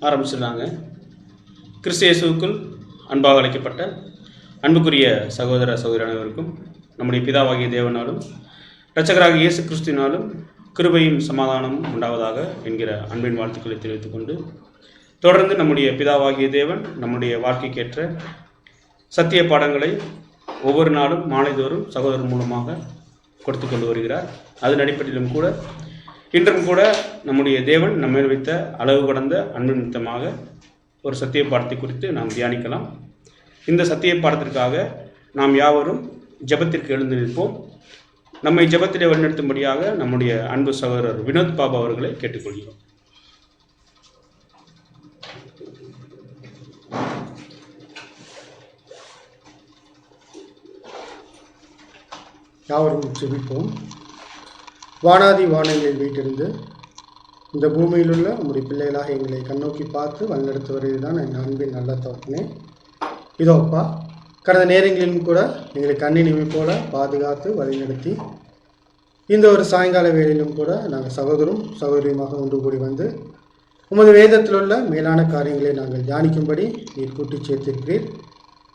ஆரம்பிச்சிடலாங்க. கிறிஸ்து இயேசுவுக்குள் அன்பாக அழைக்கப்பட்ட அன்புக்குரிய சகோதர சகோதரி அனைவருக்கும் நம்முடைய பிதாவாகிய தேவனாலும் இரட்சகராகிய இயேசு கிறிஸ்துவினாலும் கிருபையும் சமாதானமும் உண்டாவதாக என்கிற அன்பின் வாழ்த்துக்களை தெரிவித்துக் கொண்டு, தொடர்ந்து நம்முடைய பிதாவாகிய தேவன் நம்முடைய வாழ்க்கைக்கேற்ற சத்திய பாடங்களை ஒவ்வொரு நாளும் மாலைதோறும் சகோதரர் மூலமாக கொடுத்து கொண்டு வருகிறார். அதன் அடிப்படையிலும் கூட இன்றும் கூட நம்முடைய தேவன் நம்மேல் வைத்த அளவு கடந்த அன்பு நிமித்தமாக ஒரு சத்திய பாடத்தை குறித்து நாம் தியானிக்கலாம். இந்த சத்திய பாடத்திற்காக நாம் யாவரும் ஜெபத்திற்கு எழுந்து நிற்போம். நம்மை ஜெபத்திலே வழிநடத்தும்படியாக நம்முடைய அன்பு சகோதரர் வினோத் பாபா அவர்களை கேட்டுக்கொள்கிறோம். யாவரும் ஜெபிப்போம். வானாதி வானங்களில் வீட்டிருந்து இந்த பூமியில் உள்ள உங்களுடைய பிள்ளைகளாக எங்களை கண்ணோக்கி பார்த்து வழிநடத்து வருவதுதான் என் அன்பின் நல்ல தோப்பினே. இதோப்பா, கடந்த நேரங்களிலும் கூட எங்களை கண்ணின் இமை போல பாதுகாத்து வழிநடத்தி இந்த ஒரு சாயங்கால வேளையிலும் கூட நாங்கள் சகோதரும் சகோதரியுமாக ஒன்று கூடி வந்து உமது வேதத்தில் உள்ள மேலான காரியங்களை நாங்கள் தியானிக்கும்படி நீர் கூட்டி சேர்த்திருக்கிறீர்.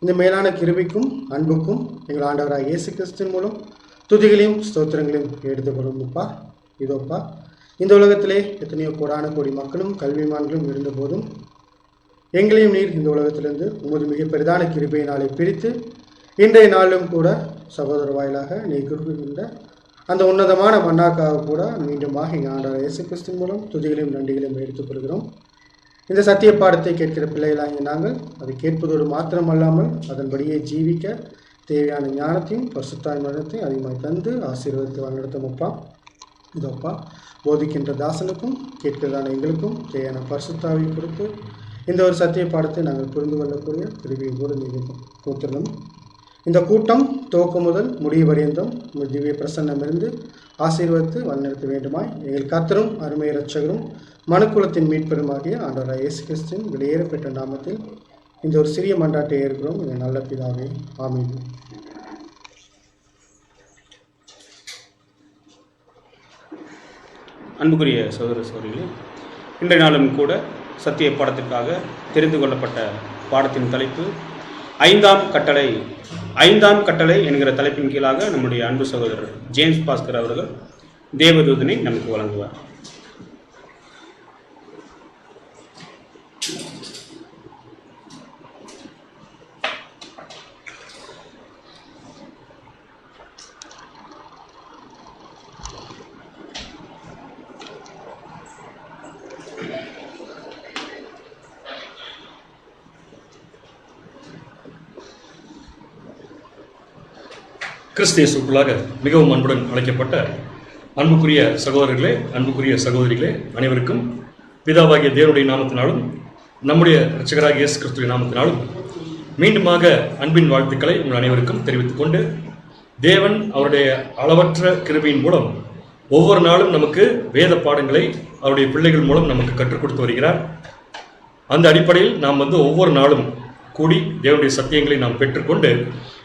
இந்த மேலான கிருபைக்கும் அன்புக்கும் எங்கள் ஆண்டவராக இயேசு கிறிஸ்துவின் மூலம் துதிகளையும் ஸ்தோத்திரங்களையும் எடுத்துக்கொள்ளும்ப்பா. இதோப்பா, இந்த உலகத்திலே எத்தனையோ கோடி மக்களும் கல்விமான்களும் இருந்தபோதும் எங்களையும் நீர் இந்த உலகத்திலிருந்து உமது மிக பெரிதான கிருபையினாலே பிரித்து இன்றைய நாளிலும் கூட சகோதர வாயிலாக நீர் குறிப்பிட்ட அந்த உன்னதமான மன்னாக்காக கூட மீண்டுமாக எங்கள் ஆண்டவர் இயேசு கிறிஸ்துவின் மூலம் துதிகளையும் நன்றிகளையும் எடுத்துக்கொள்கிறோம். இந்த சத்திய பாடத்தை கேட்கிற பிள்ளைகளாகிய நாங்கள் அதை கேட்பதோடு மாத்திரமல்லாமல் அதன்படியே ஜீவிக்க தேவையான ஞானத்தையும் பரிசுத்தாய் மரணத்தையும் அதிகமாக தந்து ஆசீர்வதித்து வழிநடத்துமப்பா. இதோப்பா, போதிக்கின்ற தாசனுக்கும் கேட்கிறதான எங்களுக்கும் தேவையான பரிசுத்தாவை கொடுத்து இந்த ஒரு சத்திய பாடத்தை நாங்கள் புரிந்து கொள்ளக்கூடிய கிருபையோடு நீங்கள் கொடுத்துள்ளோம். இந்த கூட்டம் துவக்கம் முதல் முடிவு பரியந்தம் உங்கள் திவ்ய பிரசன்னமிருந்து ஆசீர்வதித்து வழிநடத்த வேண்டுமாய் எங்கள் கர்த்தரும் அருமை இரட்சகரும் மனுக்குலத்தின் மீட்பெருமாகிய ஆண்டவராகிய இயேசு கிறிஸ்துவின் வெளியேறப்பெற்ற நாமத்தில் இந்த ஒரு சிறிய மன்றாட்டை ஏற்கிறோம். எங்கள் நல்ல பிதாவே, ஆமென். அன்புக்குரிய சகோதர சகோதரிகளே, இன்றைய நாளும் கூட சத்திய பாடத்திற்காக தெரிந்து கொள்ளப்பட்ட பாடத்தின் தலைப்பு ஐந்தாம் கட்டளை என்கிற தலைப்பின் கீழாக நம்முடைய அன்பு சகோதரர் ஜேம்ஸ் பாஸ்கர் அவர்கள் தேவதூதனை நமக்கு வழங்குவார். கிறிஸ்து இயேசுவுக்குள்ளாக மிகவும் அன்புடன் அழைக்கப்பட்ட அன்புக்குரிய சகோதரர்களே, அன்புக்குரிய சகோதரிகளே, அனைவருக்கும் பிதாவாகிய தேவனுடைய நாமத்தினாலும் நம்முடைய இரட்சகராகிய இயேசு கிறிஸ்துவின் நாமத்தினாலும் மீண்டுமாக அன்பின் வாழ்த்துக்களை உங்கள் அனைவருக்கும் தெரிவித்துக் கொண்டு, தேவன் அவருடைய அளவற்ற கிருபையின் மூலம் ஒவ்வொரு நாளும் நமக்கு வேத பாடங்களை அவருடைய பிள்ளைகள் மூலம் நமக்கு கற்றுக் கொடுத்து வருகிறார். அந்த அடிப்படையில் நாம் ஒவ்வொரு நாளும் கூடி தேவனுடைய சத்தியங்களை நாம் பெற்றுக்கொண்டு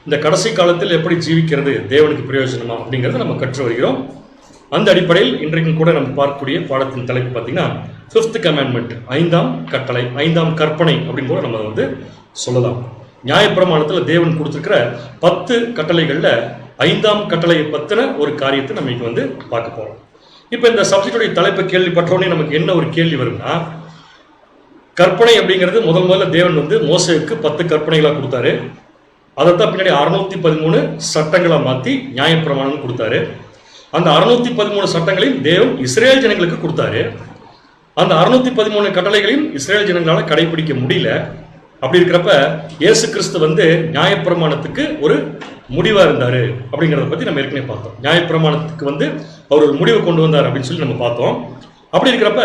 இந்த கடைசி காலத்தில் எப்படி ஜீவிக்கிறது தேவனுக்கு பிரயோஜனமா அப்படிங்கிறத நம்ம கற்று வருகிறோம். அந்த அடிப்படையில் இன்றைக்கும் கூட நம்ம பார்க்கக்கூடிய பாடத்தின் தலைப்பு பார்த்தீங்கன்னா 5th கமாண்ட்மெண்ட், ஐந்தாம் கட்டளை, ஐந்தாம் கற்பனை அப்படின்னு கூட நம்ம சொல்லலாம். நியாயப்பிரமாணத்தில் தேவன் கொடுத்துருக்கிற 10 கட்டளைகளில் ஐந்தாம் கட்டளையை பற்றின ஒரு காரியத்தை நம்ம இங்கே பார்க்க போகிறோம். இப்போ இந்த சப்ஜெக்டுடைய தலைப்பை கேள்விப்பட்டோடனே நமக்கு என்ன ஒரு கேள்வி வரும்னா, கற்பனை அப்படிங்கிறது முதல்ல தேவன் மோசேவுக்கு 10 கற்பனைகளாக கொடுத்தாரு. அதைத்தான் பின்னாடி 613 சட்டங்களை மாற்றி நியாயப்பிரமாணம் கொடுத்தாரு. அந்த 613 சட்டங்களையும் தேவன் இஸ்ரேல் ஜனங்களுக்கு கொடுத்தாரு. அந்த 613 கட்டளைகளையும் இஸ்ரேல் ஜனங்களால் கடைபிடிக்க முடியல. அப்படி இருக்கிறப்ப இயேசு கிறிஸ்து நியாயப்பிரமாணத்துக்கு ஒரு முடிவாக இருந்தார் அப்படிங்கிறத பற்றி நம்ம ஏற்கனவே பார்த்தோம். நியாயப்பிரமாணத்துக்கு அவர் ஒரு முடிவை கொண்டு வந்தார் அப்படின்னு சொல்லி நம்ம பார்த்தோம். அப்படி இருக்கிறப்ப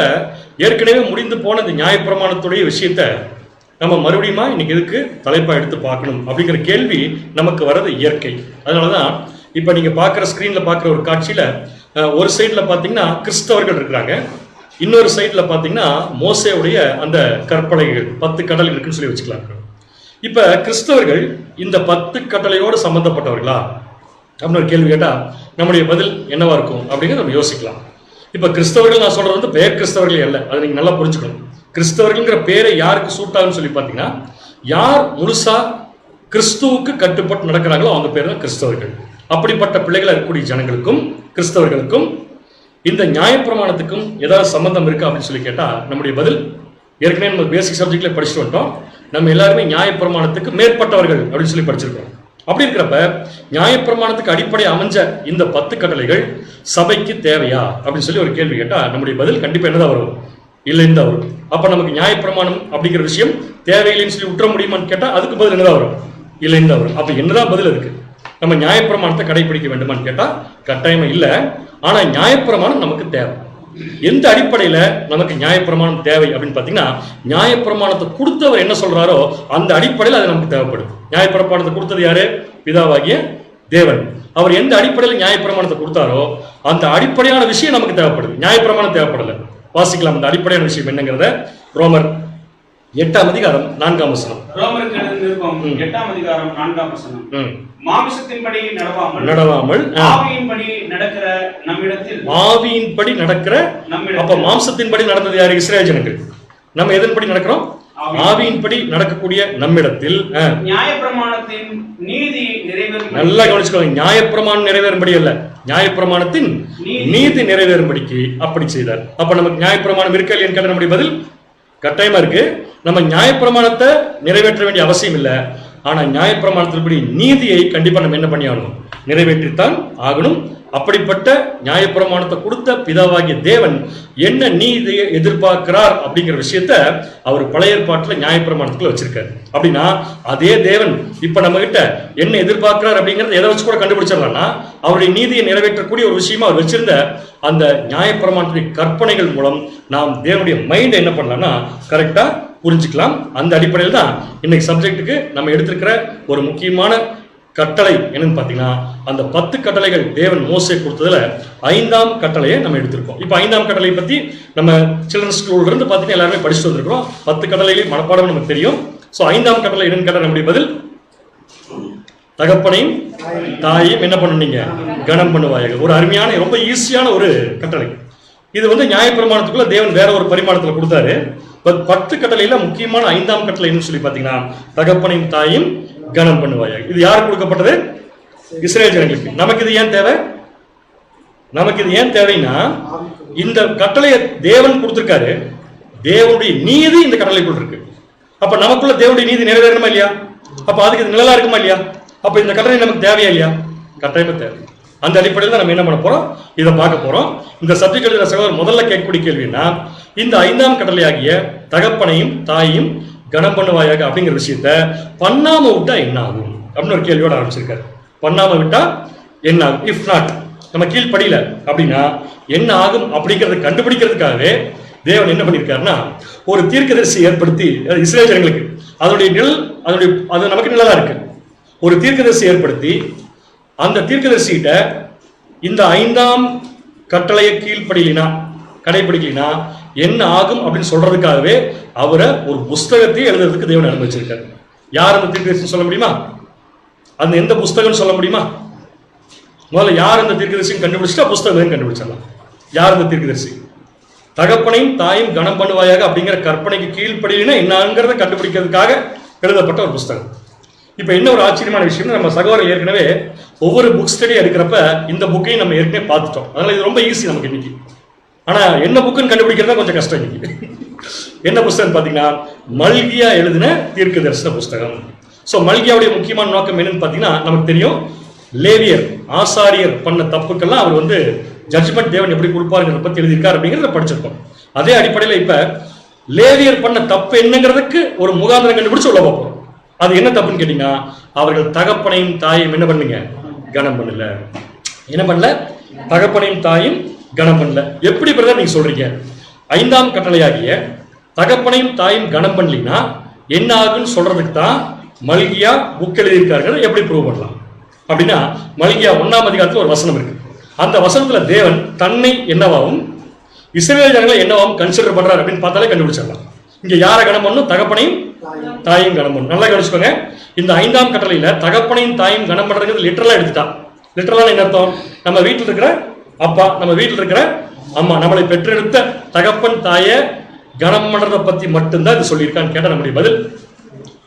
ஏற்கனவே முடிந்து போன இந்த நியாயப்பிரமாணத்துடைய விஷயத்த நம்ம மறுபடியும் இன்னைக்கு எதுக்கு தலைப்பாக எடுத்து பார்க்கணும் அப்படிங்கிற கேள்வி நமக்கு வர்றது இயற்கை. அதனால தான் இப்போ நீங்கள் பார்க்குற ஸ்க்ரீனில் பார்க்குற ஒரு காட்சியில் ஒரு சைடில் பார்த்தீங்கன்னா கிறிஸ்தவர்கள் இருக்கிறாங்க, இன்னொரு சைடில் பார்த்தீங்கன்னா மோசேவுடைய அந்த கற்பனைகள் 10 கட்டளை இருக்குன்னு சொல்லி வச்சுக்கலாம். இப்போ கிறிஸ்தவர்கள் இந்த 10 கட்டளையோடு சம்மந்தப்பட்டவர்களா அப்படின்னு ஒரு கேள்வி கேட்டால் நம்முடைய பதில் என்னவா இருக்கும் அப்படிங்கிறத நம்ம யோசிக்கலாம். இப்போ கிறிஸ்தவர்கள் நான் சொல்றது பெயர் கிறிஸ்தவர்கள் அல்ல, அதை நீங்கள் நல்லா புரிஞ்சுக்கணும். கிறிஸ்தவர்கள்ங்கிற பேரை யாருக்கு சூட் ஆகும்னு சொல்லி பார்த்தீங்கன்னா, யார் முழுசா கிறிஸ்துவுக்கு கட்டுப்பட்டு நடக்கிறாங்களோ அவங்க பேர் தான் கிறிஸ்தவர்கள். அப்படிப்பட்ட பிள்ளைகளை இருக்கக்கூடிய ஜனங்களுக்கும் கிறிஸ்தவர்களுக்கும் இந்த நியாயப்பிரமாணத்துக்கும் ஏதாவது சம்பந்தம் இருக்கா அப்படின்னு சொல்லி கேட்டா நம்முடைய பதில், ஏற்கனவே நம்ம பேசிக் சப்ஜெக்ட்ல படிச்சுட்டு வந்துட்டோம். நம்ம எல்லாருமே நியாயப்பிரமாணத்துக்கு மேற்பட்டவர்கள் அப்படின்னு சொல்லி படிச்சிருக்கோம். அப்படி இருக்கிறப்ப நியாயப்பிரமாணத்துக்கு அடிப்படை அமைஞ்ச இந்த 10 கட்டளைகள் சபைக்கு தேவையா அப்படின்னு சொல்லி ஒரு கேள்வி கேட்டா நம்முடைய பதில் கண்டிப்பா என்னதான் வரும், இல்லைன்னு தான் வரும். அப்ப நமக்கு நியாயப்பிரமாணம் அப்படிங்கிற விஷயம் தேவையில்லைன்னு சொல்லி விட்டுற முடியுமான்னு கேட்டா அதுக்கு பதில் என்னதான் வரும், இல்லைன்னு தான் வரும். அப்ப என்னதான் பதில் இருக்கு, நம்ம நியாயப்பிரமாணத்தை கடைபிடிக்க வேண்டுமான்னு கேட்டா கட்டாயமா இல்லை. ஆனா நியாயப்பிரமாணம் நமக்கு தேவை. எந்த அடிப்படையில நமக்கு நியாயப்பிரமாணம் தேவை அப்படின்னு பாத்தீங்கன்னா, நியாயப்பிரமாணத்தை கொடுத்தவர் என்ன சொல்றாரோ அந்த அடிப்படையில் அது நமக்கு தேவைப்படுது. நியாயப்பிரமாணத்தை கொடுத்தது யாரு, பிதாவாகிய தேவன். அவர் எந்த அடிப்படையில் நியாயப்பிரமாணத்தை கொடுத்தாரோ அந்த அடிப்படையான விஷயம் நமக்கு தேவைப்படுது, நியாயப்பிரமாணம் தேவைப்படல. வாசிக்கலாம் அந்த அடிப்படையான விஷயம் என்னங்கிறத. ரோமர் 8ஆம் அதிகாரம் 4ஆம் வசனம். ரோமருக்கு எழுதின நிருபம் 8ஆம் அதிகாரம் 4ஆம் வசனம். மாம்சத்தின்படி நடவாமல் ஆவியின்படி நடக்கிற நம்மிடத்தில். ஆவியின்படி நடக்கிற நம்மிடத்தில். அப்ப மாம்சத்தின்படி நடந்தது யாரு, இஸ்ரவேல் ஜனங்கள். நம்ம எதன்படி நடக்கிறோம், ஆவியின்படி நடக்கக்கூடிய நம்மிடத்தில் நியாயப்பிரமாணத்தின் நீதி நிறைவேறும். நல்லா கவனிச்சுக்கோங்க, நியாயப்பிரமாணம் நிறைவேறும்படி அல்ல, நியாயப்பிரமாணத்தின் நீதி நிறைவேறும்படிக்கு அப்படி செய்தார். அப்ப நமக்கு நியாயப்பிரமாணம் இருக்கா இல்லையான்னு கேட்ட நம்முடைய பதில் கட்டாயமா இருக்கு. நம்ம நியாயப்பிரமாணத்தை நிறைவேற்ற வேண்டிய அவசியம் இல்லை. ஆனா நியாயப்பிரமாணத்தின்படி நீதியை கண்டிப்பா நம்ம என்ன பண்ணி ஆகணும், நிறைவேற்றித்தான் ஆகணும். அப்படிப்பட்ட நியாயப்பிரமாணத்தை கொடுத்த பிதாவாகிய தேவன் என்ன நீதியை எதிர்பார்க்கிறார் அப்படிங்கிற விஷயத்த அவர் பழைய ஏற்பாட்டுல நியாயப்பிரமாணத்துக்குள்ள வச்சிருக்காரு. அப்படின்னா அதே தேவன் இப்ப நம்ம கிட்ட என்ன எதிர்பார்க்கிறார் அப்படிங்கறத எதை வச்சு கூட கண்டுபிடிச்சிடலாம்னா, அவருடைய நீதியை நிறைவேற்றக்கூடிய ஒரு விஷயமா அவர் வச்சிருந்த அந்த நியாயப்பிரமாணத்தின் கற்பனைகள் மூலம் நாம் தேவனுடைய மைண்ட் என்ன பண்ணலாம்னா கரெக்டா புரிஞ்சுக்கலாம். அந்த அடிப்படையில் தான் இன்னைக்கு சப்ஜெக்டுக்கு நம்ம எடுத்திருக்கிற ஒரு முக்கியமான கட்டளை என்னன்னு பாத்தீங்கன்னா, அந்த 10 கட்டளைகள் தேவன் மோசே கொடுத்ததுல 5ஆம் கட்டளையை நம்ம எடுத்திருக்கோம். இப்ப 5ஆம் கட்டளை பத்தி நம்ம சில்ட்ரன்ஸ் ஸ்கூல்ல இருந்து பாத்தீங்கன்னா எல்லாருமே படிச்சுட்டு வந்திருக்கிறோம். 10 கட்டளையிலேயே மனப்பாடம் நமக்கு தெரியும். சோ 5ஆம் கட்டளை என்னன்னு கேட்ட நம்முடைய பதில், தகப்பனையும் தாயையும் என்ன பண்ணுனீங்க, கனம் பண்ணுவாயாக. ஒரு அருமையான ரொம்ப ஈஸியான ஒரு கட்டளை. இது நியாயப்பிரமாணத்துக்குள்ள தேவன் வேற ஒரு பரிமாணத்துல கொடுத்தாரு. 10 கட்டளையில முக்கியமான 5ஆம் கட்டளை என்னன்னு சொல்லி பாத்தீங்கன்னா, தகப்பனையும் தாயும் கனம் பண்ணுவாயாக. இது யாருக்கு கொடுக்கப்பட்டது, இஸ்ரவேல் ஜனங்களுக்கு. நமக்கு இது ஏன் தேவை, நமக்கு இது ஏன் தேவைன்னா, இந்த கட்டளையை தேவன் கொடுத்திருக்காரு, தேவனுடைய நீதி இந்த கட்டளைக்குள்ள இருக்கு. அப்ப நமக்குள்ள தேவனுடைய நீதி நிறைவேறணுமா இல்லையா, அப்ப அதுக்கு இது நிழலா இருக்குமா இல்லையா, அப்ப இந்த கட்டளை நமக்கு தேவையா இல்லையா, கட்டாயமா தேவை. அந்த அடிப்படையில் தான் நம்ம என்ன பண்ண போறோம், இதை பார்க்க போறோம். இந்த சப்ஜெக்ட் எழுதுற சகோதரர் முதல்ல கேட்கக்கூடிய கேள்வின்னா, இந்த 5ஆம் கட்டளையாகிய தகப்பனையும் தாயையும் கனம் பண்ணுவாயாக அப்படிங்கிற விஷயத்த பண்ணாம விட்டா என்ன ஆகும் அப்படின்னு ஒரு கேள்வியோட ஆரம்பிச்சிருக்காரு. பண்ணாம விட்டா என்ன ஆகும், இஃப் நாட், நம்ம கீழ்படியில அப்படின்னா என்ன ஆகும் அப்படிங்கறத கண்டுபிடிக்கிறதுக்காகவே தேவன் என்ன பண்ணிருக்காருன்னா, ஒரு தீர்க்கதரிசி ஏற்படுத்தி இஸ்ரவேல் ஜனங்களுக்கு அதனுடைய நிழல், அது நமக்கு நிழலா இருக்கு. ஒரு தீர்க்கதரிசி ஏற்படுத்தி அந்த தீர்க்கதரிசிகிட்ட இந்த 5ஆம் கட்டளையை கடைபிடிக்கலினா என்ன ஆகும் அப்படின்னு சொல்றதுக்காகவே அவரை ஒரு புஸ்தகத்தை எழுதுறதுக்கு தேவன் அனுமதிச்சிருக்காரு. யார் அந்த தீர்க்கதரிசி சொல்ல முடியுமா, அந்த எந்த புஸ்தகம் சொல்ல முடியுமா? முதல்ல யார் அந்த தீர்க்கதரிசியும் கண்டுபிடிச்சிட்டா புஸ்தகம் கண்டுபிடிச்சிடலாம். யார் அந்த தீர்க்கதரிசி, தகப்பனையும் தாயும் கனம் பண்ணுவாயாக அப்படிங்கிற கற்பனைக்கு கீழ்ப்படியினா என்னங்கிறத கண்டுபிடிக்கிறதுக்காக எழுதப்பட்ட ஒரு புஸ்தகம். இப்ப என்ன ஒரு ஆச்சரியமான விஷயம், நம்ம சகோதரர் ஏற்கனவே ஒவ்வொரு புக் ஸ்டடி எடுக்கிறப்ப இந்த புக்கையும் நம்ம ஏற்கனவே பார்த்துட்டோம். அதனால இது ரொம்ப ஈஸி நமக்கு இன்னைக்கு. ஆனா என்ன புக்குன்னு கண்டுபிடிக்கிறதா கொஞ்சம் கஷ்டம் இன்னைக்கு. என்ன புஸ்தகம் பாத்தீங்கன்னா, மல்கியா எழுதின தீர்க்க தரிசன புஸ்தகம். சோ மல்கியாவுடைய முக்கியமான நோக்கம் என்னன்னு பாத்தீங்கன்னா, நமக்கு தெரியும் லேவியர் ஆசாரியர் பண்ண தப்புக்கெல்லாம் அவர் ஜட்ஜ்மெண்ட் தேவன் எப்படி கொடுப்பாருங்கிறத பத்தி எழுதியிருக்காரு அப்படிங்கிறத படிச்சிருக்கோம். அதே அடிப்படையில் இப்ப லேவியர் பண்ண தப்பு என்னங்கிறதுக்கு ஒரு முகாந்திரம் கண்டுபிடிச்சு உள்ள பார்ப்போம். அது என்ன தப்புன்னு கேட்டீங்கன்னா, அவர்கள் தகப்பனையும் தாயும் என்ன பண்ணுங்க, கனம் பண்ணல. என்ன பண்ணல, தகப்பனையும் தாயும் கனம் பண்ணல. எப்படி பிரதர் நீங்க சொல்றீங்க, 5ஆம் கட்டளையாகிய தகப்பனையும் தாயும் கனம் பண்ணலினா என்ன ஆகுன்னு சொல்றதுக்கு தான் மல்கியா புக் எழுதியிருக்காரு. எப்படி ப்ரூவ் பண்ணலாம் அப்படின்னா, மல்கியா 1ஆம் அதிகாரத்துல ஒரு வசனம் இருக்கு. அந்த வசனத்துல தேவன் தன்னை என்னவாவும் இஸ்ரவேல் ஜனங்களை என்னவாவும் கன்சிடர் பண்றாரு அப்படின்னு பார்த்தாலே கண்டுபிடிச்சிடலாம். இங்க யாரை கனம் பண்ணும், தகப்பனையும் தாயும் கனம் பண்ணும். நல்லா கவனிச்சுக்கோங்க, இந்த 5ஆம் கட்டளையில தகப்பனையும் தாயும் கனம் பண்றது லிட்டரலா எடுத்துட்டா. லிட்டரலா என்ன அர்த்தம், நம்ம வீட்டில் இருக்கிற அப்பா, நம்ம வீட்டில் இருக்கிற அம்மா, நம்மளை பெற்றெடுத்த தகப்பன் தாயை கனம் பண்றதை பத்தி மட்டும்தான் இது சொல்லியிருக்கான்னு கேட்ட நம்முடைய பதில்,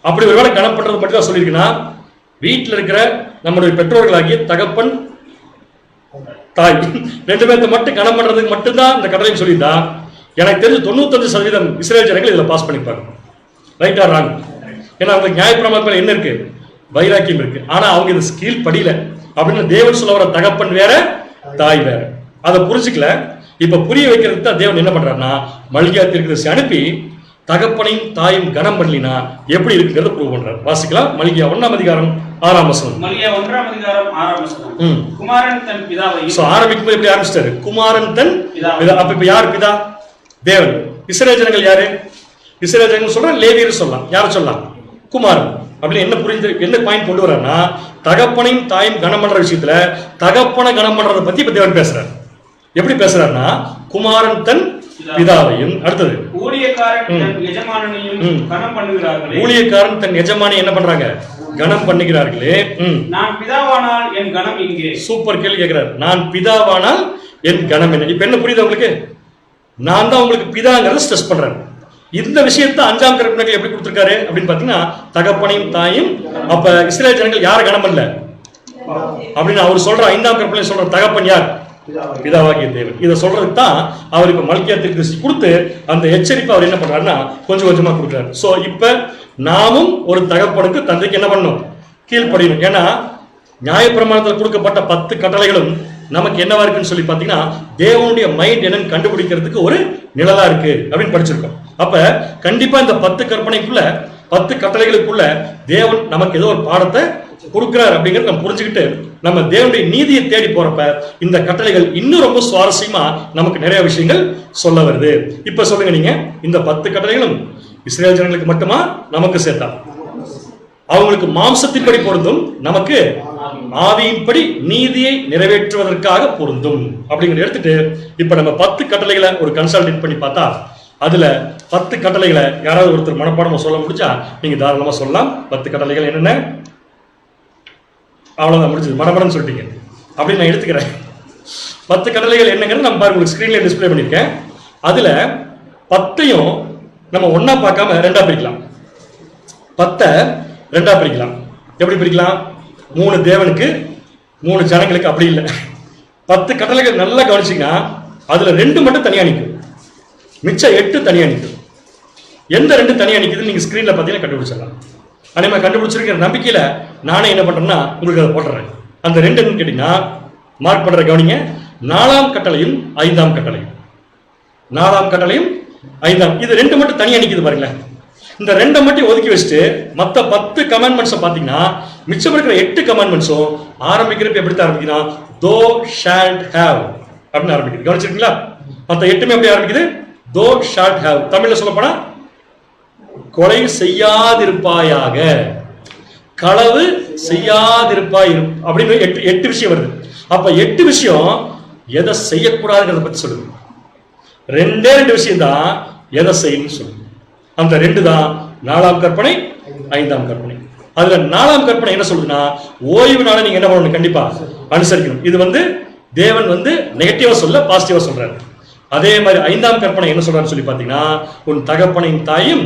அப்படி ஒருவேளை கனம் பண்றது மட்டும் தான் சொல்லியிருக்குன்னா வீட்டில் இருக்கிற நம்முடைய பெற்றோர்களாகிய தகப்பன் தாய் ரெண்டு பேர்த்த மட்டும் கனம் பண்றதுக்கு மட்டும்தான் இந்த கட்டளைன்னு சொல்லியிருந்தா எனக்கு தெரிஞ்சு 95% இஸ்ரேல் ஜனங்கள் இதுல பாஸ் பண்ணிப்பாங்க. ரைட்டா ராங்? ஏன்னா அவங்க நியாயப்பிரமாணத்தில் என்ன இருக்கு? வைராக்கியம் இருக்கு. ஆனா அவங்க இது ஸ்கீல் படியில அப்படின்னு தேவன் சொல்ல வர தகப்பன் வேற தாய் வேற, அதை புரிஞ்சுக்கல. இப்ப புரிய வைக்கிறதுக்கு தான் தேவன் என்ன பண்றாருன்னா மல்கியா தீர்க்கதரிசி அனுப்பி தகப்பனையும் தாயும் கனம் பண்ணலினா எப்படி இருக்குங்கிறத ப்ரூவ் பண்றாரு. வாசிக்கலாம். மல்கியா 1ஆம் அதிகாரம் 6ஆம் வசனம். மல்கியா 1ஆம் அதிகாரம் 6ஆம் வசனம். குமாரன் தன் பிதாவையும். சோ ஆரம்பிக்கும் எப்படி ஆரம்பிச்சிட்டாரு? குமாரன் தன் பிதா. அப்ப இப்ப யார் பிதா? தேவன். இஸ்ரேல் ஜனங்கள் யாரு? இஸ்ரேல் ஜனங்கள் சொல்ற லேவியர் சொல்லலாம். யார சொல்லலாம்? குமாரன். அப்படின்னு என்ன புரிஞ்சு என்ன பாயிண்ட் கொண்டு வர்றாருன்னா தகப்பனையும் தாயும் கனம் பண்ற விஷயத்துல தகப்பனை கனம் பண்றதை பத்தி இப்ப தேவன் பேசுறாரு. எப்படி பேசுறாருன்னா குமாரன் தன் பிதாவையும், அடுத்தது ஊழியக்காரன் தன் எஜமானனையும் கனம் பண்ணுகிறார்களே. ஊழியக்காரன் தன் எஜமானை என்ன பண்றாங்க? கனம் பண்ணுகிறார்களே. நான் பிதாவானால் என் கனம் இங்கே. சூப்பர் கேள்வி கேட்கிறார். நான் பிதாவானால் என் கனம் என்ன? இப்ப என்ன புரியுது உங்களுக்கு? நான் தான் உங்களுக்கு பிதாங்கிறத ஸ்ட்ரெஸ் பண்றேன். இந்த விஷயத்தை 5ஆம் கற்பனைகள் எப்படி கொடுத்திருக்காரு அப்படின்னு பாத்தீங்கன்னா தகப்பனையும் தாயும். அப்ப இஸ்ரேல் ஜனங்கள் யார கனம் பண்ணல அப்படின்னு அவர் சொல்ற 5ஆம் கற்பனை சொல்ற தகப்பன் யார்? பிதாவாகிய தேவன். இதை சொல்றதுக்கு தான் அவர் இப்ப மல்கியா தீர்க்கதரிசி கொடுத்து அந்த எச்சரிப்பை அவர் என்ன பண்றாருன்னா கொஞ்சம் கொஞ்சமா கொடுக்குறாரு. சோ இப்ப நாமும் ஒரு தகப்பனுக்கு தந்தைக்கு என்ன பண்ணணும்? கீழ்ப்படியணும். ஏன்னா நியாயப்பிரமாணத்தில் கொடுக்கப்பட்ட 10 கட்டளைகளும் நமக்கு என்னவா இருக்குன்னு சொல்லி பாத்தீங்கன்னா தேவனுடைய மைண்ட் என்னன்னு கண்டுபிடிக்கிறதுக்கு ஒரு நிழலா இருக்கு அப்படின்னு படிச்சிருக்கோம். அப்ப கண்டிப்பா இந்த 10 கற்பனைக்குள்ள 10 கட்டளைகளுக்குள்ள தேவன் நமக்கு ஏதோ ஒரு பாடத்தை கொடுக்கிறார் அப்படிங்கறத நம்ம புரிஞ்சுக்கிட்டு நம்ம தேவனுடைய நீதியை தேடி போறப்ப இந்த கட்டளைகள் இன்னும் ரொம்ப சுவாரஸ்யமா நமக்கு நிறைய விஷயங்கள் சொல்ல வருது. இப்ப சொல்லுங்க, நீங்க இந்த 10 கட்டளைகளும் இஸ்ரேல் ஜனங்களுக்கு மட்டுமா நமக்கு சேர்த்தா? அவங்களுக்கு மாம்சத்தின்படி பொருந்தும், நமக்கு ஆவியின்படி நீதியை நிறைவேற்றுவதற்காக பொருந்தும் அப்படிங்கிற எடுத்துட்டு இப்ப நம்ம 10 கட்டளைகளை ஒரு கன்சல்டேட் பண்ணி பார்த்தா அதுல 10 கட்டளைகளை யாராவது ஒருத்தர் மனப்பாடமா சொல்ல முடிச்சா நீங்க தாராளமா சொல்லலாம். 10 கட்டளைகள் என்னென்ன? அவ்வளவுதான், முடிஞ்சது. மனப்பாடம் சொல்லிட்டீங்க அப்படின்னு நான் எடுத்துக்கிறேன். 10 கட்டளைகள் என்னங்கிறது நம்ம பாருங்க உங்களுக்கு ஸ்கிரீன்ல டிஸ்பிளே பண்ணிருக்கேன். அதுல 10ஐயும் நம்ம ஒன்னா பார்க்காம 2ஆ பிரிக்கலாம். 10 2ஆ பிரிக்கலாம். எப்படி பிரிக்கலாம்? 3 தேவனுக்கு 3 ஜனங்களுக்கு. அப்படி இல்லை. 10 கட்டளைகள் நல்லா கவனிச்சிங்கன்னா அதுல 2 மட்டும் தனியா நிற்கும், மிச்சம் 8 தனியா நிற்கும். எந்த 2 தனியா நிற்குதுன்னு நீங்க ஸ்கிரீன்ல பார்த்தீங்கன்னா கண்டுபிடிச்சிடலாம். அதே மாதிரி கண்டுபிடிச்சிருக்கிற நம்பிக்கையில நானே என்ன பண்றேன்னா உங்களுக்கு அதை போட்டுறேன். அந்த 2 கேட்டீங்கன்னா மார்க் பண்ற கவனிங்க. 4ஆம் கட்டளையும் 5ஆம் கட்டளையும். 4ஆம் கட்டளையும் 5ஆம், இது 2 மட்டும் தனியா நிற்குது பாருங்களேன். இந்த 2 மட்டும் ஒதுக்கி வச்சுட்டு மற்ற 10 கமாண்ட்மெண்ட்ஸை பார்த்தீங்கன்னா மிச்சம் இருக்கிற 8 கமாண்ட்மெண்ட்ஸும் ஆரம்பிக்கிறப்ப எப்படி ஆரம்பிக்குதுன்னா தோ ஷால்ட் ஹேவ் அப்படின்னு ஆரம்பிக்குது. கவனிச்சிருக்கீங்களா? மற்ற 8மே எப்படி ஆரம்பிக்குது? தோ ஷால்ட் ஹேவ். தமிழ்ல சொல்ல போனா கொலை செய்யாதிருப்பாயாக, களவு செய்யாதிருப்பாய் அப்படின்னு 8 விஷயம் வருது. அப்ப 8 விஷயம் எதை செய்யக்கூடாதுங்கிறத பத்தி சொல்லுது. 2 விஷயம் தான் எதை செய்யணும்னு சொல்லுது. அந்த 2 தான் 4ஆம் கற்பனை 5ஆம் கற்பனை. அதுல 4ஆம் கற்பனை என்ன சொல்லுதுன்னா ஓய்வு நாளை நீங்க என்ன பண்ணணும்? கண்டிப்பா அனுசரிக்கணும். இது தேவன் நெகட்டிவா சொல்ல பாசிட்டிவா சொல்றாரு. அதே மாதிரி 5ஆம் கற்பனை என்ன சொல்றாரு சொல்லி பாத்தீங்கன்னா உன் தகப்பனையும் தாயும்.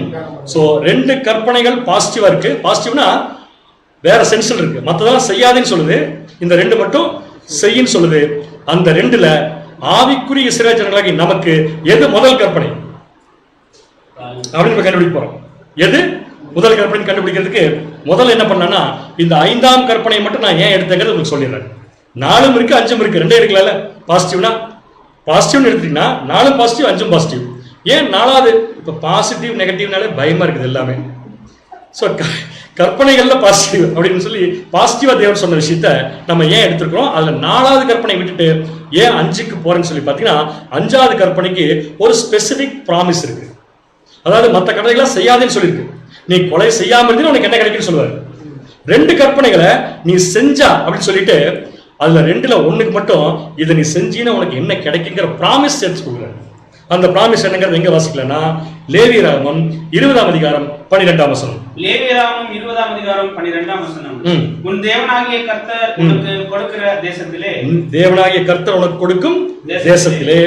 சோ 2 கற்பனைகள் பாசிட்டிவா இருக்கு. பாசிட்டிவ்னா வேற சென்ஸ்ல இருக்கு, மத்ததெல்லாம் செய்யாதுன்னு சொல்லுது. இந்த 2 மட்டும் செய்யின்னு சொல்லுது. அந்த 2ல ஆவிக்குரிய இஸ்ரவேல் ஜனங்களாகி நமக்கு எது முதல் கற்பனை அப்படின்னு கண்டுபிடிக்க போறோம். எது முதல் கற்பனை கண்டுபிடிக்கிறதுக்கு முதல்ல என்ன பண்ணா இந்த 5ஆம் கற்பனை மட்டும் நான் ஏன் எடுத்தேங்கிறது உங்களுக்கு சொல்லிடுறேன். 4ம் இருக்கு 5ம் இருக்கு, 2 எடுக்கல. பாசிட்டிவ்னா பாசிட்டிவ்னு எடுத்துட்டீங்கன்னா 4 பாசிட்டிவ் 5 பாசிட்டிவ். ஏன் 4வது? இப்ப பாசிட்டிவ் நெகட்டிவ்னாலே பயமா இருக்குது எல்லாமே. ஸோ கற்பனைகள்ல பாசிட்டிவ் அப்படின்னு சொல்லி பாசிட்டிவா தேவன் சொன்ன விஷயத்த நம்ம ஏன் எடுத்துக்கிறோம்? அதுல 4வது கற்பனை விட்டுட்டு ஏன் 5க்கு போறேன்னு சொல்லி பாத்தீங்கன்னா 5வது கற்பனைக்கு ஒரு ஸ்பெசிபிக் ப்ராமிஸ் இருக்கு. அதாவது மற்ற கட்டளைகளை செய்யாதுன்னு சொல்லியிருக்கு. நீ கொலை செய்யாம இருந்தா உனக்கு என்ன கிடைக்குன்னு சொல்லுவாரு. 2 கற்பனைகளை நீ செஞ்சா அப்படின்னு சொல்லிட்டு அதுல 2ல 1க்கு மட்டும் இதை நீ செஞ்சீன்னா உனக்கு என்ன கிடைக்குங்கிற ப்ராமிஸ் சேர்த்து கொடுக்குறாரு. அந்த ப்ராமிஸ் என்னங்கிறது எங்க வாசிக்கலன்னா லேவியராகமம் 20ஆம் அதிகாரம் 12ஆம் வசனம். லேவியராகமம் 20ஆம் அதிகாரம் 12ஆம் வசனம். உன் தேவனாகிய கர்த்தர் உனக்கு கொடுக்கிற தேசத்திலே, தேவனாகிய கர்த்தர் உனக்கு கொடுக்கும் தேசத்திலே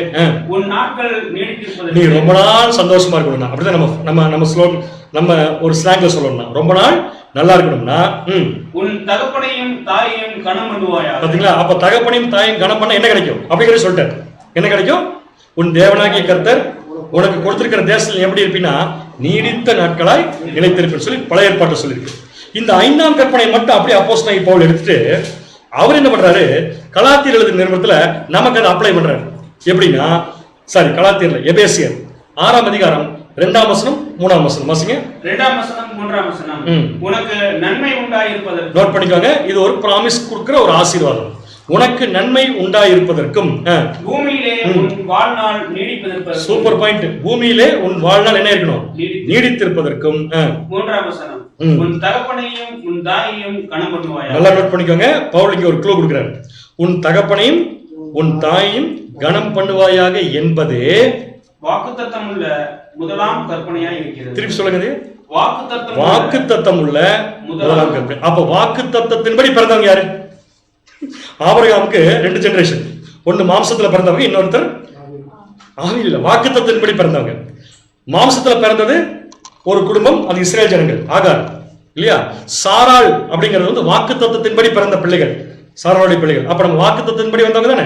உன் நாட்கள் நீடித்திருப்பது. நீ ரொம்ப நாள் சந்தோஷமா இருக்கணும்னா, அப்படிதான் நம்ம ஒரு ஸ்லாங்ல சொல்லணும்னா, ரொம்ப நாள் நல்லா இருக்கணும்னா உன் தகப்பனையும் தாயையும் கனம் பண்ணுவாயா. பாத்தீங்களா? அப்ப தகப்பனையும் தாயையும் கனம் பண்ண என்ன கிடைக்கும் அப்படிங்கிறது சொல்லிட்டார். என்ன கிடைக்கும்? உன் தேவனாகிய கர்த்தர் உனக்கு கொடுத்திருக்கிற தேசத்தில் எப்படி இருப்பினா நீடித்த நாட்களாய் நிலைத்திருப்பேன்னு சொல்லி பழைய ஏற்பாட்டை சொல்லியிருக்கு. இந்த 5ஆம் கற்பனை மட்டும் அப்படியே அப்போஸ்தலனாகிய பவுல் எடுத்துட்டு அவர் என்ன பண்றாரு, கலாத்தியர் எழுதின நிருபத்துல நமக்கு அதை அப்ளை பண்றாரு. எப்படின்னா, கலாத்தியர்ல எபேசியர் 6ஆம் அதிகாரம் 2ஆம் வசனம் 3ஆம் வசனம் வாசிங்க. 2ஆம் வசனம் 3ஆம் வசனம். உனக்கு நன்மை உண்டாயிருப்பதற்கு. நோட் பண்ணிக்கோங்க, இது ஒரு பிராமிஸ் கொடுக்கிற ஒரு ஆசீர்வாதம். உனக்கு நன்மை உண்டாயிருப்பதற்கும் பூமியிலே உன் வாழ்நாள் நீடிப்பதற்கும். Super point. பூமியிலே உன் வாழ்நாள் என்ன இருக்கணும்? நீடித்திருப்பதற்கும். 3ஆம் வசனம். உன் தகப்பனையும் உன் தாயையும் கனம் பண்ணுவாயா. நல்லா நோட் பண்ணிக்கோங்க, பவுலுக்கு ஒரு க்ளூ கொடுக்கிறார். உன் தகப்பனையும் உன் தாயையும் கனம் பண்ணுவாயாக என்பதே வாக்குத்தத்தம் உள்ள முதலாம் கற்பனையாய் இருக்கிறது. திருப்பி சொல்லுங்க. வாக்குத்தத்தம் உள்ள முதலாம் கற்பனை. அப்ப வாக்குத்தத்தத்தின்படி பிறந்தவங்க யாரு? ஆபிரகாமுக்கு 2 ஜெனரேஷன். ஒன்னு மாம்சத்துல பிறந்தவங்க, இன்னொருத்தர் ஆவியில. வாக்குத்தத்தத்தின்படி பிறந்தவங்க. மாம்சத்துல பிறந்தது ஒரு குடும்பம், அது இஸ்ரேல் ஜனங்கள், ஆகார் இல்லையா. சாராள் அப்படிங்கிறது வந்து வாக்குத்தத்தத்தின்படி பிறந்த பிள்ளைகள், சாராளுடைய பிள்ளைகள். அப்ப நம்ம வாக்குத்தத்தத்தின்படி வந்தவங்க தானே.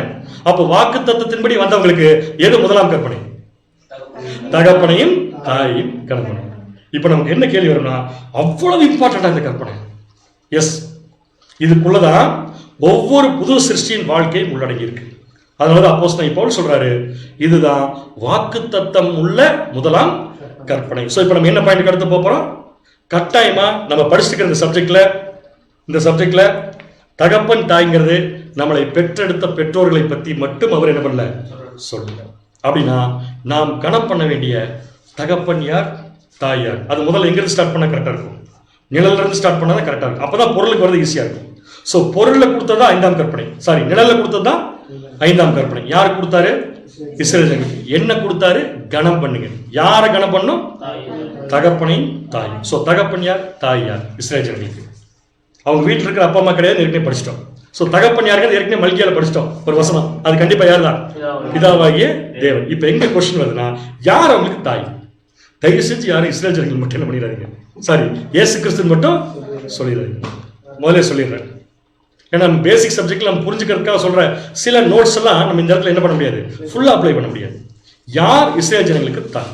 அப்ப வாக்குத்தத்தத்தின்படி வந்தவங்களுக்கு எது முதலாம் கற்பனை? தகப்பனையும் தாயையும் கற்பனை. இப்ப நமக்கு என்ன கேள்வி வரும்னா, அவ்வளவு இம்பார்ட்டன்டா இந்த கற்பனை. எஸ், இதுக்குள்ளதான் ஒவ்வொரு புது சிருஷ்டியின் வாழ்க்கையும் உள்ளடங்கி இருக்கு. அதனால அப்போஸ்தலன் பவுல் சொல்றாரு, இதுதான் வாக்குத்தத்தம் உள்ள முதலாம் கற்பனை. சோ இப்ப நம்ம என்ன பாயிண்ட் எடுத்து போறோம்? கட்டாயமா நம்ம படிச்சுக்கிற இந்த சப்ஜெக்ட்ல தகப்பன் தாய்ங்கிறது நம்மளை பெற்றெடுத்த பெற்றோர்களை பத்தி மட்டும் அவர் என்ன பண்ணல சொல்லல. அப்படின்னா நாம் கணம் பண்ண வேண்டிய தகப்பன் யார், தாய் யார், அது முதல்ல எங்கிருந்து ஸ்டார்ட் பண்ணா கரெக்டா இருக்கும்? நிழல்ல இருந்து ஸ்டார்ட் பண்ணாதான் கரெக்டா இருக்கும். அப்பதான் பொருளுக்கு வரது ஈஸியா இருக்கும். சோ பொருள்ல கொடுத்ததா 5ஆம் கற்பனை, நிழல்ல கொடுத்ததா 5ஆம் கற்பனை. யார் கொடுத்தாரு? இஸ்ரேல் ஜனங்களுக்கு. என்ன கொடுத்தாரு? கணம் பண்ணுங்க. யார கணம் பண்ணும்? தகப்பனையும் தாய். சோ தகப்பன் யார், தாய் யார்? இஸ்ரேல் ஜனங்களுக்கு. அவங்க வீட்டில் இருக்கிற அப்பா அம்மா கிடையாது, ஏற்கனவே படிச்சிட்டோம். சோ தகப்பன் யாருக்கு? ஏற்கனவே மல்கியால படிச்சிட்டோம் ஒரு வசனம். அது கண்டிப்பா யார் தான்? பிதாவாகிய தேவன். இப்ப எங்க கொஸ்டின் வருதுன்னா, யார் அவங்களுக்கு தாய்? தயவு செஞ்சு யாரும் இஸ்ரேல் ஜனங்கள் மட்டும் என்ன பண்ணிடாதீங்க, இயேசு கிறிஸ்து மட்டும் சொல்லிடுறாங்க. முதல்ல சொல்லிடுறேன். ஏன்னா பேசிக் சப்ஜெக்ட்ல நம்ம புரிஞ்சுக்கிறதுக்காக சொல்ற சில நோட்ஸ் எல்லாம் நம்ம இந்த இடத்துல என்ன பண்ண முடியாது, ஃபுல்லா அப்ளை பண்ண முடியாது. யார் இஸ்ரேல் ஜனங்களுக்கு தாய்?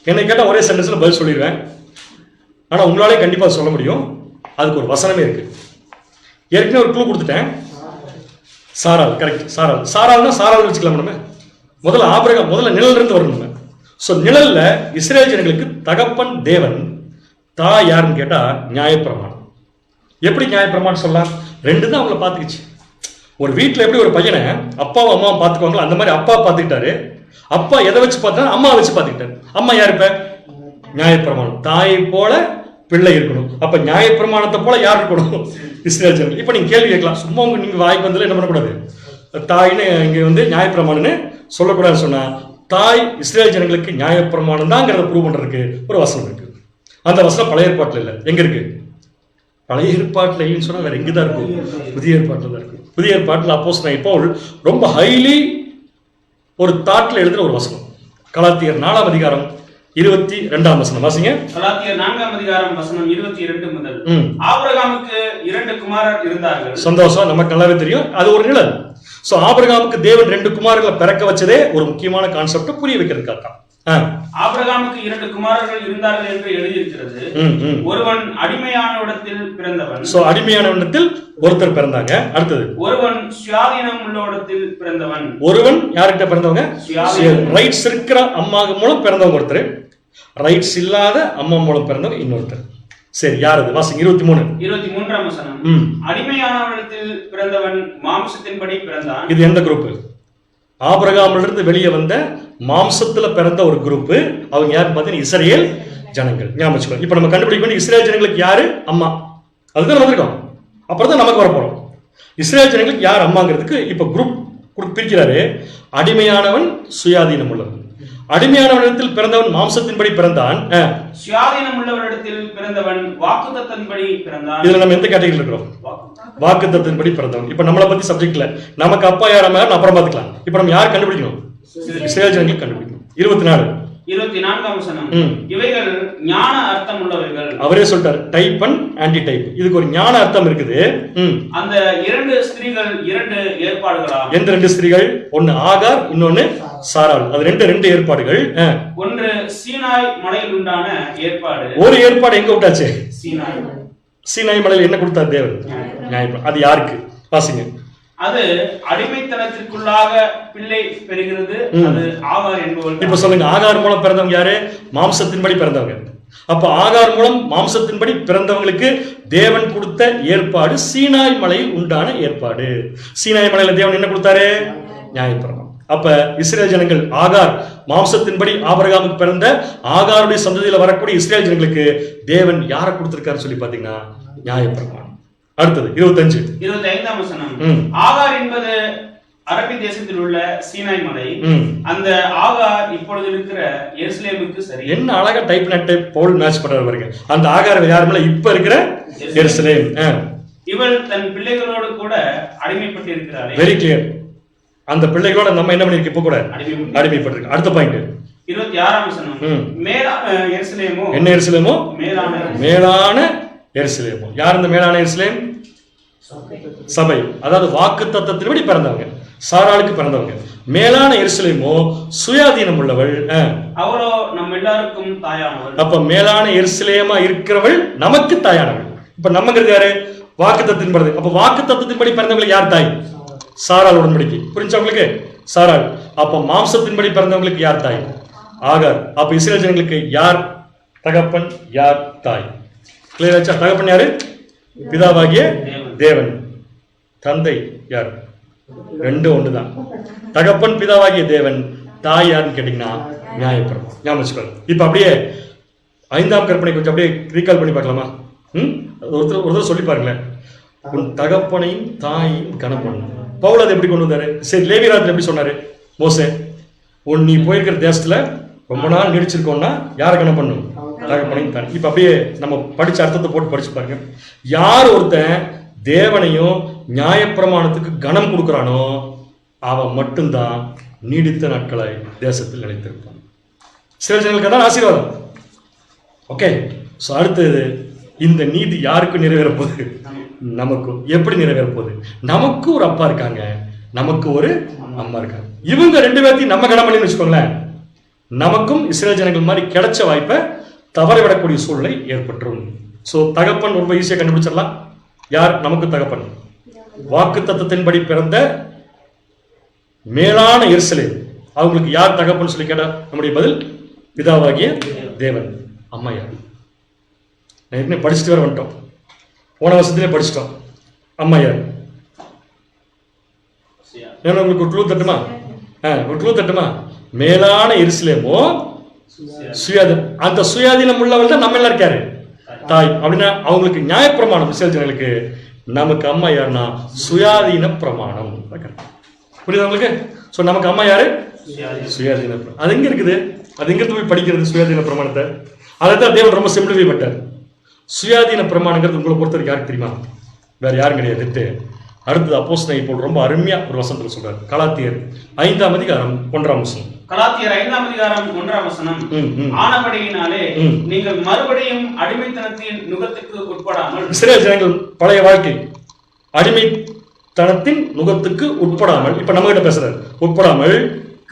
என்னை கேட்டா ஒரே சென்டென்ஸ்ல பதில் சொல்லிடுவேன். ஆனா உங்களாலே கண்டிப்பா சொல்ல முடியும். அதுக்கு ஒரு வசனமே இருக்கு. ஏற்கனவே ஒரு க்ளூ கொடுத்துட்டேன். சாராள். கரெக்ட். சாராள்னா சாராள் வச்சுக்கலாம். நம்ம முதல்ல ஆபிரகாம், முதல்ல நிழல்ல இருந்து வரணும். சோ நிழல்ல இஸ்ரேல் ஜனங்களுக்கு தகப்பன் தேவன், தாய் யாருன்னு கேட்டா நியாயப்பிரமாணம். எப்படி நியாயப்பிரமாணம் சொல்லலாம்? 2 தான் அவங்கள பாத்துக்கிச்சு. ஒரு வீட்டுல எப்படி ஒரு பையனை அப்பாவும் அம்மாவும் பாத்துக்குவாங்களோ அந்த மாதிரி அப்பா பாத்துக்கிட்டாரு. அப்பா எதை வச்சு பார்த்தாரு? அம்மா வச்சு பாத்துக்கிட்டாரு. அம்மா யாரு? இப்ப நியாயப்பிரமாணம். தாயை போல பிள்ளை இருக்கணும். அப்ப நியாயப்பிரமாணத்தை போல யார் இருக்கணும்? இஸ்ரேல் ஜனங்கள். இப்ப நீங்க கேள்வி கேட்கலாம், சும்மா நீங்க வாய்க்கு வந்ததுல என்ன பண்ணக்கூடாது, தாய்னு இங்க வந்து நியாயப்பிரமாணம்னு சொல்லக்கூடாதுன்னு சொன்னா, தாய் இஸ்ரேல் ஜனங்களுக்கு நியாயப்பிரமாணம் தான்ங்கிறத ப்ரூவ் பண்றதுக்கு ஒரு வசனம் இருக்கு. அந்த வசனம் பழைய ஏற்பாட்டுல இல்ல. எங்க இருக்கு? பழைய ஏற்பாட்டுல இல்லைன்னு சொன்னா வேற எங்கதான் இருக்கும்? புதிய ஏற்பாட்டுல தான் இருக்கு. புதிய ஏற்பாட்டுல அப்போஸ்தலன் பவுல் ரொம்ப ஹைலி ஒரு தாட்ல எழுதுற ஒரு வசனம். கலாத்தியர் 4ஆம் அதிகாரம் 22ஆம் வசனம் வாசிங்க. கலாத்தியர் 4ஆம் அதிகாரம் வசனம் 22 முதல். ஆபிரகாமுக்கு 2 குமாரர் இருந்தார்கள். சந்தோஷம், நமக்கு நல்லாவே தெரியும். அது ஒரு நிழல். சோ ஆபிரகாமுக்கு தேவன் 2 குமாரர்களை பிறக்க வச்சதே ஒரு முக்கியமான கான்செப்ட் புரிய வைக்கிறதுக்காக தான். ஆபிரகாமுக்கு 2 குமாரர்கள் இருந்தார்கள் என்று எழுதியிருக்கிறது. ஒருவன் அடிமையான இடத்தில் பிறந்தவன். சோ அடிமையான இடத்தில் ஒருத்தர் பிறந்தாங்க. அடுத்தது ஒருவன் சுயாதீனம் உள்ள இடத்தில் பிறந்தவன். ஒருவன் யார்கிட்ட பிறந்தவங்க? ரைட்ஸ் இருக்கிற அம்மா மூலம் பிறந்தவங்க ஒருத்தர், ரைட்ஸ் இல்லாத அம்மா மூலம் பிறந்தவங்க இன்னொருத்தர். சரி, யார் அது? வாசிங்க. 23ஆம் வசனம். அடிமையானவனிடத்தில் பிறந்தவன் மாம்சத்தின்படி பிறந்தான். இது எந்த குரூப்? ஆபிரகாமிலிருந்து வெளியே வந்த மாம்சத்துல பிறந்த ஒரு குரூப். அவங்க யாருன்னு பார்த்தீங்கன்னா இஸ்ரேல் ஜனங்கள். ஞாபகம். இப்ப நம்ம கண்டுபிடிக்க வேண்டிய இஸ்ரேல் ஜனங்களுக்கு யாரு அம்மா, அதுதான் வந்திருக்கோம். அப்புறம் தான் நமக்கு வர போறோம். இஸ்ரேல் ஜனங்களுக்கு யார் அம்மாங்கிறதுக்கு இப்ப குரூப் பிரிக்கிறாரு. அடிமையானவன் சுயாதீனம் உள்ளவன். அடிமையானவனிடத்தில் பிறந்தவன் மாம்சத்தின்படி பிறந்தான். சுயாதீனம் உள்ளவனிடத்தில் பிறந்தவன் வாக்குத்தத்தத்தின்படி பிறந்தான். இதுல நம்ம எந்த கேட்டகரியில் இருக்கிறோம்? வாக்குத்தத்தத்தின்படி பிறந்தவன். இப்ப நம்மளை பத்தி சப்ஜெக்ட்ல நமக்கு அப்பா யாரமா அப்புறம் பாத்துக்கலாம். இப்ப நம்ம யார் கண்டுபிடிக்கணும்? இஸ்ரவேல் ஜனங்கள் கண்டுபிடிக்கணும். 24 வசனம். இவைகள் ஞான அர்த்தம் உள்ளவைகள். அவரே சொல்லிட்டார், டைப் அண்ட் ஆன்டி டைப். இதுக்கு ஒரு ஞான அர்த்தம் இருக்குது. அந்த 2 ஸ்திரீகள் 2 ஏற்பாடுகளா? எந்த 2 ஸ்திரீகள்? ஒன்னு ஆகார், இன்னொன்னு சாராள். அது ரெண்டு ஏற்பாடுகள். ஒன்று சீனாய் மலையில் உண்டான ஏற்பாடு. ஒரு ஏற்பாடு எங்க விட்டாச்சு? சீனாய் மலையில் என்ன கொடுத்தார் தேவன்? நியாயம். அது யாருக்கு? வாசிங்க. அது அடிமைத்தனத்திற்குள்ளாக பிள்ளை பெறுகிறது. அது ஆகார் என்பவர். இப்ப சொல்லுங்க, ஆகார் மூலம் பிறந்தவங்க யாரு? மாம்சத்தின்படி பிறந்தவங்க. அப்ப ஆகார் மூலம் மாம்சத்தின்படி பிறந்தவங்களுக்கு தேவன் கொடுத்த ஏற்பாடு சீனாய் மலையில் உண்டான ஏற்பாடு. சீனாய் மலையில தேவன் என்ன கொடுத்தாரு? நியாயப்பிரமாணம். அப்ப இஸ்ரேல் ஜனங்கள் ஆகார் மாம்சத்தின்படி ஆபிரகாமுக்கு பிறந்த ஆகாருடைய சந்ததியில வரக்கூடிய இஸ்ரேல் ஜனங்களுக்கு தேவன் யாரை கொடுத்திருக்காரு சொல்லி பாத்தீங்கன்னா நியாயப்பிரமாணம். அடுத்தது 25 வசனம். ஆகார் என்பது அரபி தேசத்தில் உள்ள சீனாய் மலை. அந்த ஆகார் இப்பொழுது இருக்கிற எருசலேமுக்கு சரி. என்ன அழகா டைப் நட் போல் மேட்ச் பண்றாரு பாருங்க. அந்த ஆகார் யாருமே இப்ப இருக்கிற எருசலேம். இவள் தன் பிள்ளைகளோடு கூட அடிமைப்பட்டு இருக்கிறார். Very clear. அந்த பிள்ளைகளோட நம்ம என்ன பண்ணிருக்கு? இப்ப கூட அடிமைப்பட்டிருக்கு. அடுத்த பாயிண்ட் 26 வசனம். மேலான எருசலேமோ. என்ன எருசலேமோ? மேலான எருசலேமோ. யார் இந்த மேலான எருசலேம்? சபை. அதாவது வாக்கு தத்தத்தின்படி பிறந்தவங்க, சாராளுக்கு பிறந்தவங்க. மேலான எருசலேமோ சுயாதீனம் உள்ளவள். அவளோ நம்ம எல்லாருக்கும் தாயானவள். அப்ப மேலான எருசலேமா இருக்கிறவள் நமக்கு தாயானவள். இப்ப நமங்கிறது யாரு? வாக்கு தத்தத்தின்படி. அப்ப வாக்கு தத்தத்தின்படி பிறந்தவங்களுக்கு யார் தாய்? சாராள் உடன்படிக்கை. புரிஞ்சா உங்களுக்கு? சாராள். அப்ப மாம்சத்தின்படி பிறந்தவங்களுக்கு யார் தாய்? ஆகார். அப்ப இஸ்ரேல் ஜனங்களுக்கு யார் தகப்பன், யார் தாய்? கிளியர் ஆச்சா? தகப்பன் யாரு? பிதாவாகிய தேவன். தந்தை யார்? 2 ஒண்ணுதான். தகப்பன் பிதாவாகிய தேவன். தாய் யாருன்னு கேட்டீங்கன்னா நியாயப்பிரமாணம். ஞாபகம் வச்சுக்கோங்க. இப்ப அப்படியே 5ஆம் கற்பனை கொஞ்சம் அப்படியே ரீகால் பண்ணி பார்க்கலாமா? ஒருத்தர் சொல்லி பாருங்களேன். உன் தகப்பனையும் தாயையும் கனம் பண்ணு. பவுல் அதை எப்படி கொண்டு வந்தாரு? சரி, லேவியராத்துல எப்படி சொன்னாரு? மோசே, நீ போயிருக்கிற தேசத்துல ரொம்ப நாள் நீடிச்சிருக்கோம்னா யாரை கனம் பண்ணும்? தகப்பனையும் தாய். இப்ப அப்படியே நம்ம படிச்ச அர்த்தத்தை போட்டு படிச்சு பாருங்க. யார் ஒருத்தன் தேவனையும் நியாயப்பிரமாணத்துக்கு கனம் கொடுக்கிறானோ அவன் மட்டும்தான் நீடித்த நாட்களை தேசத்தில் நிலைத்திருப்பான். சில ஜனங்களுக்கு தான் ஆசீர்வாதம். ஓகே, ஸோ அடுத்தது இந்த நீதி யாருக்கு நிறைவேற போகுது? நமக்கு. எப்படி நிறைவேற போகுது? நமக்கு ஒரு அப்பா இருக்காங்க, நமக்கு ஒரு அம்மா இருக்காங்க. இவங்க 2 பேர்த்தையும் நம்ம கனம் பண்ணி வச்சுக்கோங்களேன், நமக்கும் இஸ்ரேல் ஜனங்கள் மாதிரி கிடைச்ச வாய்ப்பை தவறவிடக்கூடிய சூழ்நிலை ஏற்பட்டுரும். ஸோ தகப்பன் ரொம்ப ஈஸியாக கண்டுபிடிச்சிடலாம். யார் நமக்கு தகப்பன்? வாக்கு தத்தத்தின்படி பிறந்த மேலான எருசலேம். அவங்களுக்கு யார் தகப்பன் சொல்லி கேட்டா நம்முடைய பதில் பிதாவாகிய தேவன். அம்மா யார்? ஏற்கனவே படிச்சுட்டு வர வந்துட்டோம், போன வருஷத்திலே படிச்சிட்டோம். அம்மா யார்? ஏன்னா உங்களுக்கு ஒரு க்ளூ தட்டுமா? ஒரு க்ளூ தட்டுமா? மேலான எருசலேமோ சுயாதீனம். அந்த சுயாதீனம் உள்ளவள் தான் நம்ம எல்லாம் இருக்காரு தாய். அப்படின்னா அவங்களுக்கு நியாயப்பிரமாணம் இஸ்ரேல் ஜனங்களுக்கு. நமக்கு அம்மா யாருன்னா சுயாதீன பிரமாணம். புரியுது உங்களுக்கு? ஸோ நமக்கு அம்மா யாரு? சுயாதீன. அது எங்க இருக்குது? அது எங்க போய் படிக்கிறது சுயாதீன பிரமாணத்தை? அதை தான் தேவன் ரொம்ப சிம்பிளிஃபை பண்ணிட்டார். சுயாதீன பிரமாணங்கிறது உங்களை பொறுத்தவரைக்கும் யாருக்கு தெரியுமா? வேற யாரும் கிடையாது. அடுத்தது அப்போஸ்தலன் இப்போ ரொம்ப அருமையா ஒரு வசனத்துல சொல்றாரு. கலாத்தியர் 5ஆம் அதிகாரம் 1ஆம் வசனம். கலாத்தியர் 5ஆம் அதிகாரம் 1ஆம் வசனம். ஆனபடியினாலே நீங்கள் மறுபடியும் அடிமைத்தனத்தின் நுகத்துக்கு உட்படாமல். இஸ்ரேல் ஜனங்கள் பழைய வாழ்க்கை அடிமைத்தனத்தின் நுகத்துக்கு உட்படாமல், இப்ப நம்ம கிட்ட பேசுறாரு, உட்படாமல்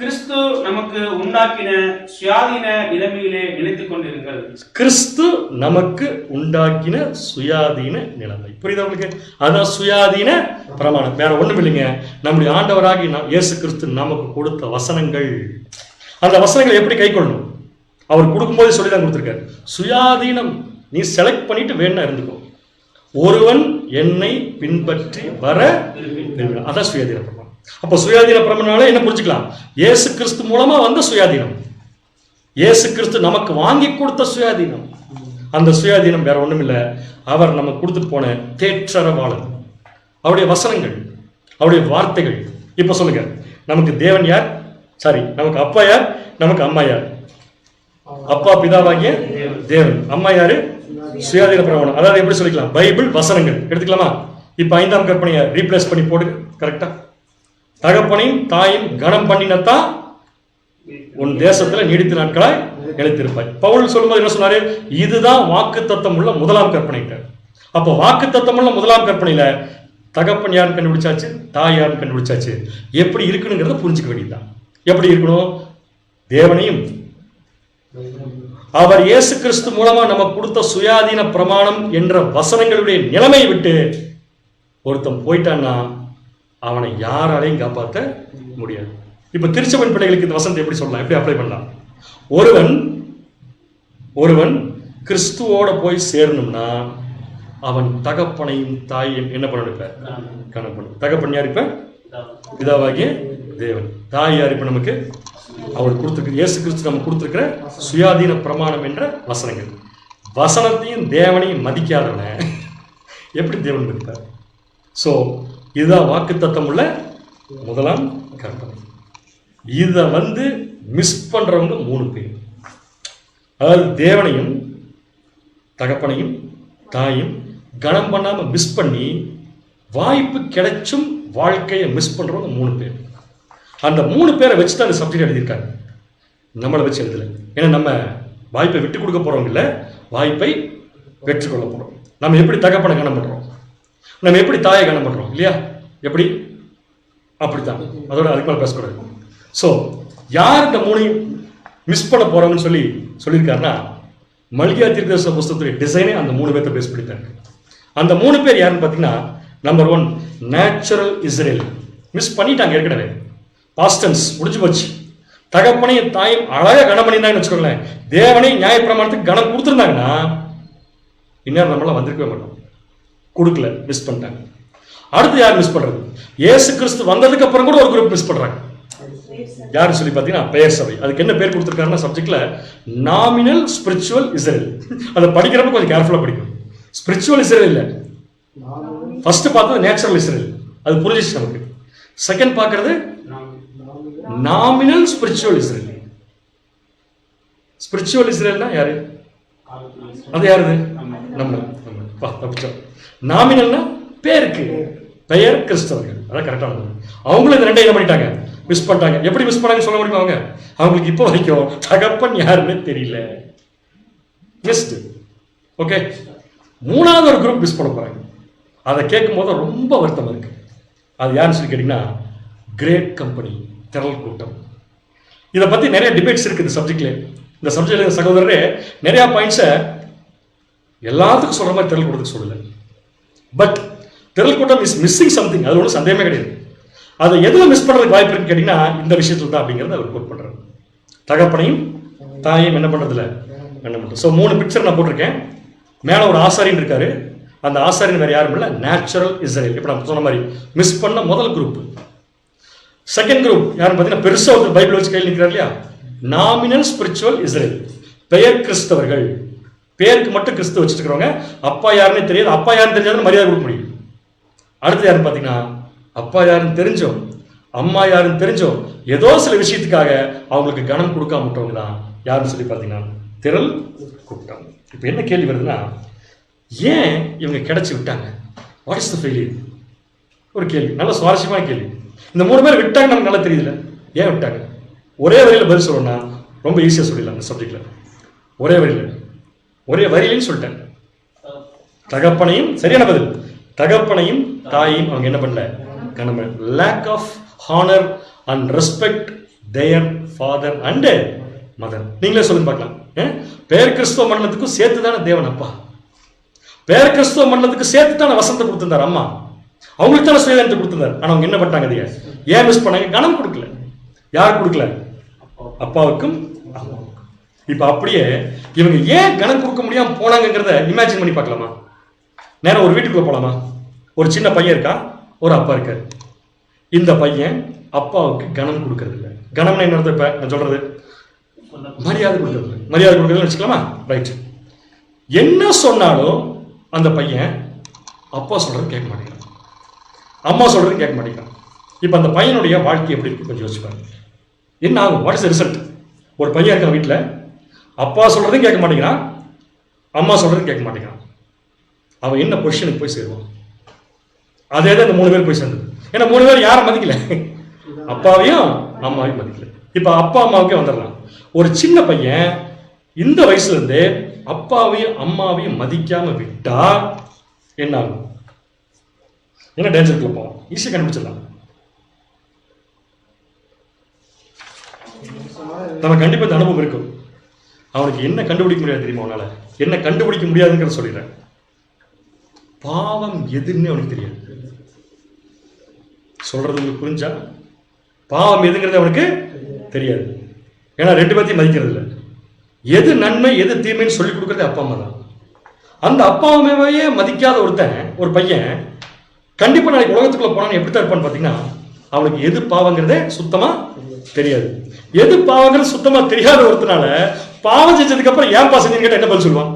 கிறிஸ்து நமக்கு உண்டாக்கின சுயாதீன நிலைமையிலே நிலைத்துக் கொண்டிருங்கள். கிறிஸ்து நமக்கு உண்டாக்கின சுயாதீன நிலைமை. புரியுதா உங்களுக்கு? அதான் சுயாதீன பிரமாணம். வேற ஒண்ணும் இல்லைங்க. நம்முடைய ஆண்டவராகி இயேசு கிறிஸ்து நமக்கு கொடுத்த வசனங்கள். அந்த வசனங்களை எப்படி கை கொள்ளணும்? அவர் கொடுக்கும்போது சொல்லிதான் கொடுத்திருக்காரு. சுயாதீனம். நீ செலக்ட் பண்ணிட்டு வேணா இருந்துக்கோ. ஒருவன் என்னை பின்பற்றி வர, அதான் சுயாதீன பிரமாணம். அப்ப சுயாதீன பிரமாணம்னால என்ன புரிஞ்சுக்கலாம்? இயேசு கிறிஸ்து மூலமா வந்த சுயாதீனம், இயேசு கிறிஸ்து நமக்கு வாங்கி கொடுத்த சுயாதீனம். அந்த சுயாதீனம் வேற ஒண்ணும் இல்லை, அவர் நமக்கு கொடுத்துட்டு போன தேற்றரவாளன். அவருடைய வசனங்கள், அவருடைய வார்த்தைகள், இப்ப சொல்லுங்க, நமக்கு தேவன் யார்? சாரி, நமக்கு அப்பா யார்? நமக்கு அம்மா யார்? அப்பா பிதாவாகிய தேவன். அம்மா யாரு? சுயாதீன பிரமாணம். அதாவது எப்படி சொல்லிக்கலாம்? பைபிள் வசனங்கள் எடுத்துக்கலாமா? இப்ப 5ஆம் கற்பனையை ரீப்ளேஸ் பண்ணி போடு. கரெக்டா? தகப்பனையும் தாயும் கனம் பண்ணினத்தான் உன் தேசத்துல நீடித்த நாட்களாய் நிலைத்திருப்பாய். பவுல் சொல்லும்போது என்ன சொன்னாரு? இதுதான் வாக்கு தத்தம் உள்ள முதலாம் கற்பனை. அப்போ வாக்கு தத்தம் உள்ள முதலாம் கற்பனையில தகப்பன் யாருன்னு கண்டுபிடிச்சாச்சு, தாய் யாருன்னு கண்டுபிடிச்சாச்சு. எப்படி இருக்கணுங்கிறத புரிஞ்சுக்க வேண்டியதுதான். எப்படி இருக்கணும்? தேவனையும் அவர் இயேசு கிறிஸ்து மூலமா நமக்கு கொடுத்த சுயாதீன பிரமாணம் என்ற வசனங்களுடைய நிலைமையை விட்டு ஒருத்தன் போயிட்டான்னா அவனை யாராலையும் காப்பாற்ற முடியாது. இப்ப திருச்சபையின் பிள்ளைகளுக்கு இந்த வசனத்தை எப்படி சொல்லலாம், எப்படி அப்ளை பண்ணலாம்? ஒருவன் கிறிஸ்துவோட போய் சேரணும்னா அவன் தகப்பனையும் தாயையும் என்ன பண்ணணும்? கணப்பணும். தகப்பன் யார்? இப்ப பிதாவாகிய தேவன். தாய் யார்? இப்ப நமக்கு அவர் கொடுத்திருக்கிற இயேசு கிறிஸ்து நமக்கு கொடுத்திருக்கிற சுயாதீன பிரமாணம் என்ற வசனங்கள். வசனத்தையும் தேவனையும் மதிக்காதவன எப்படி தேவன் மதிப்பார்? சோ இதுதான் வாக்கு தத்தம் உள்ள முதலாம் கற்பனை. இதை மிஸ் பண்றவங்க 3 பேர். அதாவது தேவனையும் தகப்பனையும் தாயும் கனம் பண்ணாம மிஸ் பண்ணி வாய்ப்பு கிடைச்சும் வாழ்க்கையை மிஸ் பண்றவங்க 3 பேர். அந்த 3 பேரை வச்சு தான் அந்த சப்ஜெக்ட் எழுதியிருக்காங்க. நம்மளை வச்சு எழுதல. ஏன்னா நம்ம வாய்ப்பை விட்டு கொடுக்க போறவங்க இல்லை, வாய்ப்பை பெற்றுக்கொள்ள போறோம். நம்ம எப்படி தகப்பனை கனம் பண்றோம், நம்ம எப்படி தாயை கனம் பண்றோம் இல்லையா? எப்படி? அப்படித்தான். அதோட அதுக்கு மேலே பேசக்கூடாது. ஸோ யார் இந்த 3 மிஸ் பண்ண போறோம்னு சொல்லியிருக்காருன்னா, மல்கியா தீர்க்கதரிசன புஸ்தகத்துடைய டிசைனே அந்த 3 பேர்த்த பேஸ் பண்ணிட்டாங்க. அந்த 3 பேர் யாருன்னு பார்த்தீங்கன்னா, நம்பர் 1 நேச்சுரல் இஸ்ரேல். மிஸ் பண்ணிட்டாங்க ஏற்கனவே. பாஸ்டன்ஸ் முடிஞ்சு போச்சு. தகப்பனையும் தாயும் அழகாக கனம் பண்ணியிருந்தாங்கன்னு வச்சுக்கோங்களேன். தேவனை நியாயப்பிரமாணத்துக்கு கனம் கொடுத்துருந்தாங்கன்னா இன்னும் நம்மளாம் வந்திருக்கவே மாட்டோம். கொடுக்கல, மிஸ் பண்ணிட்டாங்க. அடுத்து யார் மிஸ் பண்றது? இயேசு கிறிஸ்து வந்ததுக்கு அப்புறம் கூட ஒரு குரூப் மிஸ் பண்றாங்க. யாரு சொல்லி பார்த்தீங்கன்னா பெயர் சபை. அதுக்கு என்ன பேர் கொடுத்துருக்காருன்னா சப்ஜெக்ட்ல நாமினல் ஸ்பிரிச்சுவல் இஸ்ரேல். அதை படிக்கிறப்ப கொஞ்சம் கேர்ஃபுல்லா படிக்கணும். ஸ்பிரிச்சுவல் இஸ்ரேல் இல்ல, ஃபர்ஸ்ட் பார்த்தது நேச்சுரல் இஸ்ரேல். அது புரிஞ்சிச்சு நமக்கு. செகண்ட் பார்க்கறது நாமினல் ஸ்பிரிச்சுவல் இஸ்ரேல். ஸ்பிரிச்சுவல் இஸ்ரேல்னா யாரு? அது யாரு? நம்ம தப்பிச்சோம். நாமினல்னா பேருக்கு, பெயர் கிறிஸ்தவர்கள். அதான் கரெக்டா. அவங்களும் இந்த 2 என்ன பண்ணிட்டாங்க? மிஸ் பண்ணிட்டாங்க. எப்படி மிஸ் பண்ணாங்க சொல்ல முடியுமா? அவங்களுக்கு இப்போ வரைக்கும் தகப்பன் யாருன்னு தெரியல. மிஸ்ட். ஓகே, 3வது ஒரு குரூப் மிஸ் பண்ண போறாங்க. அதை கேட்கும் போது ரொம்ப வருத்தமா இருக்கு. அது யாருன்னு சொல்லி கேட்டீங்கன்னா, கிரேட் கம்பெனி, திரள் கூட்டம். இதை பத்தி நிறைய டிபேட்ஸ் இருக்கு இந்த சப்ஜெக்ட்ல. இந்த சப்ஜெக்ட்ல சகோதரரே நிறைய பாயிண்ட்ஸை எல்லாத்துக்கும் சொல்ற மாதிரி திரள் கூட்டத்துக்கு சொல்லல. பட் திரள் கூட்டம் இஸ் மிஸ்ஸிங் சம்திங். அது ஒன்றும் சந்தேகமே கிடையாது. அதை எதுல மிஸ் பண்றதுக்கு வாய்ப்பு இருக்குன்னு கேட்டீங்கன்னா, இந்த விஷயத்துல தான் அப்படிங்கிறத அவர் கோட் பண்றாரு. தகப்பனையும் தாயையும் என்ன பண்றதுல என்ன பண்றது. ஸோ 3 பிக்சர் நான் போட்டிருக்கேன். மேல ஒரு ஆசாரியன் இருக்காரு. அந்த ஆசாரியன் வேற யாரும் இல்லை, நேச்சுரல் இஸ்ரேல். இப்ப நான் சொன்ன மாதிரி மிஸ் பண்ண முதல் குரூப். செகண்ட் குரூப் யாருன்னு பார்த்தீங்கன்னா, பெருசா ஒரு பைபிள் வச்சு கையில் நிற்கிறார் இல்லையா, நாமினல் ஸ்பிரிச்சுவல் இஸ்ரேல். பெயர் கிறிஸ்தவர்கள். பேருக்கு மட்டும் கிறிஸ்துவ வச்சுட்டு இருக்கிறவங்க. அப்பா யாருன்னு தெரியாது. அப்பா யாருன்னு தெரிஞ்சாலும் மரியாதை கொடுக்க முடியும். அடுத்து யாருன்னு பார்த்தீங்கன்னா, அப்பா யாருன்னு தெரிஞ்சோம், அம்மா யாருன்னு தெரிஞ்சோம், ஏதோ சில விஷயத்துக்காக அவங்களுக்கு கனம் கொடுக்காம விட்டவங்க தான் யாருன்னு சொல்லி பார்த்தீங்கன்னா திரள் கூட்டம். இப்போ என்ன கேள்வி வருதுன்னா, ஏன் இவங்க கிடைச்சி விட்டாங்க? What is the failure? ஒரு கேள்வி, நல்ல சுவாரஸ்யமான கேள்வி. இந்த 3 பேர் விட்டாங்க நமக்கு நல்லா தெரியுதுல, ஏன் விட்டாங்க? ஒரே வரியில் பதில் சொல்லணும்னா ரொம்ப ஈஸியாக சொல்லிடலாம் இந்த சப்ஜெக்ட்ல. ஒரே வரியிலையும் சொல்லிட்டேன். தகப்பனையும், சரியான பதில், தகப்பனையும் தாயையும் அவங்க என்ன பண்ணல? lack of honor and respect their father and mother. நீங்களே சொல்லுங்க பார்க்கலாம். பேர் கிறிஸ்துவ மண்டலத்துக்கும் சேர்த்து தானே தேவன் அப்பா, பேர் கிறிஸ்துவ மண்டலத்துக்கு சேர்த்து தானே வசனத்தை கொடுத்திருந்தார் அம்மா, அவங்களுக்கு தானே சுயதனத்தை கொடுத்திருந்தார். ஆனா அவங்க என்ன பண்ணாங்க? அதைய ஏன் மிஸ் பண்ணாங்க? கனம் கொடுக்கல. யார் கொடுக்கல? அப்பாவுக்கும் அம்மாவுக்கும். இப்ப அப்படியே இவங்க ஏன் கனம் கொடுக்க முடியாம போனாங்கிறத இமேஜின் பண்ணி பார்க்கலாமா? நேரம் ஒரு வீட்டுக்குள்ள போலாமா? ஒரு சின்ன பையன் இருக்கா, ஒரு அப்பா இருக்காரு. இந்த பையன் அப்பாவுக்கு கனம் கொடுக்கறது இல்லை. கனம்னா என்ன அர்த்தம்? இப்ப நான் சொல்றது மரியாதை கொடுக்கறது. மரியாதை கொடுக்கறதுன்னு வச்சுக்கலாமா? ரைட். என்ன சொன்னாலும் அந்த பையன் அப்பா சொல்றது கேட்க மாட்டேங்கிறான், அம்மா சொல்றது கேட்க மாட்டேங்கிறான். இப்போ அந்த பையனுடைய வாழ்க்கை எப்படி இருக்கு கொஞ்சம் யோசிச்சு பாருங்க. என்ன ஆகும்? What is result? ஒரு பையன் இருக்கான் வீட்டில், அப்பா சொல்றதையும் கேட்க மாட்டேங்கிறான், அம்மா சொல்றதையும் கேட்க மாட்டேங்கிறான். அவன் என்ன பொசிஷனுக்கு போய் சேருவான்? அதே தான் இந்த 3 பேர் போய் சேர்ந்தது. ஏன்னா 3 பேர் யாரை மதிக்கல? அப்பாவையும் அம்மாவையும் மதிக்கல. இப்போ அப்பா அம்மாவுக்கே வந்துடலாம். ஒரு சின்ன பையன் இந்த வயசுல இருந்து அப்பாவையும் அம்மாவையும் மதிக்காம விட்டா என்ன ஆகும்? என்ன டேஞ்சருக்குள்ள போவோம்? ஈஸியாக கண்டுபிடிச்சிடலாம். நம்ம கண்டிப்பா இந்த அனுபவம் இருக்கும். அவனுக்கு என்ன கண்டுபிடிக்க முடியாது தெரியுமா? அவனால என்ன கண்டுபிடிக்க முடியாதுங்கிறத சொல்லிடுறேன். பாவம் எதுன்னு அவனுக்கு தெரியாது. சொல்றது உங்களுக்கு புரிஞ்சா? பாவம் எதுங்கிறது அவனுக்கு தெரியாது. ஏன்னா 2 பேர்த்தையும் மதிக்கிறது இல்லை. எது நன்மை எது தீமைன்னு சொல்லி கொடுக்கறது அப்பா அம்மா தான். அந்த அப்பா அம்மாவையே மதிக்காத ஒரு பையன் கண்டிப்பா நாளைக்கு உலகத்துக்குள்ள போனான்னு எப்படித்தான் இருப்பான்னு பாத்தீங்கன்னா, அவனுக்கு எது பாவங்கிறதே சுத்தமா தெரியாது. எது பாவங்கிறது சுத்தமா தெரியாத ஒருத்தனால பாவம் செஞ்சதுக்கு அப்புறம் ஏன் பா செஞ்சீங்கன்னு கேட்டா என்ன பதில் சொல்லுவான்?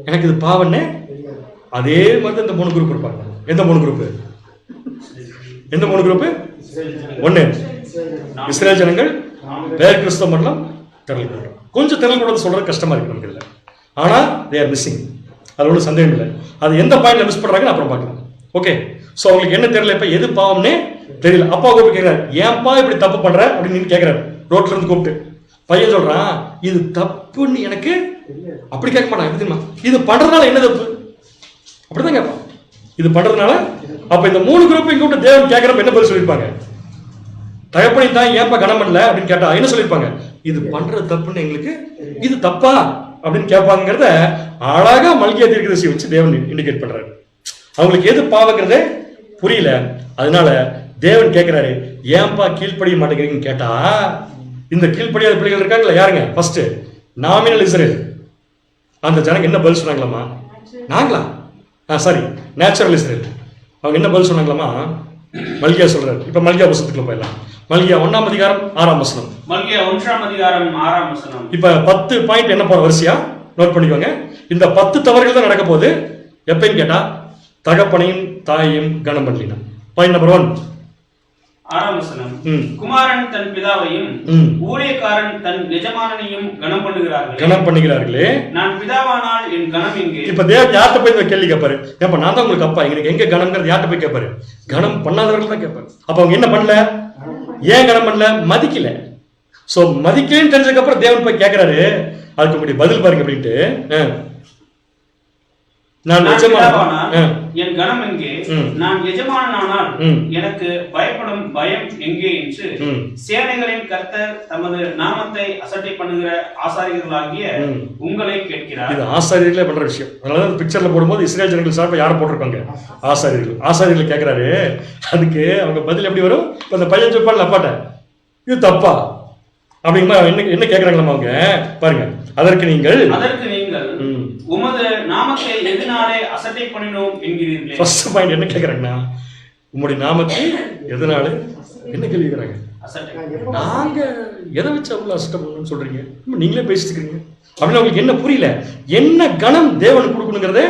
எனக்கு இது பாவம்னே. அதே மாதிரி இந்த 3 குரூப் இருப்பாங்க. எந்த 3 குரூப்? எந்த 3 குரூப்? 1 இஸ்ரேல் ஜனங்கள், வேற கிறிஸ்தவ மண்டலம், திரள் கூட்டம். கொஞ்சம் திரள் கூட்டம் சொல்றது கஷ்டமா இருக்கு நமக்கு இதுல. ஆனா தே ஆர் மிஸ்ஸிங். அது ஒன்றும் சந்தேகம் இல்லை. அது எந்த பாயிண்ட்ல மிஸ் பண்றாங்கன்னு அப்புறம் பார்க்கலாம். ஓகே, ஸோ அவங்களுக்கு என்ன தெரியல, இப்ப எது பாவம்னே தெரியல. அப்பா கூப்பிட்டு கேட்கிறாரு, ஏன்பா இப்படி தப்பு பண்ற அப்படின்னு கேட்கிறாரு. ரோட்ல இருந்து கூப்பிட்டு பையன் சொல்றான், இது தப்புன்னு எனக்கு. அப்படி கேட்க மாட்டான். எப்படி தெரியுமா? இது பண்றதுனால என்ன தப்பு அப்படிதான் கேட்பான். இது பண்றதுனால. அப்ப இந்த 3 குரூப்பையும் கூப்பிட்டு தேவன் கேட்கிறப்ப என்ன பதில் சொல்லியிருப்பாங்க? தகப்பனை தான் ஏன்பா கனம் பண்ணல அப்படின்னு கேட்டா என்ன சொல்லியிருப்பாங்க? இது பண்றது தப்புன்னு எங்களுக்கு இது தப்பா அப்படின்னு கேட்பாங்கிறத அழகா மல்கியா தீர்க்கதரிசி வச்சு தேவன் இண்டிகேட் பண்றாரு. அவங்களுக்கு எது பாவங்கிறதே புரியல. அதனால தேவன் கேட்கிறாரு, ஏன்பா கீழ்ப்படிய மாட்டேங்கிறீங்கன்னு கேட்டா, இந்த கீழ்ப்படியாத பிள்ளைகள் இருக்காங்களா யாருங்க? First nominal Israel. அந்த ஜனங்க என்ன பதில் சொன்னாங்களாமா? நாங்களா சாரி நேச்சுரல் இஸ்ரேல். அவங்க என்ன பதில் சொன்னாங்களாமா? மல்கியா சொல்றாரு. இப்ப மல்கியா புத்தகத்துக்குள்ள போயிடலாம். மல்கியா 1ஆம் அதிகாரம் 6ஆம் வசனம். மல்கியா 1ஆம் அதிகாரம் 6ஆம் வசனம். இப்ப 10 பாயிண்ட் என்ன போற வரிசையா நோட் பண்ணிக்கோங்க. இந்த 10 தவறுகள் தான் நடக்க போகுது. எப்பன்னு கேட்டா, தகப்பனையும் தாயையும் கனம் பண்ணலினா. பாயிண்ட் நம்பர் 1 6ஆம் வசனம். குமாரன் தன் பிதாவையும் ஊழியக்காரன் தன் எஜமானனையும் கனம் பண்ணுகிறார்களே, நான் பிதாவானால் என் கனம் எங்கே? இப்ப தேவன் யார்கிட்ட போய் கேள்வி கேட்பாரு? ஏப்பா நான் தான் உங்களுக்கு அப்பா, எங்களுக்கு எங்க கனம்ங்கிறது யார்கிட்ட போய் கேட்பாரு? கனம் பண்ணாதவர்கள் தான் கேட்பாரு. அப்ப அவங்க என்ன பண்ணல? ஏன் கனம் பண்ணல? மதிக்கல. சோ மதிக்கலன்னு தெரிஞ்சதுக்கு அப்புறம் தேவன் போய் கேட்கிறாரு, அதுக்கு உங்களுடைய பதில் பாருங்க அப்படின்ட்டு. நான் என் கனம் எங்கே? நான் எஜமானனானால் எனக்கு பயப்படும் பயம் எங்கே என்று சேனைகளின் கர்த்தர் தமது நாமத்தை அசட்டை பண்ணுகிற ஆசாரியர்களாகிய உங்களை கேட்கிறார். இது ஆசாரியர்களே பண்ற விஷயம். அதனால பிக்சர்ல போடும்போது இஸ்ரேல் ஜனங்கள் சார்பா யாரை போட்டிருக்காங்க? ஆசாரியர்கள் கேட்கிறாரு. அதுக்கு அவங்க பதில் எப்படி வரும்? அந்த பையன் சொல்பான்ல அப்பாட்ட, இது தப்பா அப்படிங்கமா என்ன கேட்கிறாங்களா அவங்க பாருங்க. அதற்கு நீங்கள் உமது நாமத்தை எதனாலே அசட்டை பண்ணினோம் என்கிறீர்களே. ஃபர்ஸ்ட் பாயிண்ட் என்ன கேக்குறாங்கன்னா, உம்முடைய நாமத்தை எதனாலே என்ன கேள்வி கேக்குறாங்க? நாங்க எதை வச்சு அவ்வளவு அசட்டை பண்ணணும்னு சொல்றீங்க? நீங்களே பேசிட்டு இருக்கீங்க அப்படின்னு அவங்களுக்கு என்ன புரியல. என்ன கணம் தேவன் கொடுக்கணுங்கிறதே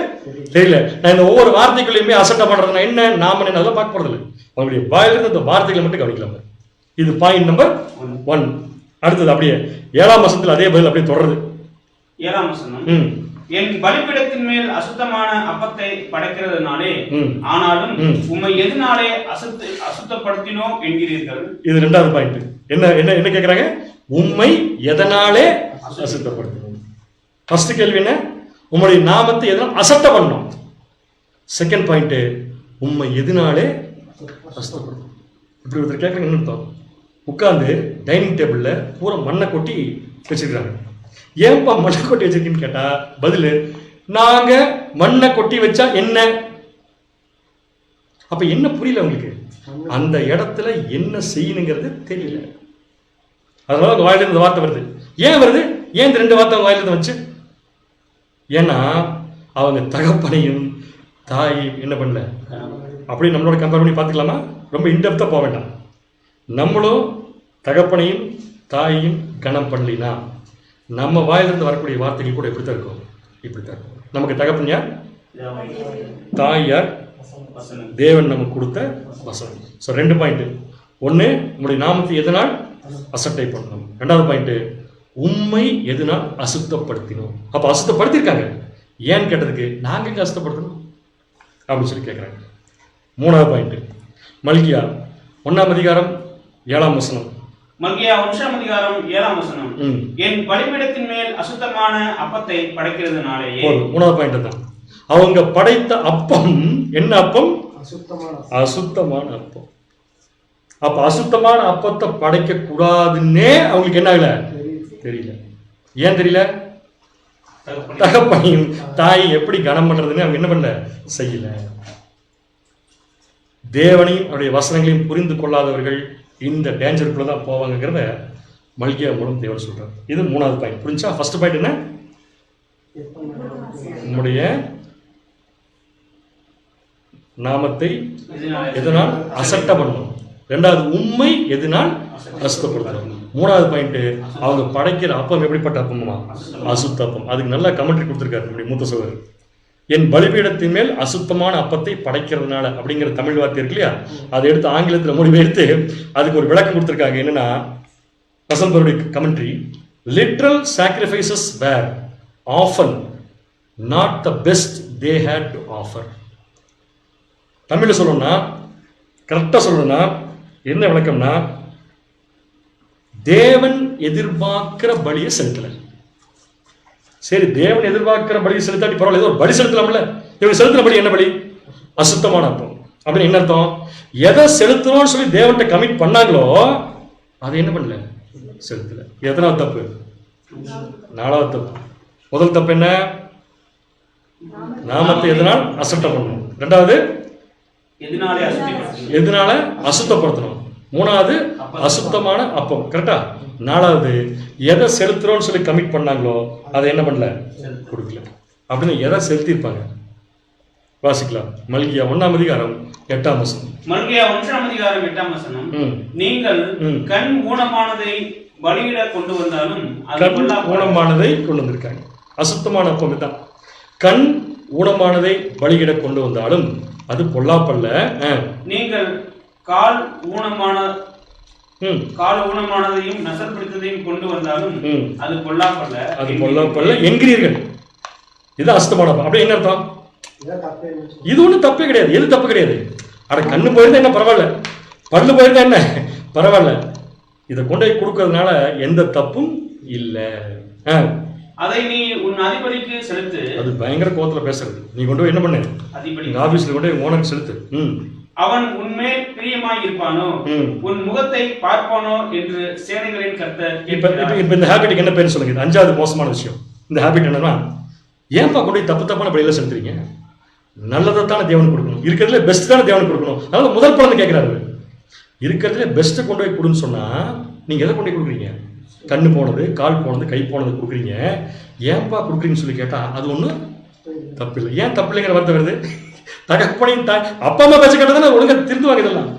தெரியல. நான் இந்த ஒவ்வொரு வார்த்தைகளையுமே அசட்டை பண்றதுனா என்ன நாம நல்லா பார்க்க போறது இல்லை. அவங்களுடைய வாயிலிருந்து அந்த வார்த்தைகளை மட்டும் கவனிக்கலாம். இது பாயிண்ட் நம்பர் 1. அடுத்தது அப்படியே 7ஆம் வசனத்தில் அதே பதில் அப்படியே தொடருது. 7ஆம் வசனம். என் பலிபீடத்தின் மேல் அசுத்தமான அப்பத்தை படைக்கிறதுனாலே, ஆனாலும் உம்மை எதனாலே அசுத்தப்படுத்தினோம் என்கிறீர்கள். இது 2வது பாயிண்ட். என்ன கேக்குறாங்க? உம்மை எதனாலே அசுத்தப்படுத்தினோம். ஃபர்ஸ்ட் கேள்வி என்ன? உம்முடைய நாமத்தை எதனால அசட்டை பண்ணோம். செகண்ட் பாயிண்ட், உம்மை எதனாலே அசுத்தப்படுத்தணும். இப்படி ஒருத்தர் கேட்கறாங்க. என்ன உட்கார்ந்து டைனிங் டேபிள்ல பூரா மண்ணை கொட்டி வச்சிருக்காங்க. ஏன்பா மண்ணை கொட்டி வச்சிருக்கீன்னு கேட்டா பதில், நாங்க மண்ணை கொட்டி வச்சா என்ன? அப்ப என்ன புரியல உங்களுக்கு? அந்த இடத்துல என்ன செய்யணுங்கிறது தெரியல. அதனால அவங்க வாயிலிருந்து இந்த வார்த்தை வருது. ஏன் வருது? ஏன் இந்த 2 வார்த்தை அவங்க வாயிலிருந்து வச்சு? ஏன்னா அவங்க தகப்பனையும் தாயையும் என்ன பண்ணல. அப்படி நம்மளோட கம்பேர் பண்ணி பார்த்துக்கலாமா? ரொம்ப இன்டெப்தா போக வேண்டாம். நம்மளும் தகப்பனையும் தாயையும் கனம் பண்ணலினா நம்ம வாயிலிருந்து வரக்கூடிய வார்த்தைகள் கூட எப்படித்தான் இருக்கும்? இப்படித்தான் இருக்கும். நமக்கு தகப்பன் யார்? தாய் யார்? தேவன் நமக்கு கொடுத்த வசனம். So 2 point. ஒன்று, உங்களுடைய நாமத்தை எதனால் அசட்டை பண்ணணும். ரெண்டாவது பாயிண்ட், உண்மை எதனால் அசுத்தப்படுத்தினோம். அப்போ அசுத்தப்படுத்தியிருக்காங்க. ஏன்னு கேட்டதுக்கு நாங்கள் எங்கே அசுத்தப்படுத்தணும் அப்படின்னு சொல்லி கேட்குறாங்க. மூணாவது பாயிண்ட், மல்கியா 1:7 மல்கியா 1:7 என் பலிபீடத்தின் மேல் அசுத்தமான அப்பத்தை படைக்கிறதுனாலேயே. மூணாவது பாயிண்ட் தான், அவங்க படைத்த அப்பம் என்ன அப்பம்? அசுத்தமான அப்பம். அப்ப அசுத்தமான அப்பத்தை படைக்க கூடாதுன்னே அவங்களுக்கு என்ன ஆகல தெரியல. ஏன் தெரியல? தகப்பனையும் தாயை எப்படி கனம் பண்றதுன்னு அவங்க என்ன பண்ணல, செய்யல. தேவனையும் அவருடைய வசனங்களையும் புரிந்து கொள்ளாதவர்கள் இந்த டேஞ்சருக்குள்ள தான் போவாங்கிறத மல்கியா மூலம் தேவன் சொல்றார். இது மூணாவது பாயிண்ட். புரிஞ்சா? ஃபர்ஸ்ட் பாயிண்ட் என்ன? நம்முடைய நாமத்தை எதனால் அசட்டை பண்ணணும். ரெண்டாவது, உண்மை எதனால் அசுத்தப்படுத்தணும். மூணாவது பாயிண்ட், அவங்க படைக்கிற அப்பம் எப்படிப்பட்ட அப்பமா? அசுத்த அப்பம். அதுக்கு நல்லா கமெண்ட்ரி கொடுத்துருக்காரு நம்முடைய மூத்த சகோதரர். என் பலிபீடத்தின் மேல் அசுத்தமான அப்பத்தை படைக்கிறதுனால அப்படிங்கிற தமிழ் வார்த்தை இருக்கு இல்லையா, அதை எடுத்து ஆங்கிலத்தில் மொழிபெயர்த்து அதுக்கு ஒரு விளக்கம் கொடுத்துருக்காங்க. என்னன்னா, வசந்தருடைய commentary, literal sacrifices were often not the best they had to offer. தமிழில் சொல்லணும்னா, கரெக்டாக சொல்லணும்னா என்ன விளக்கம்னா, தேவன் எதிர்பார்க்கிற பலியை செலுத்தலை. சரி, தேவன் எதிர்பார்க்கிற பலியை செலுத்தாட்டி பரவாயில்ல, ஏதோ ஒரு பலி செலுத்தலாம்ல. இவங்க செலுத்தின பலி என்ன பலி? அசுத்தமான அப்பம். அப்படின்னு என்ன அர்த்தம்? எதை செலுத்தணும்னு சொல்லி தேவன்கிட்ட கமிட் பண்ணாங்களோ அதை என்ன பண்ணல, செலுத்தல. எத்தனாவது தப்பு? நாலாவது தப்பு. முதல் தப்பு என்ன? நாமத்தை எதனால் அசட்டை பண்ணணும். ரெண்டாவது, எதனால அசுத்தப்படுத்தணும். மூணாவது, அசுத்தமான அப்பம். கரெக்டா? நாலாவது, எதை செலுத்துறோம்னு சொல்லி கமிட் பண்ணாங்களோ அதை என்ன பண்ணல, கொடுக்கல. அப்படின்னு எதை செலுத்திருப்பாங்க வாசிக்கலாம். மல்கியா 1:8. மல்கியா 1:8. நீங்கள் கண் ஊனமானதை பலியிட கொண்டு வந்தாலும், ஊனமானதை கொண்டு வந்திருக்காங்க. அசுத்தமான அப்பம் தான். கண் ஊனமானதை பலியிட கொண்டு வந்தாலும் அது பொல்லாப்பல்ல. நீங்கள் கால் ஊனமானதையும் நசல் பிடித்ததையும் கொண்டு வந்தாலும் அது பொல்லாப்பல்ல, அது பொல்லாப்பல்ல என்கிறீர்கள். இது அசுத்தமான அப்பம். அப்படி என்ன அர்த்தம்? இது ஒன்றும் தப்பே கிடையாது. எது தப்பு கிடையாது? அட, கண்ணு போயிருந்தா என்ன பரவாயில்ல, பல்லு போயிருந்தா என்ன பரவாயில்ல, இதை கொண்டு போய் கொடுக்கறதுனால எந்த தப்பும் இல்லை. அதை நீ உன் அதிபதிக்கு செலுத்து. அது பயங்கர கோவத்துல பேசுறது. நீ கொண்டு போய் என்ன பண்ணு, ஆபீஸ்ல கொண்டு போய் ஓனருக்கு செலுத்து. அவன் உன்மேல் பிரியமாய் இருப்பானோ, உன் முகத்தை பார்ப்பானோ என்று சேனைகளின் கர்த்தர். இப்ப இந்த ஹேபிட்டுக்கு என்ன பேர் சொல்லுங்க? அஞ்சாவது மோசமான விஷயம். இந்த ஹேபிட் என்னன்னா, ஏன்பா கொண்டு போய் தப்பான பலியில செலுத்துறீங்க? நல்லதைத்தான தேவனுக்கு கொடுக்கணும், இருக்கிறதுல பெஸ்ட் தானே தேவனுக்கு கொடுக்கணும். அதனால முதல் பலன் கேட்கிறாரு, இருக்கிறதுல பெஸ்ட் கொண்டு போய் கொடுன்னு சொன்னா நீங்க எதை கொண்டு போய் கொடுக்குறீங்க? கண்ணு போனது, கால் போனது, கை போனது கொடுக்குறீங்க. ஏன்பா கொடுக்குறீங்கன்னு சொல்லி கேட்டா அது ஒன்றும் தப்பு இல்லை. ஏன் தப்பு இல்லைங்கிற வார்த்தை வருது? தகப்பனையும் அப்பா அம்மா பேச கேட்டதானே ஒழுங்கா திருந்துவாங்க இதெல்லாம்.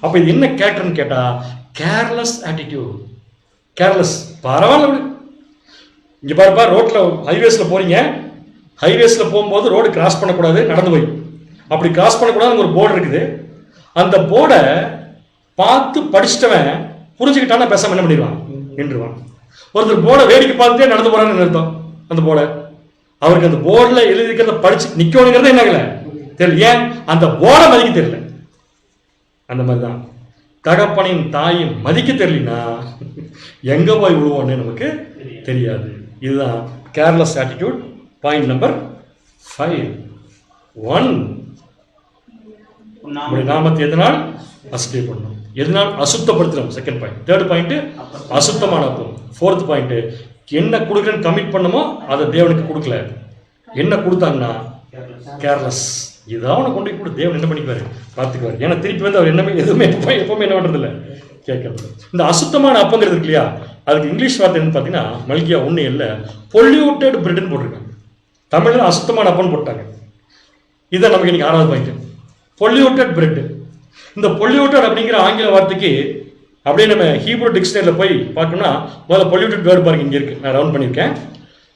அப்ப இது என்ன கேரக்டர்னு கேட்டா, கேர்லெஸ் ஆட்டிடியூட். கேர்லெஸ். பரவாயில்ல, இங்க பாருப்பா, ரோட்ல ஹைவேஸ்ல போறீங்க, ஹைவேஸ்ல போகும்போது ரோடு கிராஸ் பண்ணக்கூடாது, நடந்து போய் அப்படி கிராஸ் பண்ணக்கூடாது ஒரு போர்டு இருக்குது. அந்த போர்டை பார்த்து படிச்சிட்டவன் புரிஞ்சுக்கிட்டானா பேசாம என்ன பண்ணிடுவான், நின்றுவான். ஒருத்தர் போர்டை வேடிக்கை பார்த்துட்டே நடந்து போறான்னு அர்த்தம். அந்த போர்டை அவருக்கு அந்த போர்டில் எழுதிக்கிறத படிச்சு நிக்கணுங்கிறத என்னங்கல தெரியல. ஏன்? அந்த போர்டை மதிக்க தெரியல. அந்த மாதிரிதான் தகப்பனையும் தாயும் மதிக்க தெரியலனா எங்க போய் விழுவோன்னு நமக்கு தெரியாது. இதுதான் கேர்லெஸ் ஆட்டிடியூட். Point number 5. 1, நாமத்தை எதனால் அசுத்தை பண்ணணும், எதனால் அசுத்தப்படுத்தணும். Second point. தேர்ட் பாயிண்ட், அசுத்தமான அப்பம். ஃபோர்த் பாயிண்ட், என்ன கொடுக்குறேன்னு கமிட் பண்ணுமோ அதை தேவனுக்கு கொடுக்கல. என்ன கொடுத்தாங்கன்னா கேர்லெஸ். இதான் அவனை கொண்டு கூட தேவன் என்ன பண்ணிக்குவாரு, பார்த்துக்குவார். ஏன்னா திருப்பி வந்து அவர் என்னமே எதுவுமே எப்பவுமே என்ன பண்றது இல்லை, கேட்கறது. இந்த அசுத்தமான அப்பங்கிறது இருக்கு இல்லையா, அதுக்கு இங்கிலீஷ் வார்த்தை என்னன்னு பார்த்தீங்கன்னா மல்கியா 1:7 பொல்யூட்டட் பிரெட்னு போட்டிருக்காங்க. தமிழில் அசுத்தமான அப்பன்னு போட்டாங்க. இதை நமக்கு இன்னைக்கு 6வது பாயிண்ட், பொல்யூட்டட் பிரெட். இந்த பொல்யூட்டட் அப்படிங்கிற ஆங்கில வார்த்தைக்கு அப்படியே நம்ம ஹீப்ரூ டிக்ஷனரியில் போய் பார்க்கணும்னா முதல்ல பொல்யூட்டட் வேர்டு பாருங்க இங்கே இருக்கு, நான் ரவுண்ட் பண்ணியிருக்கேன்.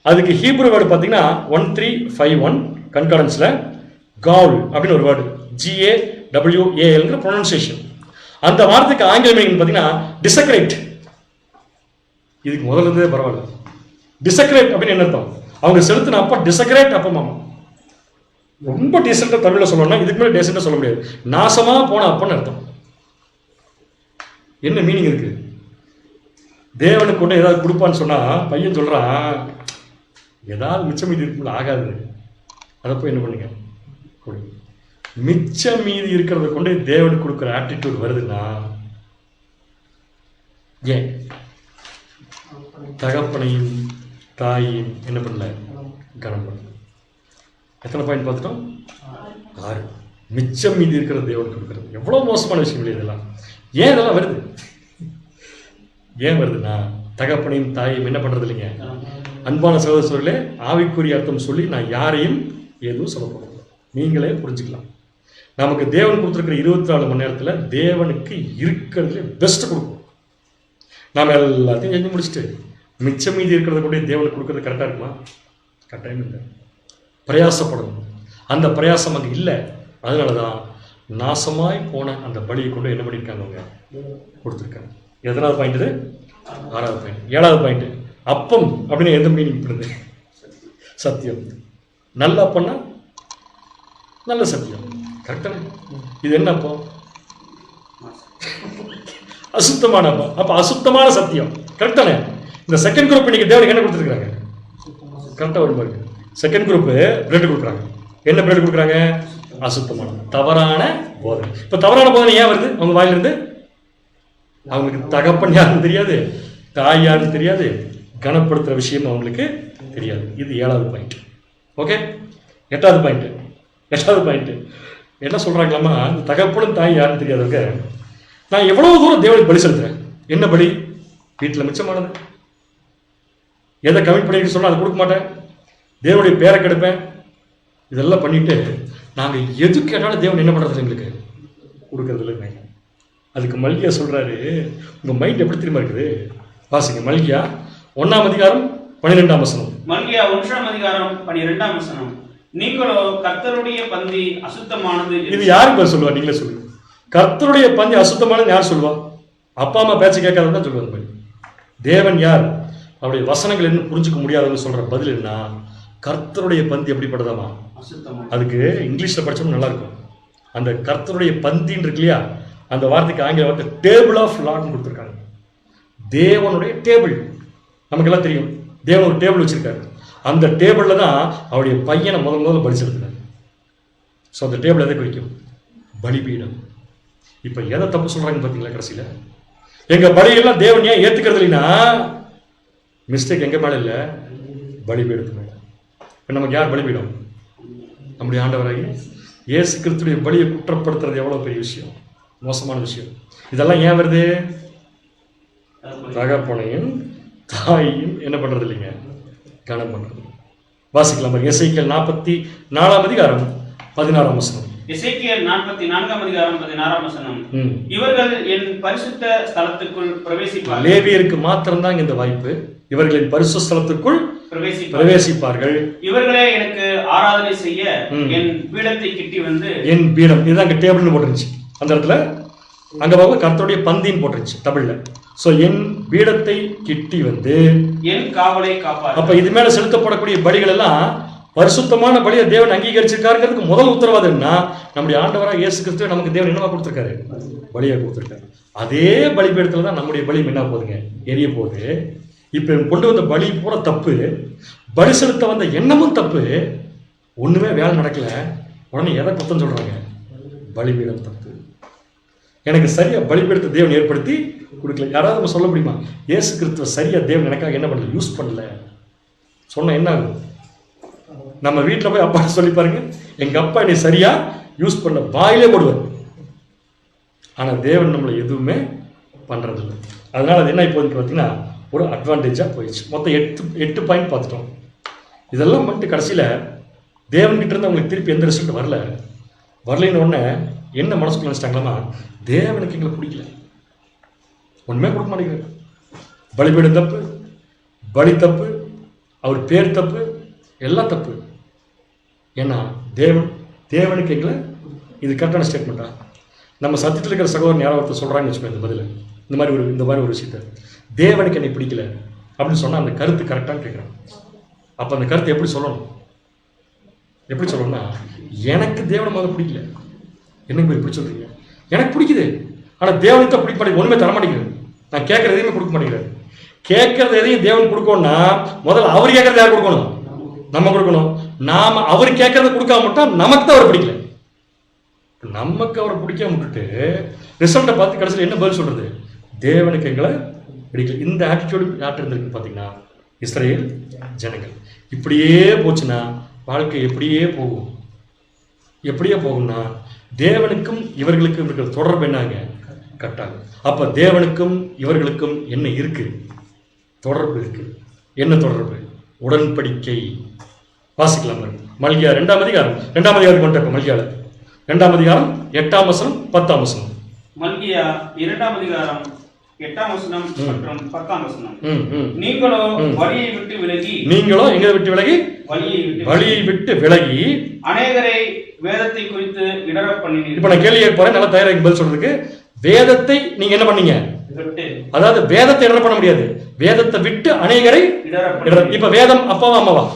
அதுக்கு ஹீப்ரூ வேர்டு பார்த்தீங்கன்னா 1351 கன்கார்டன்ஸில் கால் அப்படின்னு ஒரு வேர்டு, GAWALங்கிற ப்ரொனன்சியேஷன். அந்த வார்த்தைக்கு ஆங்கில மீனிங் பார்த்தீங்கன்னா டிசக்ரேட். இதுக்கு முதல்ல இருந்ததே பரவாயில்ல. டிசக்ரேட் அப்படின்னு என்ன அர்த்தம்? அவங்க செலுத்தின அப்பா டிசக்ரேட் அப்பமாமா. ரொம்ப டீசெண்டாக தமிழில் சொல்லணும்னா இதுக்கு மேலே டீசெண்டாக சொல்ல முடியாது. நாசமாக போன அப்பன்னு அர்த்தம். என்ன மீனிங் இருக்கு? தேவனுக்கு கொண்டு ஏதாவது கொடுப்பான்னு சொன்னா பையன் சொல்றான், ஏதாவது மிச்சம் மீதி இருக்குள்ள ஆகாது, அதை போய் என்ன பண்ணுங்க கொடு. மிச்சம் மீதி இருக்கிறத கொண்டு தேவனுக்கு கொடுக்குற ஆட்டிடியூட் வருதுன்னா ஏன் தகப்பனையும் தாயையும் என்ன பண்ணல கனம் பண்ணல. எத்தனை பாயிண்ட் பார்த்துட்டோம்? 6. மிச்சம் மீதி இருக்கிற தேவனுக்கு கொடுக்குறது எவ்வளோ மோசமான விஷயம் இல்லை இதெல்லாம். ஏன் இதெல்லாம் வருது? ஏன் வருதுன்னா தகப்பனையும் தாயையும் என்ன பண்றது இல்லைங்க. அன்பான சகோதரர்களே, ஆவிக்குரிய அர்த்தம் சொல்லி நான் யாரையும் எதுவும் சொல்ல போகிறேன், நீங்களே புரிஞ்சுக்கலாம். நமக்கு தேவன் கொடுத்துருக்கிற 24 மணி நேரத்தில் தேவனுக்கு இருக்கிறதுல பெஸ்ட் கொடுக்கும். நாம் எல்லாத்தையும் செஞ்சு முடிச்சுட்டு மிச்சம் மீதி இருக்கிறத கூட தேவனுக்கு கொடுக்கறது கரெக்டாக இருக்குமா? கட்டாயம் இல்லை. பிரயாசப்படணும். அந்த பிரயாசம் அங்கே இல்லை. அதனால தான் நாசமாய் போன அந்த பலியை கொண்டு என்ன பண்ணியிருக்காங்க அவங்க கொடுத்துருக்காங்க. எத்தனாவது பாயிண்ட் இது? 6வது பாயிண்ட். 7வது பாயிண்ட், அப்பம் அப்படின்னு எந்த மீனிங் பண்ணுது? சத்தியம். நல்ல அப்பம்னா நல்ல சத்தியம். கரெக்டான இது என்ன அப்போ? அசுத்தமான அப்பம். அப்போ அசுத்தமான சத்தியம். கரெக்டானே? இந்த செகண்ட் குரூப் இன்னைக்கு தேவனுக்கு என்ன கொடுத்துருக்காங்க? கரெக்டாக வரும் பாருங்க. செகண்ட் குரூப் பிரெட் கொடுக்குறாங்க. என்ன பிரெட் கொடுக்குறாங்க? அசுத்தமான தவறான போதனை. இப்போ தவறான போதனை ஏன் வருது அவங்க வாயிலிருந்து? அவங்களுக்கு தகப்பன் யாருன்னு தெரியாது, தாய் யாருன்னு தெரியாது, கனப்படுத்துகிற விஷயம் அவங்களுக்கு தெரியாது. இது 7வது பாயிண்ட். ஓகே, 8வது பாயிண்ட். 8வது பாயிண்ட் என்ன சொல்கிறாங்களாமா, இந்த தகப்பனும் தாய் யாருன்னு தெரியாதவங்க நான் எவ்வளோ தூரம் தேவனுக்கு பலி செலுத்துறேன். என்ன பலி? வீட்டில் மிச்சமானது. எதை கமிட் பண்ணிட்டு சொன்னால் அதை கொடுக்க மாட்டேன், தேவனுடைய பேரை கெடுப்பேன். இதெல்லாம் பண்ணிட்டு நாங்கள் எது கேட்டாலும் தேவன் என்ன பண்ணுறது எங்களுக்கு கொடுக்கறது இல்லைங்க. அதுக்கு மல்கியா சொல்கிறாரு, உங்கள் மைண்ட் எப்படி திரும்ப இருக்குது? வாசிங்க மல்கியா 1ஆம் அதிகாரம் 12ஆம் வசனம். மல்கியா 1ஆம் அதிகாரம் 12ஆம் வசனம். நீங்களோ கர்த்தருடைய பந்தி அசுத்தமானது. இது யாருக்கு பேர் சொல்லுவா? நீங்களே சொல்லுங்க. கர்த்தருடைய பந்தி அசுத்தமானது யார் சொல்லுவா? அப்பா அம்மா பேச்சு கேட்காதவங்க தான் சொல்லுவாங்க. தேவன் யார், அவருடைய வசனங்கள் என்ன புரிஞ்சுக்க முடியாதவங்க சொல்ற பதில் என்ன? கர்த்தருடைய பந்தி எப்படிப்பட்டதாமா? அதுக்கு இங்கிலீஷ்ல படிச்சோம்னா நல்லா இருக்கும். அந்த கர்த்தருடைய பந்தின்னு இருக்கு இல்லையா, அந்த வார்த்தைக்கு ஆங்கில வார்த்தை டேபிள் ஆஃப் லார்ட்னு கொடுத்துருக்காங்க. தேவனுடைய டேபிள். நமக்கெல்லாம் தெரியும், தேவன் ஒரு டேபிள் வச்சிருக்காரு. அந்த டேபிளில் தான் அவருடைய பையனை முதல்ல பலிச்செலுத்தினார். ஸோ அந்த டேபிள் எதை குறிக்கும்? பலிபீடம். இப்போ எதை தப்பு சொல்கிறாங்க பார்த்தீங்களா? கடைசியில் எங்கள் பலியெல்லாம் தேவன் ஏன் ஏற்றுக்கிறது இல்லைன்னா, மிஸ்டேக் எங்கள் மேலே இல்லை, பலிபீடத்து மேலே. இப்போ நமக்கு யார் பலிபீடம்? நம்முடைய ஆண்டவராகி இயேசு கிறிஸ்துடைய பலியை குற்றப்படுத்துறது எவ்வளோ பெரிய விஷயம், மோசமான விஷயம். இதெல்லாம் ஏன் வருது? தகப்பனையும் தாயையும் என்ன பண்ணுறது இல்லைங்க, கனம் பண்ணுறது. வாசிக்கலாம். எசேக்கியேல் 44ஆம் அதிகாரம் 16ஆம் வசனம். எசேக்கியேல் 44ஆம் அதிகாரம் 16ஆம் வசனம். இவர்கள் என் பரிசுத்த ஸ்தலத்துக்குள் பிரவேசிப்பார்கள். லேவியருக்கு மாத்திரம்தான் இந்த வாய்ப்பு. இவர்களின் பரிசுத்த ஸ்தலத்துக்குள் பிரவேசிப்பார்கள். இவர்களே எனக்கு ஆராதனை செய்ய என் பீடத்தை கிட்டி வந்து. என் பீடம் இதுதான் அங்க டேபிள்னு போட்டுருந்துச்சு. அந்த இடத்துல அங்க பார்க்க கர்த்தருடைய பந்தின்னு போட்டுருச்சு தமிழ்ல. சோ என் பீடத்தை கிட்டி வந்து என் காவலை காப்பார். அப்ப இது மேல செலுத்தப்படக்கூடிய பலிகள் எல்லாம் பரிசுத்தமான பலியை தேவன் அங்கீகரிச்சிருக்காருங்கிறதுக்கு முதல் உத்தரவாதம் என்ன? நம்முடைய ஆண்டவராக இயேசு கிறிஸ்து நமக்கு தேவன் என்னவா கொடுத்திருக்காரு? பலியை கொடுத்திருக்காரு. அதே பலிபீடத்துல தான் நம்முடைய பலி என்ன போகுதுங்க, எரிய போகுது. இப்ப கொண்டு வந்த பலி பூரா தப்பு, பலி செலுத்த வந்த எண்ணமும் தப்பு, ஒண்ணுமே வேலை நடக்கல. உடனே எதை குத்தம் சொல்றாங்க? பலிபீடம் தப்பு. எனக்கு சரியா பலிபீடத்தை தேவன் ஏற்படுத்தி கொடுக்கல. யாராவது நம்ம சொல்ல முடியுமா? இயேசு கிறிஸ்துவ சரியா தேவன் எனக்காக என்ன பண்ணல, யூஸ் பண்ணல சொன்ன என்ன ஆகும்? நம்ம வீட்டில் போய் அப்பா சொல்லி பாருங்க, எங்க அப்பா என்னை சரியா யூஸ் பண்ணல, வாயிலே போடுவார். ஆனா தேவன் நம்மளை எதுவுமே பண்றதில்லை. அதனால அது என்ன இப்போ பார்த்தீங்கன்னா ஒரு அட்வான்டேஜாக போயிடுச்சு. மொத்தம் 8 பாயிண்ட் பார்த்துட்டோம். இதெல்லாம் பண்ணிட்டு கடைசியில் தேவன்கிட்ட இருந்து அவங்களுக்கு திருப்பி எந்த ரிசல்ட் வரலைன்னு உடனே என்ன மனசுக்குள்ள நினச்சிட்டாங்களாமா, தேவனுக்கு எங்களை பிடிக்கல, ஒன்றுமே கொடுக்க மாட்டேங்கிறார். பலிபீடம் தப்பு, பலி தப்பு, அவர் பேர் தப்பு, எல்லாம் தப்பு. ஏன்னா தேவனுக்கு எங்களை, இது கரெக்டான ஸ்டேட்மெண்ட்டா? நம்ம சத்தியத்தில் இருக்கிற சகோதரன் யாரோ ஒருத்தர் சொல்கிறாங்கன்னு வச்சுக்கோங்க இந்த பதில், இந்த மாதிரி ஒரு விஷயத்த, தேவனுக்கு என்னை பிடிக்கல அப்படின்னு சொன்னால் அந்த கருத்து கரெக்டானு கேட்குறாங்க. அப்போ அந்த கருத்து எப்படி சொல்லணும்? எப்படி சொல்லணும்னா, எனக்கு தேவனை முதல்ல பிடிக்கல, என்னங்க இப்படி சொல்கிறீங்க? எனக்கு பிடிக்குது, ஆனால் தேவனுக்கு தான் பிடிக்க மாட்டேங்குது, ஒன்றுமே தர மாட்டேங்கிறது, நான் கேட்குறது எதையுமே கொடுக்க மாட்டேங்கிறாரு. கேட்கறது எதையும் தேவன் கொடுக்கணும்னா முதல்ல அவர் கேட்கறது யார் கொடுக்கணும்? நம்ம கொடுக்கணும். நாம அவர் கேட்கறத கொடுக்காம மட்டும் நமக்கு தான் அவர் பிடிக்கல. நமக்கு அவரை பிடிக்காம விட்டுட்டு ரிசல்ட்டை பார்த்து கடைசியில் என்ன பதில் சொல்றது? தேவனுக்கு எங்களை பிடிக்கல. இந்த ஆட்டிடியூடு யார்கிட்ட இருந்திருக்கு பார்த்தீங்கன்னா, இஸ்ரேல் ஜனங்கள். இப்படியே போச்சுன்னா வாழ்க்கை எப்படியே போகும். எப்படியே போகும்னா தேவனுக்கும் இவர்களுக்கும் இருக்கிற தொடர்பு என்னங்க? கட்டாகும். அப்ப தேவனுக்கும் இவர்களுக்கும் என்ன இருக்கு? தொடர்பு இருக்கு. என்ன தொடர்பு? உடன்படிக்கை. வாசிக்கலாம். மல்கியா 2ஆம் அதிகாரம் 2ஆம் அதிகாரம் கொண்டு மல்கியால 2ஆம் அதிகாரம் 8ஆம் வசனம் 10ஆம் வசனம். மல்கியா 2ஆம் அதிகாரம் 8ஆம் வசனம் மற்றும் 10ஆம் வசனம். நீங்களோ வழியை விட்டு விலகி, நீங்களோ எங்களை விட்டு விலகி, வழியை விட்டு விலகி அநேகரை வேதத்தை குறித்து இடற பண்ணினீர்கள். இப்ப நான் கேள்வி கேட்பறேன், நல்லா தயாராகி பதில் சொல்றதுக்கு. வேதத்தை நீங்க என்ன பண்ணீங்க? அதாவது வேதத்தை இடற பண்ண முடியாது, வேதத்தை விட்டு அநேகரை இடற. இப்ப வேதம் அப்பாவா அம்மாவா?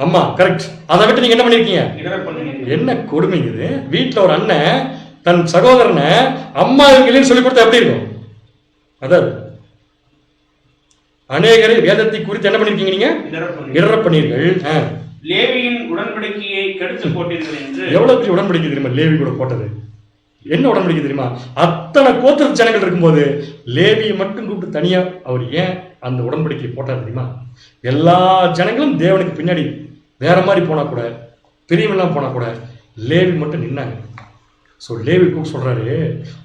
அம்மா, கரெக்ட். அதை விட்டு நீங்க என்ன பண்ணிருக்கீங்க? என்ன கொடுமைங்க இது! வீட்டுல ஒரு அண்ணன் தன் சகோதரனை அம்மா இவங்களையும் சொல்லி கொடுத்தா எப்படி இருக்கும்? அதாவது அநேகரை வேதத்தை குறித்து என்ன பண்ணிருக்கீங்க? நீங்க இடற பண்ணீர்கள். லேவியின் உடன்படிக்கையை கெடுத்து போட்டீர்கள் என்று. எவ்வளவு பெரிய உடன்படிக்கை தெரியுமா லேவி கூட போட்டது? என்ன உடன்படிக்கை தெரியுமா? அத்தனை கோத்திர ஜனங்கள் இருக்கும்போது லேவியை மட்டும் கூப்பிட்டு தனியா அவர் ஏன் அந்த உடன்படிக்கை போட்டார் தெரியுமா? எல்லா ஜனங்களும் தேவனுக்கு பின்னாடி வேற மாதிரி போனா கூட, பிரியமெல்லாம் போனா கூட, லேவி மட்டும் நின்னாங்க. ஸோ லேவி கூட சொல்றாரு,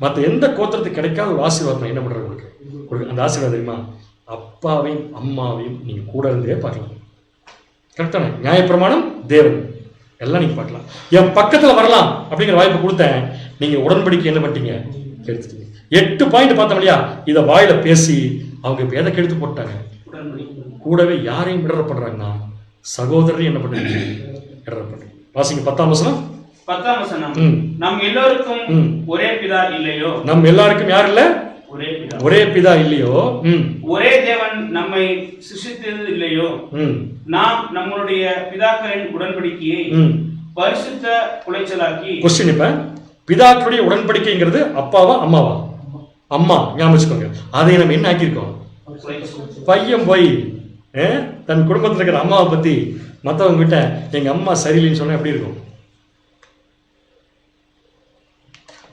மற்ற எந்த கோத்திரத்துக்கு கிடைக்காத ஒரு ஆசீர்வாதம் என்ன பண்றாரு உங்களுக்கு? அந்த ஆசீர்வாதம் தெரியுமா? அப்பாவையும் அம்மாவையும் நீங்க கூட இருந்தே பார்க்கலாம். கரெக்டான நியாயப்பிரமாணம், தேவன் எல்லாம் நீங்க பார்க்கலாம். என் பக்கத்துல வரலாம் அப்படிங்கிற வாய்ப்பு கொடுத்தேன், நீங்க உடன்படிக்கை என்ன பண்ணிட்டீங்க? கெடுத்துட்டீங்க. 8 பாயிண்ட் பார்த்தோம் இல்லையா? இதை வாயில பேசி அவங்க இப்ப எதை கெடுத்து போட்டாங்க? கூடவே யாரையும் இடற பண்றாங்கன்னா சகோதரரையும் என்ன பண்றாங்க? இடற பண்றாங்க. வாசிங்க 10ஆம் வசனம். 10ஆம் வசனம். நம் எல்லோருக்கும் ஒரே பிதா இல்லையோ? நம் எல்லாருக்கும் யார் இல்ல? ஒரே பிதா இல்லையோ? ஒரே தேவன் நம்மை சிருஷ்டித்தது இல்லையோ? நாம் நம்மளுடைய பிதாக்களின் உடன்படிக்கையை பரிசுத்த குலைச்சலாக்கி. கொஸ்டின், இப்ப பிதாக்களுடைய உடன்படிக்கைங்கிறது அப்பாவா அம்மாவா? அம்மா, ஞாபகம் வச்சுக்கோங்க. அதை நம்ம என்ன ஆக்கியிருக்கோம்? பையன் போய் தன் குடும்பத்தில் இருக்கிற அம்மாவை பத்தி மற்றவங்க கிட்ட எங்க அம்மா சரியில்லைன்னு சொன்னா எப்படி இருக்கும்?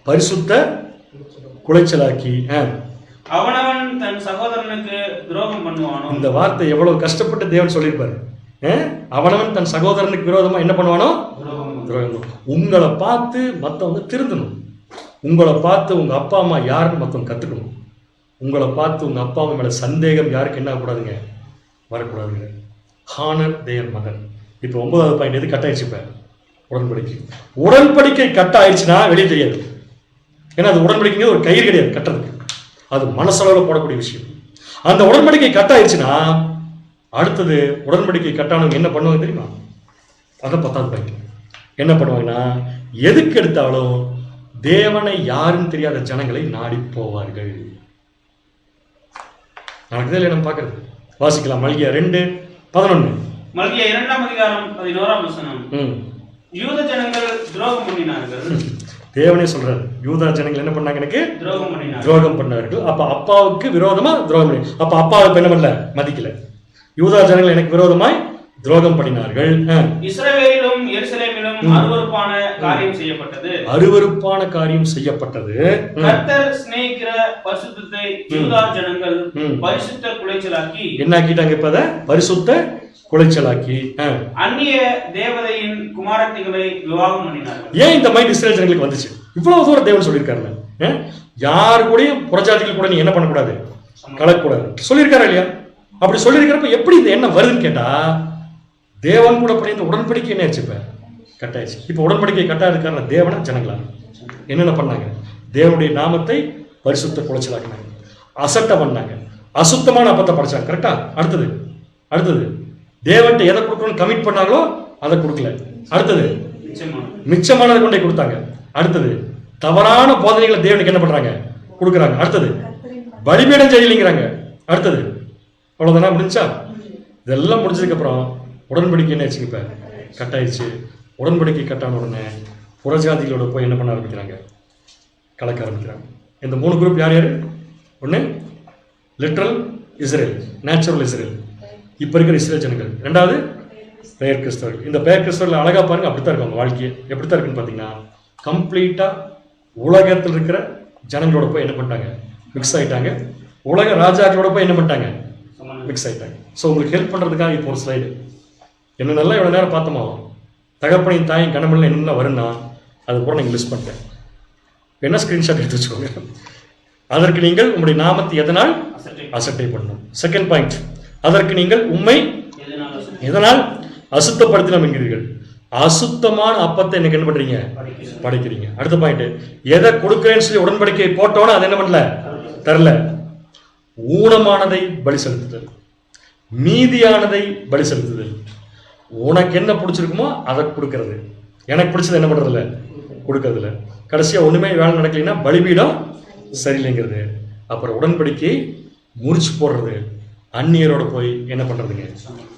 பரிசுத்த குலைச்சலாக்கி. அவனவன் தன் சகோதரனுக்கு துரோகம் பண்ணுவானோ. இந்த வார்த்தை எவ்வளவு கஷ்டப்பட்டு தேவன் சொல்லியிருப்பாரு. அவனவன் தன் சகோதரனுக்கு விரோதமா என்ன பண்ணுவானோ? துரோகம். உங்களை பார்த்து மற்றவங்க திருந்தணும். உங்களை பார்த்து உங்க அப்பா அம்மா யாருன்னு மற்றவங்க கத்துக்கணும். உங்களை பார்த்து உங்க அப்பா அம்மா மேல சந்தேகம் யாருக்கு என்ன கூடாதுங்க? வரக்கூடாதுங்க. ஹானர் தேர் மதன். இப்போ 9வது பாயிண்ட் எது கட் ஆயிடுச்சு? இப்ப உடன்படிக்கை. உடன்படிக்கை கட் ஆயிடுச்சுன்னா வெளியே தெரியாது. ஏன்னா அது உடன்படிக்கைங்க ஒரு கயிறு கிடையாது கட்டுறதுக்கு, அது மனசளவில் போடக்கூடிய விஷயம். அந்த உடன்படிக்கை கட் ஆயிடுச்சுன்னா அடுத்தது உடன்படிக்கை கட்டானவங்க என்ன பண்ணுவாங்க தெரியுமா? அதை 10வது பாயிண்ட் என்ன பண்ணுவாங்கன்னா, எதுக்கு எடுத்தாலும் தேவனை யாருன்னு தெரியாத ஜனங்களை நாடி போவார்கள். நடக்குதே இல்லை நம்ம பார்க்கறது. வாசிக்கலாம். மல்கியா 2:11. மல்கியா 2ஆம் அதிகாரம் 11ஆம் வசனம். யூத ஜனங்கள் துரோகம் பண்ணினார்கள். தேவனே சொல்றாரு, யூதா ஜனங்கள் என்ன பண்ணாங்க? எனக்கு துரோகம் பண்ணார்கள். அப்ப அப்பாவுக்கு விரோதமா துரோகம் பண்ணி, அப்ப அப்பாவுக்கு என்ன பண்ணல? மதிக்கல. யூதா ஜனங்கள் எனக்கு விரோதமாய் துரோகம் பண்ணினார்கள். இஸ்ரவேலிலும் எருசலேமிலும் அருவருப்பான காரியம் செய்யப்பட்டது. அருவருப்பான காரியம் செய்யப்பட்டது. கர்த்தர் சிநேகிக்கிற பரிசுத்தத்தை யூதா ஜனங்கள் பரிசுத்த குலைச்சலாக்கி. என்ன ஆக்கிட்டாங்க? இப்ப அத பரிசுத்த குலைச்சலாக்கி அந்நிய தேவதையின் குமாரத்திகளை விவாகம் பண்ணினார்கள். ஏன் இந்த மைண்ட் இஸ்ரேல் ஜனங்களுக்கு வந்துச்சு? இவ்வளவு தூரம் தேவன் சொல்லியிருக்காரு. யாரு கூடயும் புறஜாதிகள் கூட நீ என்ன பண்ணக்கூடாது? கலக்கக்கூடாது சொல்லியிருக்காரு இல்லையா? அப்படி சொல்லியிருக்கிறப்ப எப்படி இந்த எண்ணம் வருதுன்னு கேட்டா, தேவன் கூட பண்ணி இந்த உடன்படிக்கை என்ன ஆச்சு? இப்ப கட்டாயிடுச்சு. இப்ப உடன்படிக்கை கட்டாயிருக்காருன்னா தேவனா ஜனங்களா என்னென்ன பண்ணாங்க? தேவனுடைய நாமத்தை பரிசுத்த குலைச்சலாக்கினாங்க, அசட்டை பண்ணாங்க, அசுத்தமான அப்பத்தை படைச்சாங்க. கரெக்டா? அடுத்தது தேவன்ட்ட எதை கொடுக்கணும்னு கமிட் பண்ணாங்களோ அதை கொடுக்கல. அடுத்தது மிச்சமானதை கொண்டே கொடுத்தாங்க. அடுத்தது தவறான போதனைகளை தேவனுக்கு என்ன பண்றாங்க, கொடுக்குறாங்க. அடுத்தது பலிபீடம் செய்யலைங்கிறாங்க. அடுத்தது அவ்வளவுதானா, முடிஞ்சா? இதெல்லாம் முடிஞ்சதுக்கு அப்புறம் உடன்படிக்கை என்ன ஆச்சு, இப்ப கட்டாயிடுச்சு. உடன்படிக்கை கட்டான உடனே புறஜாதிகளோட போய் என்ன பண்ண ஆரம்பிக்கிறாங்க, கலக்க ஆரம்பிக்கிறாங்க. இந்த 3 குரூப் யார் யாரு? ஒன்று லிட்ரல் இஸ்ரேல், நேச்சுரல் இஸ்ரேல், இப்போ இருக்கிற இஸ்ரேல் ஜனங்கள். ரெண்டாவது பெயர் கிறிஸ்தவர்கள். இந்த பெயர் கிறிஸ்தவர்கள் அழகா பாருங்க, அப்படித்தான் இருக்கும் அவங்க வாழ்க்கையை. எப்படித்தான் இருக்குன்னு பார்த்தீங்கன்னா, கம்ப்ளீட்டா உலகத்தில் இருக்கிற ஜனங்களோட போய் என்ன பண்ணிட்டாங்க, மிக்ஸ் ஆயிட்டாங்க. உலக ராஜாக்களோட போய் என்ன பண்ணிட்டாங்க, மிக்ஸ் ஆயிட்டாங்க. ஸோ உங்களுக்கு ஹெல்ப் பண்றதுக்காக இப்போ ஒரு ஸ்லைடு என்னென்னலாம் இவ்வளோ நேரம் பார்த்தோமோ, தகப்பனையும் தாயும் கணவன்ல என்னென்ன வரும்னா அது கூட நீங்கள் லிஸ்ட் பண்ணிட்டேன். என்ன ஸ்கிரீன்ஷாட் எடுத்து வச்சுக்கோங்க. அதற்கு நீங்கள் உங்களுடைய நாமத்தை எதனால் அசட்டை பண்ணணும். செகண்ட் பாயிண்ட், அதற்கு நீங்கள் உண்மை எதனால் அசுத்தப்படுத்தினோம் என்கிறீர்கள். அசுத்தமான அப்பத்தை எனக்கு என்ன பண்றீங்க, படைக்கிறீங்க. அடுத்த பாயிண்ட், எதை கொடுக்கிறேன்னு சொல்லி உடன்படிக்கை போட்டோன்னு அதை என்ன பண்ணல, தரல. ஊனமானதை பலி செலுத்துதல், மீதியானதை பலி செலுத்துதல். உனக்கு என்ன பிடிச்சிருக்குமோ அதை கொடுக்கறது, எனக்கு பிடிச்சது என்ன பண்றது இல்லை, கொடுக்கறது இல்லை. கடைசியா ஒண்ணுமே வேலை நடக்கலைன்னா பலிபீடம் சரியில்லைங்கிறது. அப்புறம் உடன்படிக்கையை முறிச்சு போடுறது, அந்நியரோட போய் என்ன பண்றதுங்க,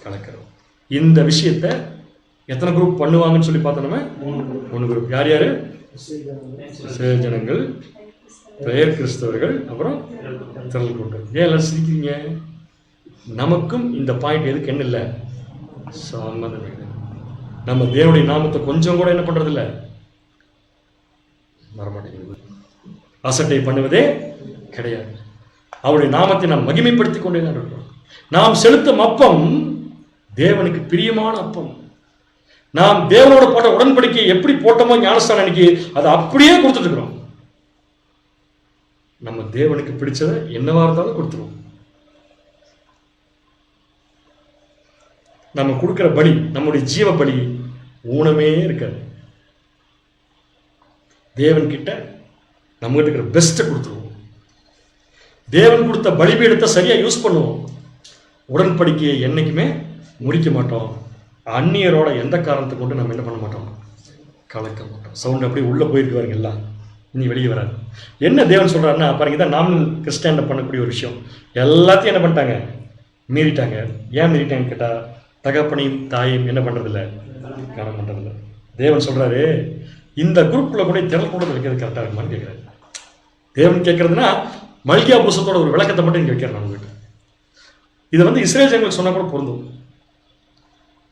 கலக்கிறது. இந்த விஷயத்தை எத்தனை குரூப் பண்ணுவாங்கன்னு சொல்லி பார்த்தோம்னா 3 குரூப். யார் யாரு? இஸ்ரேல் ஜனங்கள், பெயர் கிறிஸ்தவர்கள், அப்புறம் திரள் கூட்டம். ஏன் எல்லாரும் சிரிக்கிறீங்க? நமக்கும் இந்த பாயிண்ட் எதுக்கு என்ன இல்லை, சம்மந்தம் இல்லை. நம்ம தேவனுடைய நாமத்தை கொஞ்சம் கூட என்ன பண்றது இல்லை, வரமாட்டேங்குது, அசட்டை பண்ணுவதே கிடையாது. அவருடைய நாமத்தை நாம் மகிமைப்படுத்திக் கொண்டே தான் இருக்கிறோம். நாம் செலுத்தும் அப்பம் தேவனுக்கு பிரியமான அப்பம். நாம் தேவனோட போட்ட உடன்படிக்கை எப்படி போட்டோமோ ஞானஸ்தானம் அன்னைக்கு அதை அப்படியே கொடுத்துட்டு இருக்கிறோம். நம்ம தேவனுக்கு பிடிச்சதை என்னவா இருந்தாலும் கொடுத்துருவோம். நம்ம கொடுக்கிற பலி, நம்முடைய ஜீவ பலி ஊனமே இருக்காது. தேவன் கிட்ட நம்ம கிட்ட இருக்கிற பெஸ்ட்டை கொடுத்துருவோம். தேவன் கொடுத்த பலிபீடத்தை சரியா யூஸ் பண்ணுவோம். உடன்படிக்கையை என்னைக்குமே முறிக்க மாட்டோம். அந்நியரோட எந்த காரணத்தை கொண்டு நம்ம என்ன பண்ண மாட்டோம், கலக்க மாட்டோம். சவுண்ட் அப்படியே உள்ள போயிருக்கு பாருங்க, எல்லாம் இனி வெளியே வராது. என்ன தேவன் சொல்றாருன்னா பாருங்க, தான் நாமினல் கிறிஸ்டியன்ல பண்ணக்கூடிய ஒரு விஷயம். எல்லாத்தையும் என்ன பண்ணிட்டாங்க, மீறிட்டாங்க. ஏன் மீறிட்டாங்கன்னு கேட்டா, தகப்பனையும் தாயையும் என்ன பண்றது இல்லை, காண பண்றது இல்லை. தேவன் சொல்றாரு, இந்த குரூப்ல கூட திரள் கூட வைக்கிறது கரெக்டா இருக்குமான்னு கேட்கிறாரு. தேவன் கேட்கறதுன்னா மல்கியா புஸ்தத்தோட ஒரு விளக்கத்தை மட்டும் இங்க வைக்கிறேன் உங்ககிட்ட. இதை வந்து இஸ்ரேல் ஜனங்களுக்கு சொன்னா கூட பொருந்தும்.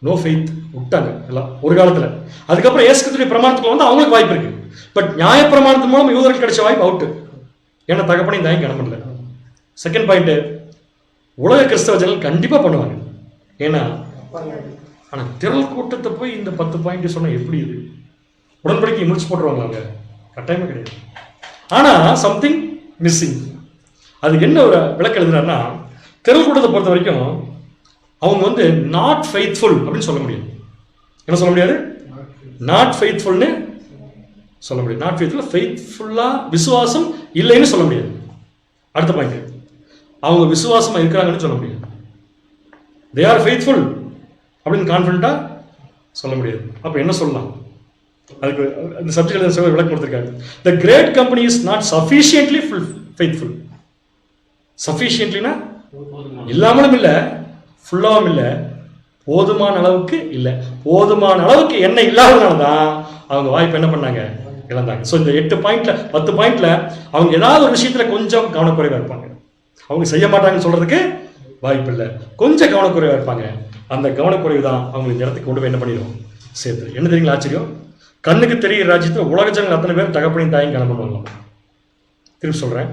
நோ ஃபெய்த் விட்டாங்க எல்லாம் ஒரு காலத்துல. அதுக்கப்புறம் இயேசு கிறிஸ்துவின் பிரமாணத்துக்கு வந்து அவங்களுக்கு வாய்ப்பு இருக்கு. பட் நியாய பிரமாணத்தின் மூலம் யூதர்களுக்கு கிடைச்ச வாய்ப்பு அவுட்டு. ஏன்னா தகப்பனையும் தாயும் கணம் பண்ணல. செகண்ட் பாயிண்ட், உலக கிறிஸ்தவ ஜனங்கள் கண்டிப்பா பண்ணுவாங்க. ஏன்னா ஆனா திரள் கூட்டத்தை போய் இந்த 10 பாயிண்ட் சொன்னா எப்படி இது உடன்படிக்கை முடிச்சு போட்டுருவாங்க? அவங்க கட்டாயமா கிடையாது. ஆனா சம்திங் மிஸ்ஸிங். அதுக்கு என்ன ஒரு விளக்கம் எழுதுறாருன்னா, திரள் கூட்டத்தை பொறுத்த வரைக்கும் அவங்க வந்து நாட் ஃபெய்த்ஃபுல் அப்படின்னு சொல்ல முடியாது. என்ன சொல்ல முடியாது? நாட் ஃபெய்த்ஃபுல்னு சொல்ல முடியாது. நாட் ஃபெய்த்ஃபுல், ஃபெய்த்ஃபுல்லா விசுவாசம் இல்லைன்னு சொல்ல முடியாது. அடுத்த பாயிண்ட், அவங்க விசுவாசமா இருக்கிறாங்கன்னு சொல்ல முடியாது. தே ஆர் ஃபெய்த்ஃபுல் அப்படின்னு கான்ஃபிடண்டா சொல்ல முடியாது. அப்ப என்ன சொல்லலாம்? அதுக்கு இந்த சப்ஜெக்ட் விளக்கம் கொடுத்திருக்காங்க. The great company is not sufficiently faithful. Sufficientlyனா இல்லாமலும் இல்லை, ஃபுல்லாவும் இல்லை, போதுமான அளவுக்கு இல்லை. போதுமான அளவுக்கு என்ன இல்லாதனால தான் அவங்க வாய்ப்பு என்ன பண்ணாங்க, இழந்தாங்க. ஸோ இந்த 8 பாயிண்ட்ல 10 பாயிண்ட்ல அவங்க ஏதாவது ஒரு விஷயத்துல கொஞ்சம் கவனக்குறைவா இருப்பாங்க. அவங்க செய்ய மாட்டாங்கன்னு சொல்றதுக்கு வாய்ப்பு இல்லை. கொஞ்சம் கவனக்குறைவா இருப்பாங்க. அந்த கவனக்குறைவு தான் அவங்க இந்த இடத்துக்கு கொண்டு போய் என்ன பண்ணிடும், சேர்த்து. என்ன தெரியுங்களா ஆச்சரியம்? கண்ணுக்கு தெரிகிற ராஜ்யத்தில் உலக ஜனங்கள் அத்தனை பேர் தகப்பனையும் தாயும் கணம் பண்ணுவாங்க. திருப்பி சொல்றேன்,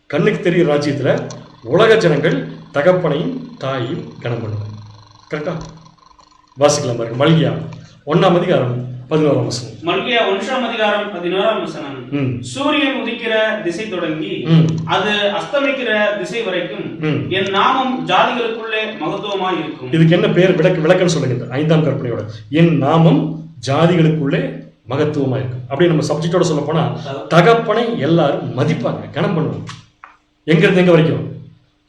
கண்ணுக்கு தெரிகிற ராஜ்யத்தில் உலக ஜனங்கள் தகப்பனையும் தாயையும் கணம் பண்ணுவாங்க. கரெக்டா? வாசிக்கலாம் பாருங்க. மல்கியா 1ஆம் அதிகாரம் 11ஆம் வசனம். மல்கியா 1ஆம் அதிகாரம் 11ஆம் வசனம். சூரியன் உதிக்கிற திசை தொடங்கி அது அஸ்தமிக்கிற திசை வரைக்கும் என் நாமம் ஜாதிகளுக்குள்ளே மகத்துவமாய் இருக்கும். இதுக்கு என்ன பேர் விளக்கம் சொல்லுங்க. 5ஆம் கற்பனையோட என் நாமம் ஜாதிகளுக்குள்ளே மகத்துவமா இருக்கும். அப்படி நம்ம சப்ஜெக்டோட சொல்ல போனா, தகப்பனை எல்லாரும் மதிப்பாங்க, கணம் பண்ணுவாங்க. எங்க இருந்து எங்க வரைக்கும்?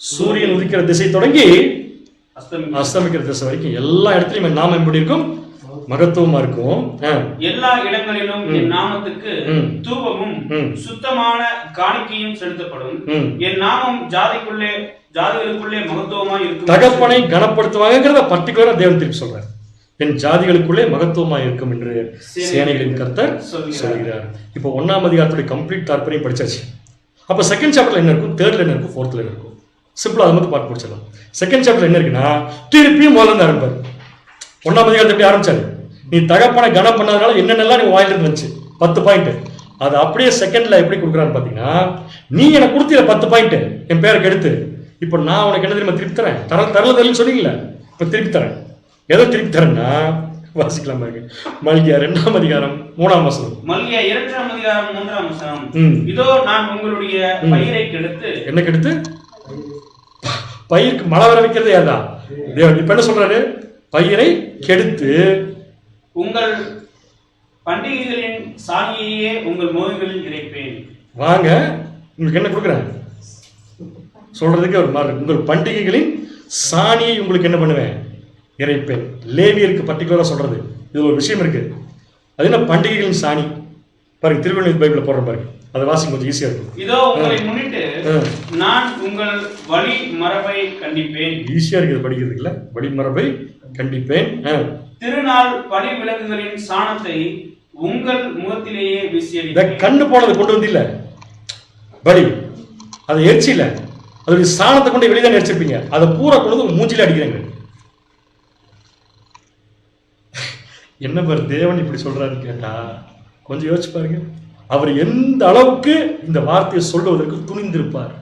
சூரியன் உதிக்கிற திசை தொடங்கி அஸ்தமிக்கிற திசை வரைக்கும் எல்லா இடத்துலயும் நாமம் எப்படி இருக்கும், மகத்துவமா இருக்கும். எல்லா இடங்களிலும் என் நாமத்துக்கு தூபமும் சுத்தமான காணிக்கையும் செலுத்தப்படும். என் நாமம் ஜாதிகளுக்குள்ளே மகத்துவமா இருக்கும். தகப்பனை கனப்படுத்துவாங்கிறத பர்டிகுலரா தேவன் திருப்பி சொல்றார். என் ஜாதிகளுக்குள்ளே மகத்துவமா இருக்கும் என்று சேனைகளின் கர்த்தர் சொல்கிறார். இப்போ 1ஆம் அதிகாரத்துடைய கம்ப்ளீட் தாற்பயம் படிச்சாச்சு. அப்ப செகண்ட் சாப்டர்ல என்ன இருக்கும், தேர்ட்ல என்ன இருக்கும், ஃபோர்த்ல என்ன இருக்கும்? சிம்பிளா அதை மட்டும் பார்த்து முடிச்சிடலாம். செகண்ட் சாப்டர்ல என்ன இருக்குன்னா திருப்பியும் முதல்ல இருந்து ஆரம்பிப்பார். 1ஆம் அதிகாரத்தை எப்படி ஆரம்பிச்சாரு, நீ தகப்பனை கனம் பண்ணதுனால என்னென்னலாம் நீ வாயிலிருந்து வந்துச்சு 10 பாயிண்ட். அது அப்படியே செகண்ட்ல எப்படி கொடுக்குறான்னு பாத்தீங்கன்னா, நீ எனக்கு கொடுத்தீர 10 பாயிண்ட் என் பேருக்கு எடுத்து, இப்ப நான் உனக்கு என்ன தெரியுமா திருப்பி தரேன், தரல சொன்னீங்களா, இப்ப திருப்பி தரேன். எதை திருப்பி தரேன்னா வாசிக்கலாம் பாருங்க. மல்கியா 2ஆம் அதிகாரம் 3ஆம் வசனம். மல்கியா 2ஆம் அதிகாரம் 3ஆம் வசனம். இதோ நான் உங்களுடைய பயிரை கெடுத்து. என்ன கெடுத்து? பயிருக்கு மழை வர வைக்கிறது யாருதான்? தேவன். இப்ப என்ன சொல்றாரு, பயிரை கெடுத்து உங்கள் பண்டிகைகளின் சாணியையே உங்கள் முகங்களில் இறைப்பேன். வாங்க, உங்களுக்கு என்ன கொடுக்குறேன் சொல்றதுக்கு ஒரு மாதிரி. உங்கள் பண்டிகைகளின் சாணியை உங்களுக்கு என்ன பண்ணுவேன், இறைப்பேன். லேவியருக்கு பர்டிகுலரா சொல்றது. இது ஒரு விஷயம் இருக்கு. அது என்ன பண்டிகைகளின் சாணி பாருங்க, திருவள்ளுவர் பைபிள்ல போடுற பாருங்க. அதை வாசிக்கும் கொஞ்சம் ஈஸியா இருக்கும். இதோ உங்களை முன்னிட்டு நான் உங்கள் வழி மரபை கண்டிப்பேன். ஈஸியா இருக்குது படிக்கிறதுக்கு இல்ல, வழி மரபை கண்டிப்பேன். திருநாள் பலி விலங்குகளின் சாணத்தை உங்கள் முகத்திலேயே வீசி கண்ணு போனது கொண்டு வந்து இல்ல பலி, அதை எரிச்சு இல்ல, அதோடைய சாணத்தை கொண்டு வெளியே எரிச்சிருப்பீங்க, அதை பூரா கொண்டு வந்து மூஞ்சில அடிக்கிறாங்க. என்ன பாரு தேவன் இப்படி சொல்றாருன்னு கேட்டா கொஞ்சம் யோசிச்சு பாருங்க. அவர் எந்த அளவுக்கு இந்த வார்த்தையை சொல்லுவதற்கு துணிந்திருப்பார்.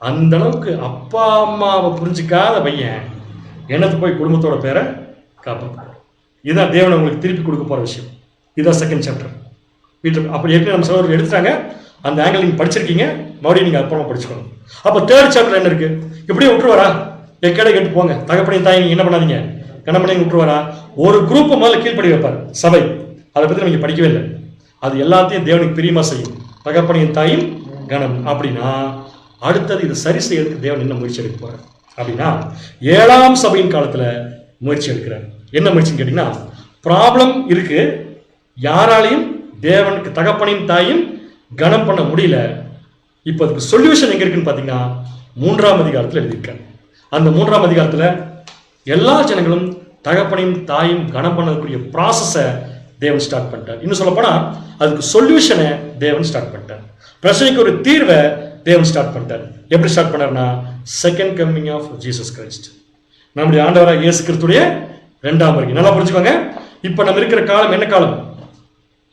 அந்த அளவுக்கு அப்பா அம்மாவை புரிஞ்சுக்காத பையன் என்னத்து போய் குடும்பத்தோட பேரை காப்பாற்ற. இதுதான் தேவன் உங்களுக்கு திருப்பி கொடுக்க போற விஷயம். இதுதான் செகண்ட் சாப்டர். வீட்டில் அப்படி எப்படி நம்ம சகோதரர்கள் எடுத்துட்டாங்க, அந்த ஆங்கிள் நீங்க படிச்சிருக்கீங்க, மறுபடியும் நீங்க அப்புறமா படிச்சுக்கணும். அப்ப தேர்ட் சாப்டர் என்ன இருக்கு, எப்படியும் விட்டுருவாரா, எக்கேட கேட்டு போங்க, தகப்பனையும் தாய் நீங்க என்ன பண்ணாதீங்க, கணவனையும் விட்டுருவாரா. ஒரு குரூப் முதல்ல கீழ்படி வைப்பார் சபை. அதை பத்தி நீங்க படிக்கவே இல்லை. அது எல்லாத்தையும் தேவனுக்கு பிரியமா செய்யும், தகப்பனையும் தாயும் கணம். அப்படின்னா அடுத்தது இதை சரி செய்யறதுக்கு தேவன் என்ன முயற்சி எடுக்க போறார் அப்படின்னா, 7ஆம் சபையின் காலத்துல முயற்சி எடுக்கிறார். என்ன முயற்சின்னு கேட்டீங்கன்னா, ப்ராப்ளம் இருக்கு, யாராலையும் தேவனுக்கு தகப்பனையும் தாயும் கனம் பண்ண முடியல. இப்ப அதுக்கு சொல்யூஷன் எங்க இருக்குன்னு பாத்தீங்கன்னா 3ஆம் அதிகாரத்துல எழுதியிருக்காங்க. அந்த 3ஆம் அதிகாரத்துல எல்லா ஜனங்களும் தகப்பனையும் தாயும் கனம் பண்ணக்கூடிய ப்ராசஸை தேவன் ஸ்டார்ட் பண்ணிட்டார். இன்னும் சொல்ல போனா அதுக்கு சொல்யூஷனை தேவன் ஸ்டார்ட் பண்ணிட்டார். பிரச்சனைக்கு ஒரு தீர்வை தேவன் ஸ்டார்ட் பண்ணிட்டார். எப்படி ஸ்டார்ட் பண்ணார்னா, second coming of Jesus Christ, நம்முடைய ஆண்டவராக இயேசு கிறிஸ்துடைய 2ஆம் வருகை. நல்லா புரிஞ்சுக்கோங்க. இப்ப நம்ம இருக்கிற காலம் என்ன காலம்,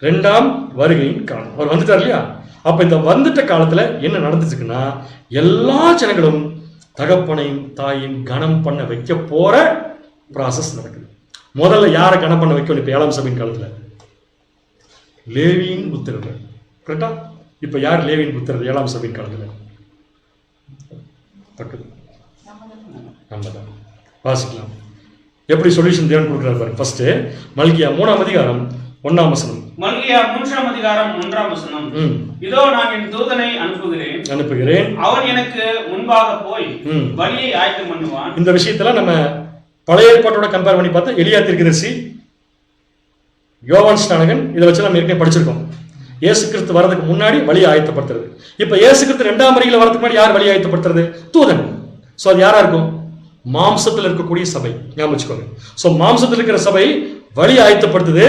2ஆம் வருகையின் காலம். அவர் வந்துட்டார் இல்லையா? அப்ப இந்த வந்துட்ட காலத்துல என்ன நடந்துச்சுன்னா, எல்லா ஜனங்களும் தகப்பனையும் தாயும் கனம் பண்ண வைக்க போற ப்ராசஸ் நடக்குது. முதல்ல யாரை கனம் பண்ண வைக்கணும்? இப்ப 7ஆம் சபையின் காலத்துல லேவியின் புத்திரர்கள். கரெக்டா? இப்ப யார் லேவியின் புத்திரர் 7ஆம் சபையின் காலத்துல? நம்ம தான். வாசிக்கலாம் எப்படி சொல்யூஷன் தேவன் கொடுக்கிறார் பாருங்க. ஃபர்ஸ்ட் மல்கியா 3ஆம் அதிகாரம் 1ஆம் வசனம். மல்கியா 3ஆம் அதிகாரம் 1ஆம் வசனம். இதோ நான் என் தூதனை அனுப்புகிறேன், அவன் எனக்கு முன்பாக போய் வழியை ஆயத்தம் பண்ணுவான். இந்த விஷயத்துல நம்ம பழைய ஏற்பாட்டோட கம்பேர் பண்ணி பார்த்தா எலியா தீர்க்கதரிசி, யோவான் ஸ்நானகன், இதை வச்சு நம்ம ஏற்கனவே படிச்சிருக்கோம். இயேசு கிறிஸ்து வரதுக்கு முன்னாடி வழியை ஆயத்தப்படுத்துறது. இப்ப இயேசு கிறிஸ்து 2ஆம் வருகையில வரதுக்கு முன்னாடி யார் வழியை ஆயத்தப்படுத்துறது? தூதன். சோ அது யாரா இருக்கும்? மாம்சத்தில் இருக்கக்கூடிய சபை. ஞாபகம் வச்சுக்கோங்க. சோ மாம்சத்தில் இருக்கிற சபை வழி ஆயத்தப்படுத்துது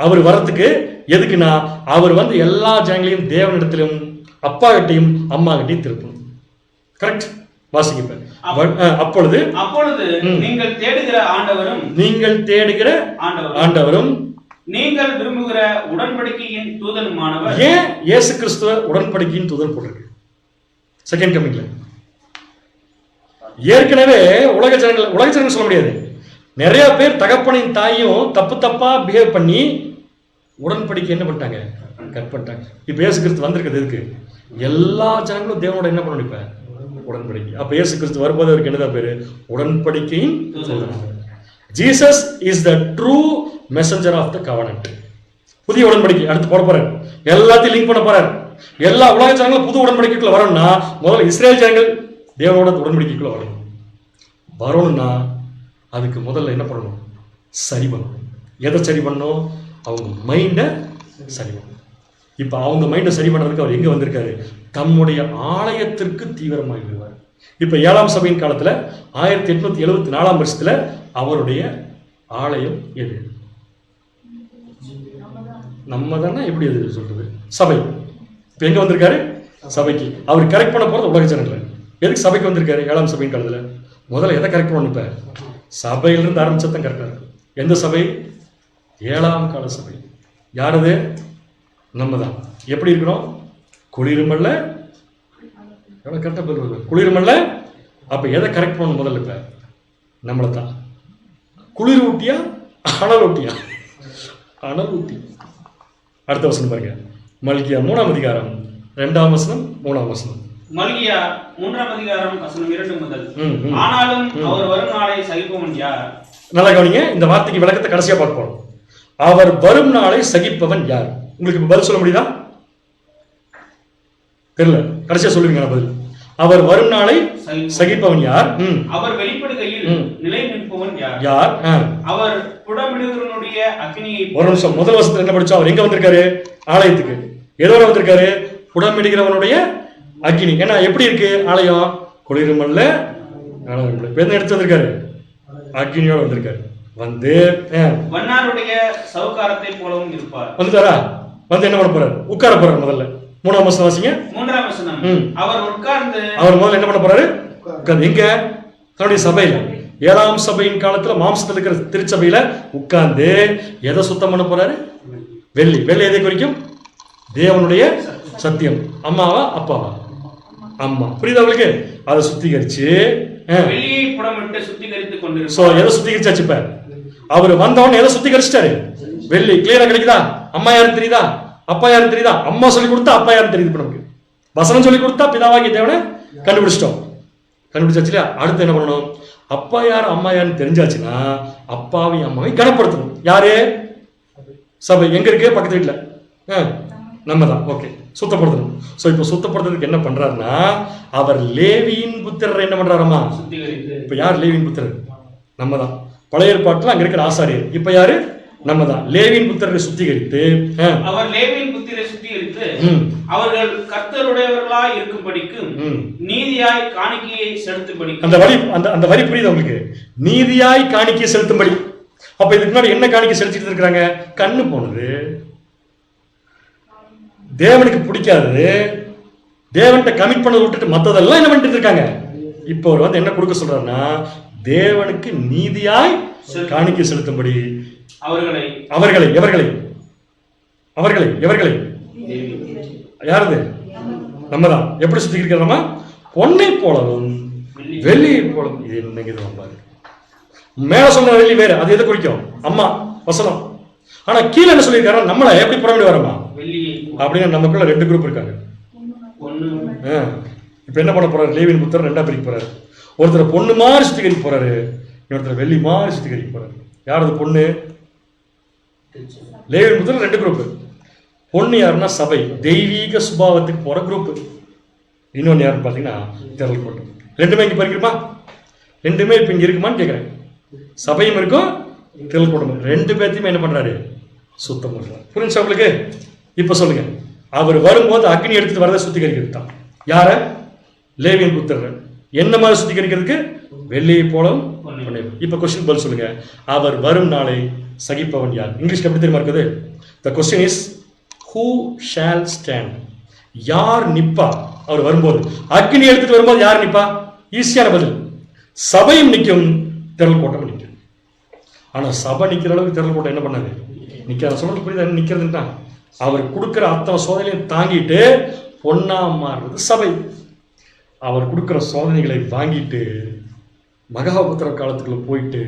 அவர் வரத்துக்கு. எதுக்குன்னா, அவர் வந்து எல்லா ஜனங்களையும் தேவனிடத்திலும் அப்பா கிட்டையும் அம்மா கிட்டையும் திருப்பணும். கரெக்ட்? வாசிங்க. அப்பொழுது நீங்கள் தேடுகிற ஆண்டவரும் நீங்கள் விரும்புகிற உடன்படிக்கையின் தூதனுமானவர். ஏன் இயேசு கிறிஸ்துவ உடன்படிக்கையின் தூதன் போட்டிருக்கு செகண்ட் கமிங்ல? ஏற்கனவே உலக ஜனங்கள் சொல்ல முடியாது, நிறைய பேர் தகப்பனின் தாயும் தப்பா பிஹேவ் பண்ணி உடன்படிக்கை என்ன பண்ணிட்டாங்க, கட் பண்ணிட்டாங்க. இப்ப இயேசு கிறிஸ்து வந்திருக்கிறது எதுக்கு? எல்லா ஜனங்களும் தேவனோட என்ன பண்ணணும்? இப்ப உடன்படிக்கை. அப்ப இயேசு கிறிஸ்து வரும்போது அவருக்கு என்னதான் பேரு? உடன்படிக்கையின் தூதன். Jesus is the true messenger of the covenant. புதிய உடன்படிக்கை அடுத்து போட போறாரு, எல்லாத்தையும் லிங்க் பண்ண போறாரு. எல்லா உலக ஜனங்களும் புது உடன்படிக்கைக்குள்ள வரணும்னா முதல்ல இஸ்ரேல் ஜனங்கள் தேவனோட உடன்படிக்கைக்குள்ள வரணும்னா அதுக்கு முதல்ல என்ன பண்ணணும்? சரி பண்ணணும். எதை சரி பண்ணணும்? அவங்க மைண்டை சரி பண்ணணும். இப்போ அவங்க மைண்டை சரி பண்ணுறதுக்கு அவர் எங்கே வந்திருக்காரு? தம்முடைய ஆலயத்திற்கு தீவிரமாக வருவார். இப்போ 7ஆம் சபையின் காலத்தில் 1874ஆம் வருஷத்தில் அவருடைய ஆலயம் எது? நம்ம தானே, எப்படி எது சொல்றது? சபை. இப்போ எங்கே வந்திருக்காரு? சபைக்கு. அவர் கரெக்ட் பண்ண போகிறது உலக ஜனங்களை. எதுக்கு சபைக்கு வந்திருக்காரு 7ஆம் சபையின் காலத்தில்? முதல்ல எதை கரெக்ட் பண்ணணும்? இப்போ சபையிலிருந்து ஆரம்பிச்சதான் கரெக்டாக இருக்கும். எந்த சபை? 7ஆம் கால சபை. யாரது? நம்ம தான். எப்படி இருக்கிறோம்? குளிருமல்ல, எவ்வளோ கரெக்டாக சொல்றது? குளிருமல்ல. அப்போ எதை கரெக்ட் பண்ணணும் முதல்ல? இப்போ நம்மளை தான். குளிர் ஊட்டியா அனல் ஊட்டியா? அனல் ஊட்டி. அடுத்த வசனம் பாருங்க. மல்கியா 3ஆம் அதிகாரம் 2ஆம் வசனம் 3ஆம் வசனம். மல்கியா 3ஆம் அதிகாரம் வசனம் 2 முதல். ஆனாலும் அவர் வரும் நாளை சகிப்பவன் யார்? நல்லா கவனிங்க, இந்த வார்த்தைக்கு விளக்கத்தை கடைசியா பார்க்க போறோம். அவர் வரும் நாளை சகிப்பவன் யார்? உங்களுக்கு பதில் சொல்ல முடியுதா? தெரியல, கடைசியா சொல்லுவீங்க பதில். அவர் வரும் நாளை சகிப்பவன் யார்? அவர் வெளிப்படுகையில் நிலை நிற்பவன் யார்? யார்? அவர் புடமிடுகிறவனுடைய அக்னியை. ஒரு நிமிஷம், முதல் வருஷத்துல என்ன படிச்சோம்? அவர் எங்க வந்திருக்காரு? ஆலயத்துக்கு. எதோட வந்திருக்காரு? புடமிடுகிறவனுடைய அக்னி. ஏன்னா எப்படி இருக்கு ஆலயம்? குளிருமல்ல, என்ன எடுத்து வந்திருக்காரு? அக்னியோட வந்திருக்காரு. வந்து வண்ணாருடைய சவுக்காரத்தை போலவும் இருப்பார். வந்துட்டாரா? வந்து என்ன பண்ண போறாரு? உட்கார போறாரு. முதல்ல 3ஆம் வசனம் வாசிங்க. 3ஆம் வசனம். அவர் உட்கார்ந்து, அவர் முதல்ல என்ன பண்ண போறாரு? உட்கார்ந்து. எங்க? தன்னுடைய சபையில. 7ஆம் சபையின் காலத்துல மாம்சத்துல இருக்கிற திருச்சபையில உட்கார்ந்து எதை சுத்தம் பண்ண போறாரு? வெள்ளி. வெள்ளி எதை குறிக்கும்? தேவனுடைய சத்தியம். அம்மாவா அப்பாவா? அம்மா. புரியுதா உங்களுக்கு? அதை சுத்திகரிச்சு வெள்ளியை புடமிட்டு சுத்திகரித்துக் கொண்டு. சோ எதை சுத்திகரிச்சாச்சு? இப்ப அவர் வந்தவன் எதை சுத்திகரிச்சிட்டாரு? வெள்ளி. கிளியரா கிடைக்குதா? அம்மா யாரும் தெரியுதா? அப்பா யாரும் தெரியுதா? அம்மா சொல்லி கொடுத்தா அப்பா யாரும் தெரியுது. நமக்கு வசனம் சொல்லி கொடுத்தா பிதாவாகிய தேவனை கண்டுபிடிச்சிட்டோம். கண்டுபிடிச்சாச்சு இல்லையா? அடுத்து என்ன பண்ணணும்? அப்பா யார் அம்மா யாருன்னு தெரிஞ்சாச்சுன்னா அப்பாவையும் அம்மாவை கனப்படுத்தணும். யாரு? சபை. எங்க இருக்கு? பக்கத்து வீட்டுல. நம்ம தான். ஓகே, சுத்தப்படுத்தணும். ஸோ இப்போ சுத்தப்படுத்துறதுக்கு என்ன பண்றாருன்னா, அவர் லேவியின் புத்திரர் என்ன பண்றாருமா? இப்போ யார் லேவியின் புத்திரர்? நம்ம தான். பழைய ஏற்பாட்டில் அங்க இருக்கிற ஆசாரியர். இப்போ யாரு? நம்ம தான். லேவியின் புத்திரரை சுத்திகரித்து, அவர் லேவியின் புத்திரரை சுத்திகரித்து அவர்கள் கர்த்தருடையவர்களாய் இருக்கும்படிக்கு நீதியாய் காணிக்கையை செலுத்தும்படி. அந்த வரி புரியுது உங்களுக்கு? நீதியாய் காணிக்கையை செலுத்தும்படி. அப்ப இதுக்கு முன்னாடி என்ன காணிக்கை செலுத்திட்டு இருக்காங்க? கண்ணு போனது, தேவனுக்கு பிடிக்காதது, தேவன்கிட்ட கமிட் பண்ண விட்டுட்டு மற்றதெல்லாம் என்ன பண்ணிட்டு இருக்காங்க? இப்போ அவர் வந்து என்ன கொடுக்க சொல்றாருன்னா, தேவனுக்கு நீதியாய் காணிக்கை செலுத்தும்படி அவர்களை யாருது? நம்ம தான். எப்படி சுத்திக்கிறோமா? பொன்னை போலவும் வெள்ளியை போலவும். இது என்னங்க? மேல சொன்ன வெள்ளி வேற, அது எதை குறிக்கும்? அம்மா வசனம். ஆனா கீழே என்ன சொல்லியிருக்காரு? நம்மள எப்படி புறம்படி வரமா அப்படின்னு நமக்குள்ள 2 குரூப் இருக்காங்க. இப்ப என்ன பண்ண போறாரு? லேவியின் புத்திரர் 2ஆ பிரிக்க போறாரு. ஒருத்தர் பொண்ணு மாதிரி சுத்திகரிக்க போறாரு, இன்னொருத்தர் வெள்ளி மாதிரி சுத்திகரிக்க போறாரு. யாரது பொண்ணு? லேவியின் புத்திரர் 2 குரூப். பொண்ணு யாருன்னா சபை, தெய்வீக சுபாவத்துக்கு போற குரூப். இன்னொன்னு யாருன்னு பாத்தீங்கன்னா திரள் கூட்டம். ரெண்டுமே இங்க படிக்கிறோமா? ரெண்டுமே இப்ப இங்க இருக்குமான்னு கேட்கிறேன். சபையும் இருக்கும், திரள் கூட்டம். 2 பேர்த்தையுமே என்ன பண்றாரு? சுத்தம் பண்றாரு. புரிஞ்சா உங்களுக்கு? இப்ப சொல்லுங்க, அவர் வரும்போது அக்னி எடுத்துட்டு வரதை சுத்திகரிக்கிறது தான். யார? லேவியின் புத்திரர். என்ன மாதிரி சுத்திகரிக்கிறதுக்கு? வெள்ளியை போலவும். இப்ப கொஸ்டின் பதில் சொல்லுங்க. அவர் வரும் நாளை சகிப்பவன் யார்? இங்கிலீஷ்ல எப்படி தெரியுமா இருக்குது? The question is who shall stand? யார் நிப்பா அவர் வரும்போது? அக்னி எடுத்துட்டு வரும்போது யார் நிப்பா? ஈஸியான பதில். சபையும் நிற்கும், திரள் கூட்டம் நிற்கும். ஆனா சபை நிக்கிற அளவுக்கு திரள் கூட்டம் என்ன பண்ணாது? நிக்காத. சொல்றது புரியுதா? நிக்கிறதுன்னா அவர் கொடுக்கிற அத்தனை சோதனையும் தாங்கிட்டு பொன்னா மாறுறது சபை. அவர் கொடுக்கிற சோதனைகளை வாங்கிட்டு மகாபுத்திர காலத்துக்குள்ள போயிட்டு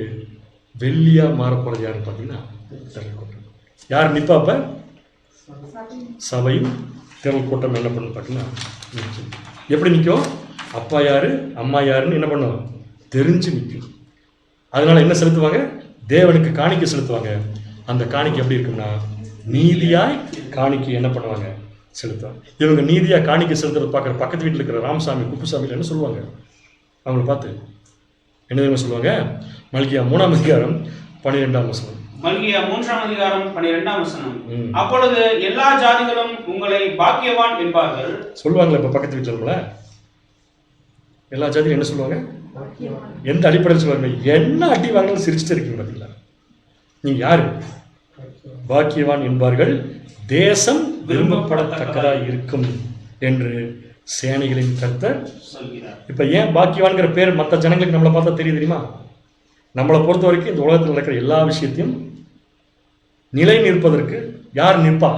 வெள்ளியா மாற போறது யாருன்னு பாத்தீங்கன்னா திரள் கூட்டம். யார் நிப்பாப்ப? சபையும் திரள் கூட்டம் என்ன பண்ணு பாத்தீங்கன்னா எப்படி நிற்கும்? அப்பா யாரு அம்மா யாருன்னு என்ன பண்ணும்? தெரிஞ்சு நிற்கும். அதனால என்ன செலுத்துவாங்க? தேவனுக்கு காணிக்கை செலுத்துவாங்க. அந்த காணிக்கை எப்படி இருக்குன்னா நீதியாய் காணிக்கை என்ன பண்ணுவாங்க? செலுத்துவாங்க. இவங்க நீதியா காணிக்கை செலுத்துறது பார்க்குற பக்கத்து வீட்டில் இருக்கிற ராமசாமி குப்புசாமி என்ன சொல்லுவாங்க? அவங்கள பார்த்து என்ன சொல்லுவாங்க? மல்கியா 3ஆம் அதிகாரம் 12ஆம் வசனம். மல்கியா 3ஆம் அதிகாரம் 12ஆம் வசனம். அப்பொழுது எல்லா ஜாதிகளும் உங்களை பாக்கியவான் என்பார்கள். சொல்லுவாங்களே இப்ப பக்கத்து வீட்டுல இருக்கல எல்லா ஜாதியும் என்ன சொல்லுவாங்க? எந்த அடிப்படையில் சொல்லுவாங்க? என்ன அடி வாங்கினாலும் சிரிச்சுட்டு இருக்கீங்க பார்த்தீங்களா? நீங்க யாரு? பாக்கியவான் என்பார்கள், தேசம் விரும்பப்படத்தக்கதா இருக்கும் என்று சேனைகளின் கர்த்தர் சொல்கிறார். இப்ப ஏன் பாக்கியவான்கிற பேர் மற்ற ஜனங்களுக்கு நம்மளை பார்த்தா தெரியுமா? நம்மளை பொறுத்த வரைக்கும் இந்த உலகத்தில் நடக்கிற எல்லா விஷயத்தையும் நிலை நிற்பதற்கு யார் நிற்பா?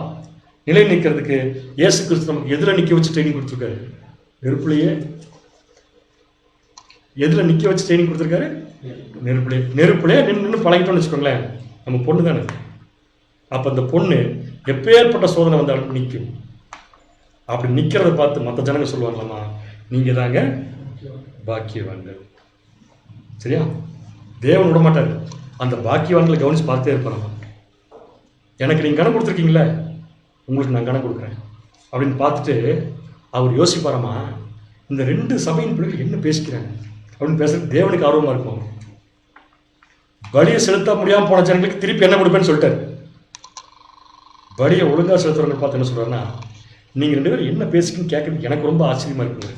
நிலை நிற்கிறதுக்கு இயேசு கிறிஸ்து நமக்கு எதுல நிக்க வச்சு ட்ரைனிங் கொடுத்துருக்காரு? நெருப்புலையே. எதுல நிக்க வச்சு ட்ரைனிங் கொடுத்துருக்காரு? நெருப்புலையே. நெருப்புலையே நின்று பழகிட்டோம்னு வச்சுக்கோங்களேன். நம்ம பொண்ணு தானே. அப்ப அந்த பொண்ணு எப்பேற்பட்ட சோதனை வந்தாலும் நிற்கும். அப்படி நிக்கிறத பார்த்து மற்ற ஜனங்க சொல்லுவாங்களாமா, நீங்க தாங்க பாக்கியவான்கள். சரியா? தேவன் விட மாட்டாரு. அந்த பாக்கியவான்களை கவனிச்சு பார்த்தே இருப்பாராமா. எனக்கு நீங்க கணக்கு கொடுத்துருக்கீங்களே, உங்களுக்கு நான் கணக்கு கொடுக்குறேன் அப்படின்னு பார்த்துட்டு அவர் யோசிப்பாராமா, இந்த 2 சபையின் பிள்ளைகள் என்ன பேசிக்கிறாங்க அப்படின்னு பேசுறது தேவனுக்கு ஆர்வமா இருக்கும். பலியை செலுத்த முடியாம போன ஜனங்களுக்கு திருப்பி என்ன கொடுப்பேன்னு சொல்லிட்டாரு. பலியை ஒழுங்கா செலுத்துறவங்க பார்த்து என்ன சொல்றாருன்னா, நீங்க 2 பேரும் என்ன பேசிக்கன்னு கேட்கறதுக்கு எனக்கு ரொம்ப ஆச்சரியமா இருக்குங்க.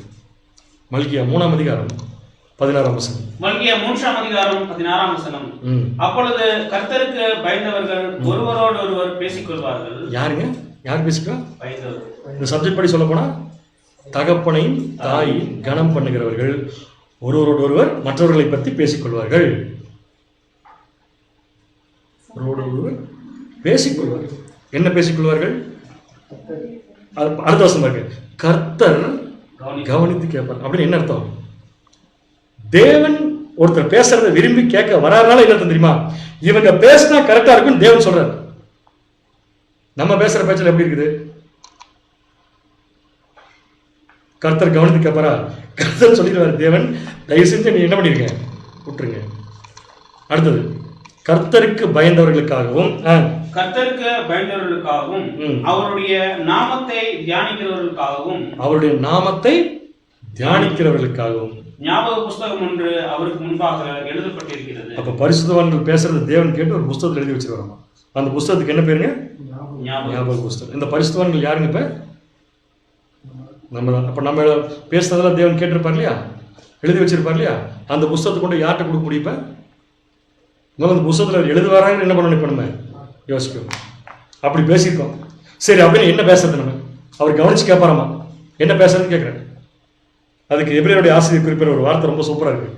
மல்கியா 3ஆம் அதிகாரம் 16ஆம் வசனம். மல்கியா 3ஆம் அதிகாரம் 16ஆம் வசனம். அப்பொழுது கர்த்தருக்கு பயந்தவர்கள் ஒருவரோடு ஒருவர் பேசிக் கொள்வார்கள். யாருங்க? யார் பேசிக்கா? பயந்தவர்கள். இந்த சப்ஜெக்ட் படி சொல்ல போனா தகப்பனையும் தாயின் கனம் பண்ணுகிறவர்கள் ஒருவரோடு ஒருவர் மற்றவர்களை பற்றி பேசிக்கொள்வார்கள். ஒருவரோடு ஒருவர் பேசிக்கொள்வார்கள். என்ன பேசிக்கொள்வார்கள்? அடுத்த வசனம் இருக்கு, கர்த்தர் கவனித்து கேட்பார். அப்படின்னு என்ன அர்த்தம்? தேவன் ஒருத்தர் பேசுறத விரும்பி கேட்க வராதனால என்ன தெரியுமா? இவங்க பேசினா கரெக்டா இருக்குன்னு தேவன் சொல்றாரு. நம்ம பேசுற பேச்சல எப்படி இருக்குது? கர்த்தர் கவனித்து கேட்பாரா? கர்த்தர் சொல்லிடுவாரு, தேவன் தயவு செஞ்சு நீ என்ன பண்ணிருங்க, விட்டுருங்க. அடுத்தது, கர்த்தருக்கு பயந்தவர்களுக்காகவும் அவருடைய நாமத்தை தியானிக்கிறவர்களுக்காகவும் ஞாபக புஸ்தகம் ஒன்று அவருக்கு முன்பாக எழுதப்பட்டிருக்கிறது. அப்ப பரிசுத்தவான்கள் பேசுறது தேவன் கேட்டு ஒரு புஸ்தகத்தில் எழுதி வச்சிருவாங்க. அந்த புஸ்தகத்துக்கு என்ன பேருங்க? ஞாபக புஸ்தகம். இந்த பரிசுத்தவான்கள் யாருங்க? இப்ப நம்ம தான். அப்ப நம்ம பேசுறதெல்லாம் தேவன் கேட்டிருப்பார் இல்லையா, எழுதி வச்சிருப்பார் இல்லையா? அந்த புஸ்தகத்தை கொண்டு யார்கிட்ட கொடுக்க முடியும்? இப்ப முதல்ல அந்த புஸ்தகத்தில் எழுதுவாராங்கன்னு என்ன பண்ணணும்? இப்ப நம்ம யோசிக்கணும். அப்படி பேசியிருக்கோம், சரி அப்படின்னு என்ன பேசுறது? நம்ம அவர் கவனிச்சு கேட்பாராமா, என்ன பேசுறதுன்னு கேட்கிறேன். அதுக்கு எபிரேயருடைய ஆசிரியர் குறிப்பிட்ட ஒரு வார்த்தை ரொம்ப சூப்பரா இருக்கு.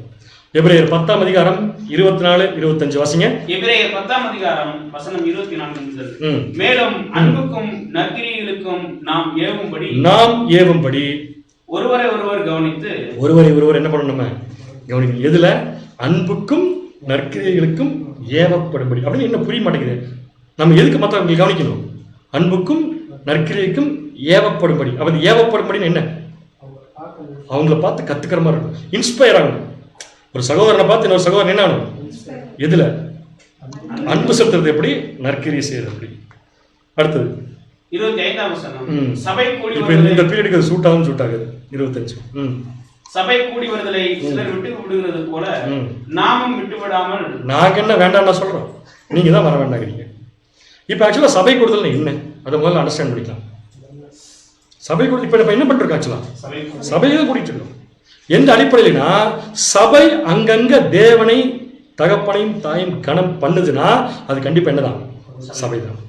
எபிரேயர் 10ஆம் அதிகாரம் 24-25 வாசிங்க. எபிரேயர் 10ஆம் அதிகாரம் வசனம் 24 முதல். மேலும் அன்புக்கும் நற்கிரியைகளுக்கும் நாம் ஏவும்படி ஒருவரை ஒருவர் என்ன பண்ணணும்? நம்ம கவனிக்கணும். எதுல? அன்புக்கும் நற்கிரியைகளுக்கும் ஏவப்படும்படி. அப்படின்னு என்ன புரிய மாட்டேங்குது. நம்ம எதுக்கு மற்றவங்களை கவனிக்கணும்? அன்புக்கும் நற்கிரியைக்கும் ஏவப்படும்படி. அப்ப ஏவப்படும்படின்னு என்ன? அவங்கள பார்த்து கத்துக்கிற மாதிரி இருக்கும், இன்ஸ்பயர் ஆகணும். ஒரு சகோதரனை பார்த்து இன்னொரு சகோதரன் என்ன ஆகணும்? எதுல? அன்பு செலுத்துறது எப்படி, நற்கிரியை செய்யறது எப்படி. அடுத்தது 25ஆம் வசனம். சபை கூடி இந்த பீரியடுக்கு அது சூட் ஆகுது 25. சபை கூடி வருதலை சிலர் விட்டு விடுகிறது போல நாமும் விட்டு விடாமல். நாங்க என்ன வேண்டாம்னா சொல்றோம், நீங்க தான் வர வேண்டாங்கிறீங்க. இப்ப ஆக்சுவலா சபை கூடுதல் என்ன, அதை முதல்ல அண்டர்ஸ்டாண்ட் பண்ணிக்கலாம். சபை கூடி இப்ப என்ன பண்ணிருக்கோம்? ஆக்சுவலா சபையை தான் கூட்டிட்டு இருக்கோம். எந்த அடிப்படையிலனா, சபை அங்கங்க தேவனை தகப்பனையும் தாயும் கணம் பண்ணுதுன்னா அது கண்டிப்பா என்னதான்? சபை தான்.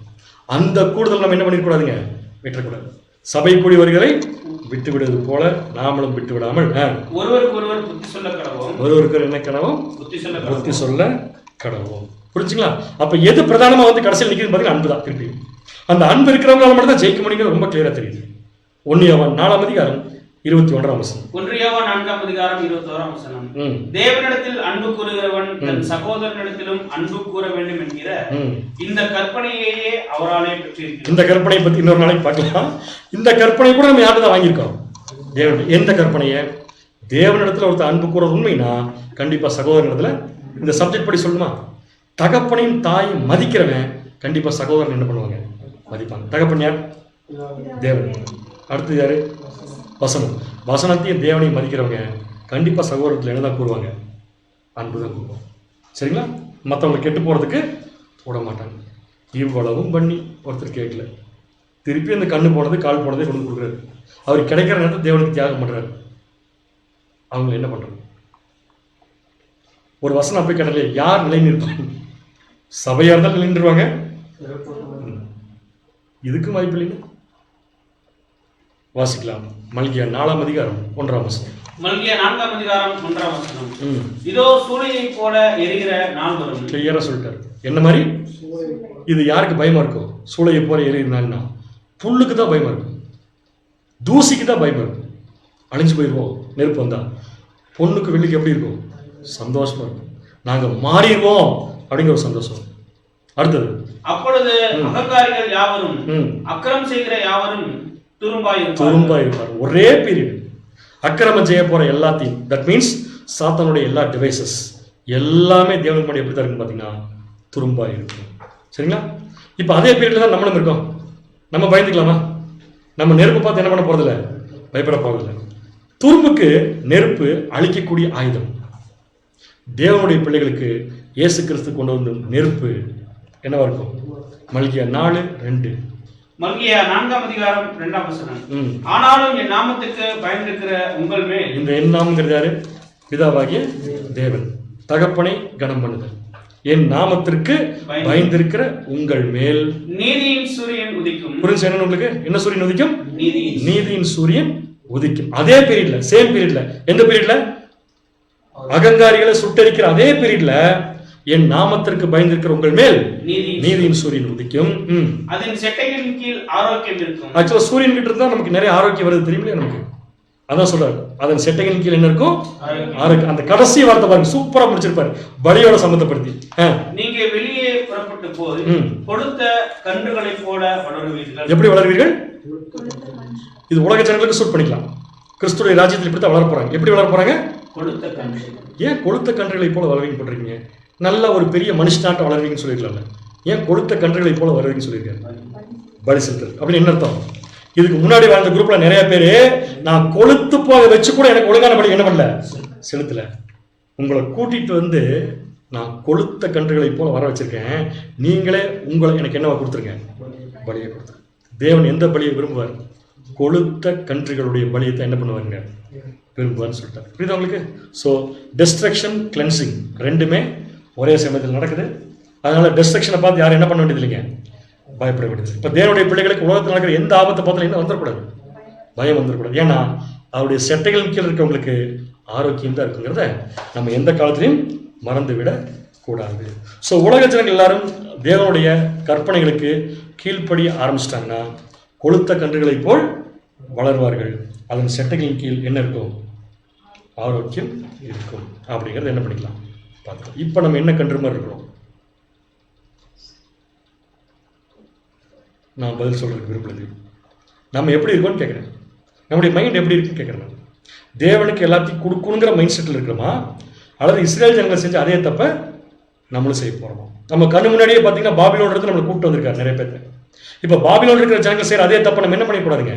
அந்த கூடுதல் நம்ம என்ன பண்ணிடக்கூடாதுங்க, விட்டுறக்கூடாது. சபை கூடி வருகிறதை விட்டு விடுவது போல நாமளும் விட்டு விடாமல் ஒருவருக்கு என்ன கடவும் புத்தி சொல்ல கடவும். புரிஞ்சுங்களா? அப்ப எது பிரதானமா வந்து கடைசியில் நிற்கிறது பாத்தீங்கன்னா அன்பு தான். திருப்பி அந்த அன்பு இருக்கிறவங்களால மட்டும் தான் ஜெயிக்க முடியுங்கிறது ரொம்ப கிளியரா தெரியுது. 1 யோவான் 4ஆம் அதிகாரம் 21ஆம் வசனம். 1 யோவான் 4ஆம் அதிகாரம் 21ஆம் வசனம். தேவனிடத்தில் அன்பு கூறுகிறவன் தன் சகோதரனிடத்திலும் அன்பு கூற வேண்டும் என்கிற இந்த கற்பனையே அவராலே பெற்றிருக்கிறார். இந்த கற்பனை பத்தி இன்னொரு நாளைக்கு பார்க்கலாம். இந்த கற்பனை கூட நம்ம யார்கிட்ட தான் வாங்கியிருக்கோம்? தேவன். எந்த கற்பனையை? தேவனிடத்துல ஒருத்தர் அன்பு கூறது உண்மைனா கண்டிப்பா சகோதரனிடத்துல, இந்த சப்ஜெக்ட் படி சொல்லுமா, தகப்பனையும் தாயும் மதிக்கிறவன் கண்டிப்பா சகோதரன் என்ன பண்ணுவாங்க? மதிப்பாங்க. தகப்பன் யார்? தேவன். அடுத்தது யாரு? வசனம். வசனத்தையும் தேவனையும் மதிக்கிறவங்க கண்டிப்பா சகோதரத்தில் என்னதான் கூறுவாங்க? அன்புதான் கூறுவாங்க. சரிங்களா? மற்றவங்க கெட்டு போறதுக்கு விட மாட்டாங்க. இவ்வளவும் பண்ணி ஒருத்தர் கேட்கல. திருப்பி அந்த கண்ணு போனது கால் போனதை கொண்டு கொடுக்குறாரு. அவர் கிடைக்கிற நேரத்தை தேவனுக்கு தியாகம் பண்ணுறாரு. அவங்க என்ன பண்ணுறது? ஒரு வசனம் அப்படி கேட்டாலே யார் நிலை நிறுத்தும்? சபையாக இருந்தாலும் நிலை நின்றுவாங்க. இதுக்கும் வாய்ப்பு இல்லைங்க. வாசிக்கலாம். மல்கியா 4ஆம் அதிகாரம் 1ஆம் வசனம். மல்கியா 4ஆம் அதிகாரம் 1ஆம் வசனம். இதோ சூளையை போல எரிகிற நாள் வரும். கிளியரா சொல்லிட்டாரு. என்ன மாதிரி? இது யாருக்கு பயமா இருக்கும்? சூளையை போல எரிகிறனால்னா புல்லுக்கு தான் பயமா இருக்கும், தூசிக்கு தான் பயமா இருக்கும். அழிஞ்சு போயிடுவோம் நெருப்பு வந்தா. பொண்ணுக்கு வெள்ளிக்கு எப்படி இருக்கும்? சந்தோஷமா இருக்கும். நாங்க மாறிடுவோம் அப்படிங்கிற ஒரு சந்தோஷம். அடுத்தது, அப்பொழுது அகங்காரிகள் யாவரும் அக்கிரம் செய்கிற யாவரும் துரும்பாயிருப்பார். ஒரே பீரியட் அக்கிரமம் செய்ய போற எல்லாத்தையும், தட் மீன்ஸ் சாத்தானுடைய எல்லா டிவைசஸ் எல்லாமே தேவனுக்கு முன்னாடி எப்படி தான் இருக்கும் பார்த்தீங்கன்னா துரும்பா இருக்கும். சரிங்களா? இப்போ அதே பீரியட்ல தான் நம்மளும் இருக்கோம். நம்ம பயந்துக்கலாமா? நம்ம நெருப்பு பார்த்து என்ன பண்ண போறதில்ல, பயப்பட போறதில்லை. துரும்புக்கு நெருப்பு அழிக்கக்கூடிய ஆயுதம். தேவனுடைய பிள்ளைகளுக்கு இயேசு கிறிஸ்து கொண்டு வந்த நெருப்பு என்னவா இருக்கும்? மல்கியா 4:2. மல்கியா 4ஆம் அதிகாரம் 2ஆம் வசனம். ஆனாலும் என் நாமத்துக்கு பயந்திருக்கிற உங்கள் மேல். இந்த என் நாமங்கிறது யாரு? பிதாவாகிய தேவன். தகப்பனை கனம் பண்ணுதல். என் நாமத்திற்கு பயந்திருக்கிற உங்கள் மேல் நீதியின் சூரியன் உதிக்கும். புரிஞ்சு என்ன உங்களுக்கு? என்ன சூரியன் உதிக்கும்? நீதியின் சூரியன் உதிக்கும். அதே பீரியட்ல, சேம் பீரியட்ல. எந்த பீரியட்ல? அகங்காரிகளை சுட்டரிக்கிற அதே பீரியட்ல என் நாமத்திற்கு பயந்திருக்கிற உங்கள் மேல் நீதியின் சூரியன் உதிக்கும். அதன் செட்டைகளின் கீழ் ஆரோக்கியம் இருக்கும். ஆக்சுவலா சூரியன் கிட்ட இருந்தா நமக்கு நிறைய ஆரோக்கியம் வருது, தெரியுமில்லையா நமக்கு? அதான் சொல்றாரு, அதன் செட்டைகளின் கீழ் என்ன இருக்கும்? ஆரோக்கியம். அந்த கடைசி வார்த்தை பாருங்க, சூப்பரா முடிச்சிருப்பாரு, பலியோட சம்பந்தப்படுத்தி. நீங்க வெளியே புறப்பட்டு போய் கொடுத்த கன்றுகளை போல வளருவீர்கள். எப்படி வளருவீர்கள்? இது உலக ஜனங்களுக்கு சூட் பண்ணிக்கலாம். கிறிஸ்துடைய ராஜ்யத்தில் இப்படித்தான் வளர போறாங்க. எப்படி வளர போறாங்க? கொழுத்த கன்று. ஏன் கொழுத்த கன்றுகளை போல வளர்வீங்க போட்டிருக்கீங்க? நல்ல ஒரு பெரிய மனுஷனாட்ட வளர்வீங்கன்னு சொல்லிருக்கலாம்ல. ஏன் கொழுத்த கன்றுகளை போல வளர்வீங்கன்னு சொல்லியிருக்காரு? பலி செலுத்தல் அப்படின்னு என்ன அர்த்தம்? இதுக்கு முன்னாடி வாழ்ந்த குரூப்ல நிறைய பேரு நான் கொழுத்து போக வச்சு கூட எனக்கு ஒழுங்கான பலி என்ன பண்ணல, செலுத்தல. உங்களை கூட்டிட்டு வந்து நான் கொழுத்த கன்றுகளை போல வர வச்சிருக்கேன், நீங்களே உங்களை எனக்கு என்னவா கொடுத்துருங்க, பலியை கொடுத்துருங்க. தேவன் எந்த பலியை விரும்புவார்? கொழுத்த கன்றுகளுடைய பலியத்தை என்ன பண்ணுவாங்க, விரும்புவார்னு சொல்லிட்டார். புரியுதா உங்களுக்கு? ஸோ டெஸ்ட்ரக்ஷன், கிளென்சிங் ரெண்டுமே ஒரே சமயத்தில் நடக்குது. அதனால டெஸ்ட்ரக்ஷனை பார்த்து யாரும் என்ன பண்ண வேண்டியது இல்லைங்க, பயப்பட வேண்டியது. இப்போ தேவனுடைய பிள்ளைகளுக்கு உலகத்தில் நடக்கிற எந்த ஆபத்தை பார்த்தாலும் என்ன வந்துடக்கூடாது, பயம் வந்துடக்கூடாது. ஏன்னா அவருடைய செட்டைகள் கீழே இருக்கவங்களுக்கு ஆரோக்கியம் தான் இருக்குங்கிறத நம்ம எந்த காலத்திலையும் மறந்து விட கூடாது. ஸோ உலக ஜனங்கள் எல்லாரும் தேவனுடைய கற்பனைகளுக்கு கீழ்ப்படி ஆரம்பிச்சிட்டாங்கன்னா கொழுத்த கன்றுகளை போல் வளர்வார்கள். அதன் செட்டைகளின் கீழ் என்ன இருக்கும், ஆரோக்கியம் இருக்கும். அப்படிங்கிறது என்ன பண்ணிக்கலாம் பார்க்கலாம். இப்போ நம்ம என்ன கன்று மாதிரி இருக்கிறோம்? நான் பதில் சொல்றதுக்கு விரும்புறது, நம்ம எப்படி இருக்கோம்னு கேட்குறேன். நம்முடைய மைண்ட் எப்படி இருக்குன்னு கேட்குறேன். தேவனுக்கு எல்லாத்தையும் கொடுக்கணுங்கிற மைண்ட் செட்டில் இருக்கிறோமா, அல்லது இஸ்ரேல் ஜனங்கள் செஞ்சு அதே தப்ப நம்மளும் செய்ய போகிறோமா? நம்ம கண்ணு முன்னாடியே பார்த்தீங்கன்னா பாபிலோன் இருந்து நம்மளை கூப்பிட்டு வந்திருக்காரு நிறைய பேர். இப்போ பாபிலோன் இருக்கிற ஜனங்கள் செய்கிற அதே தப்பை நம்ம என்ன பண்ணிக்கூடாதுங்க,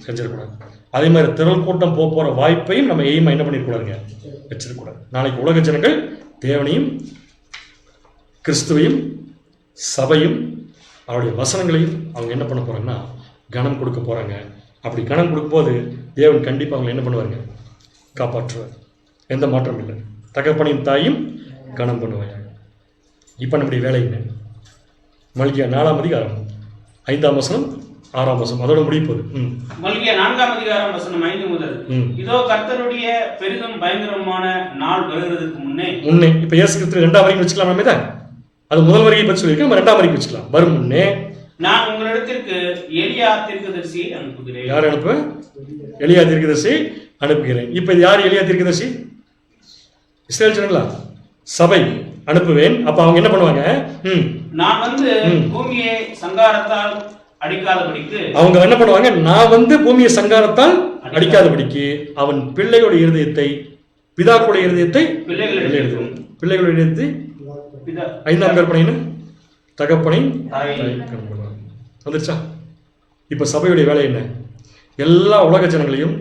செஞ்சிடக்கூடாது. அதே மாதிரி திரள் கூட்டம் போகிற வாய்ப்பையும் நம்ம எய்மா என்ன பண்ணிடக்கூடாதுங்க, வச்சிடக்கூடாது. நாளைக்கு உலக ஜனங்கள் தேவனையும் கிறிஸ்துவையும் சபையும் அவருடைய வசனங்களையும் அவங்க என்ன பண்ண போறாங்கன்னா கனம் கொடுக்க போறாங்க. அப்படி கனம் கொடுக்கும்போது தேவன் கண்டிப்பாக அவங்களை என்ன பண்ணுவாங்க, காப்பாற்றுவார். எந்த மாற்றம் இல்லை. தகப்பனையும் தாயும் கனம் பண்ணுவாங்க. இப்போ நம்முடைய வேலை என்ன? மல்கியா 4ஆம் அதிகாரம் 5ஆம் வசனம் 6ஆம் வசனம், அதோட முடிய போகுது. மல்கியா 4ஆம் அதிகாரம் வசனம் 5 முதல். இதோ கர்த்தருடைய பெரிதும் பயங்கரமான நாள் வருகிறதுக்கு முன்னே. இப்போ இயேசு கிறிஸ்து 2ஆம் வரைக்கும் வச்சுக்கலாம். நம்ம இதை அது முதல் வரையை பற்றி சொல்லியிருக்கேன், நம்ம 2ஆம் வரைக்கும் வச்சுக்கலாம். வரும் முன்னே நான் உங்களிடத்திற்கு எலியா தீர்க்கதரிசியை அனுப்புகிறேன். யார் அனுப்பு? எலியா தீர்க்கதரிசி அனுப்புகிறேன். இப்போ இது யார் எலியா தீர்க்கதரிசி? இஸ்ரேல் ஜனங்களா? சபை அனுப்புவேன். அப்ப அவங்க என்ன பண்ணுவாங்க, நான் வந்து பூமியை சங்காரத்தால் அடிக்காதபடிக்கு, அவங்க என்ன பண்ணுவாங்க, நான் வந்து பூமியை சங்காரத்தால் அடிக்காதபடிக்கு அவன் பிள்ளைகளுடைய இருதயத்தை, பிதாக்களுடைய இருதயத்தை பிள்ளைகளுடைய இருதயத்தை 5ஆம் கற்பனைன்னு தகப்பனை வந்துருச்சா? இப்ப சபையுடைய வேலை என்ன? எல்லா உலக ஜனங்களையும்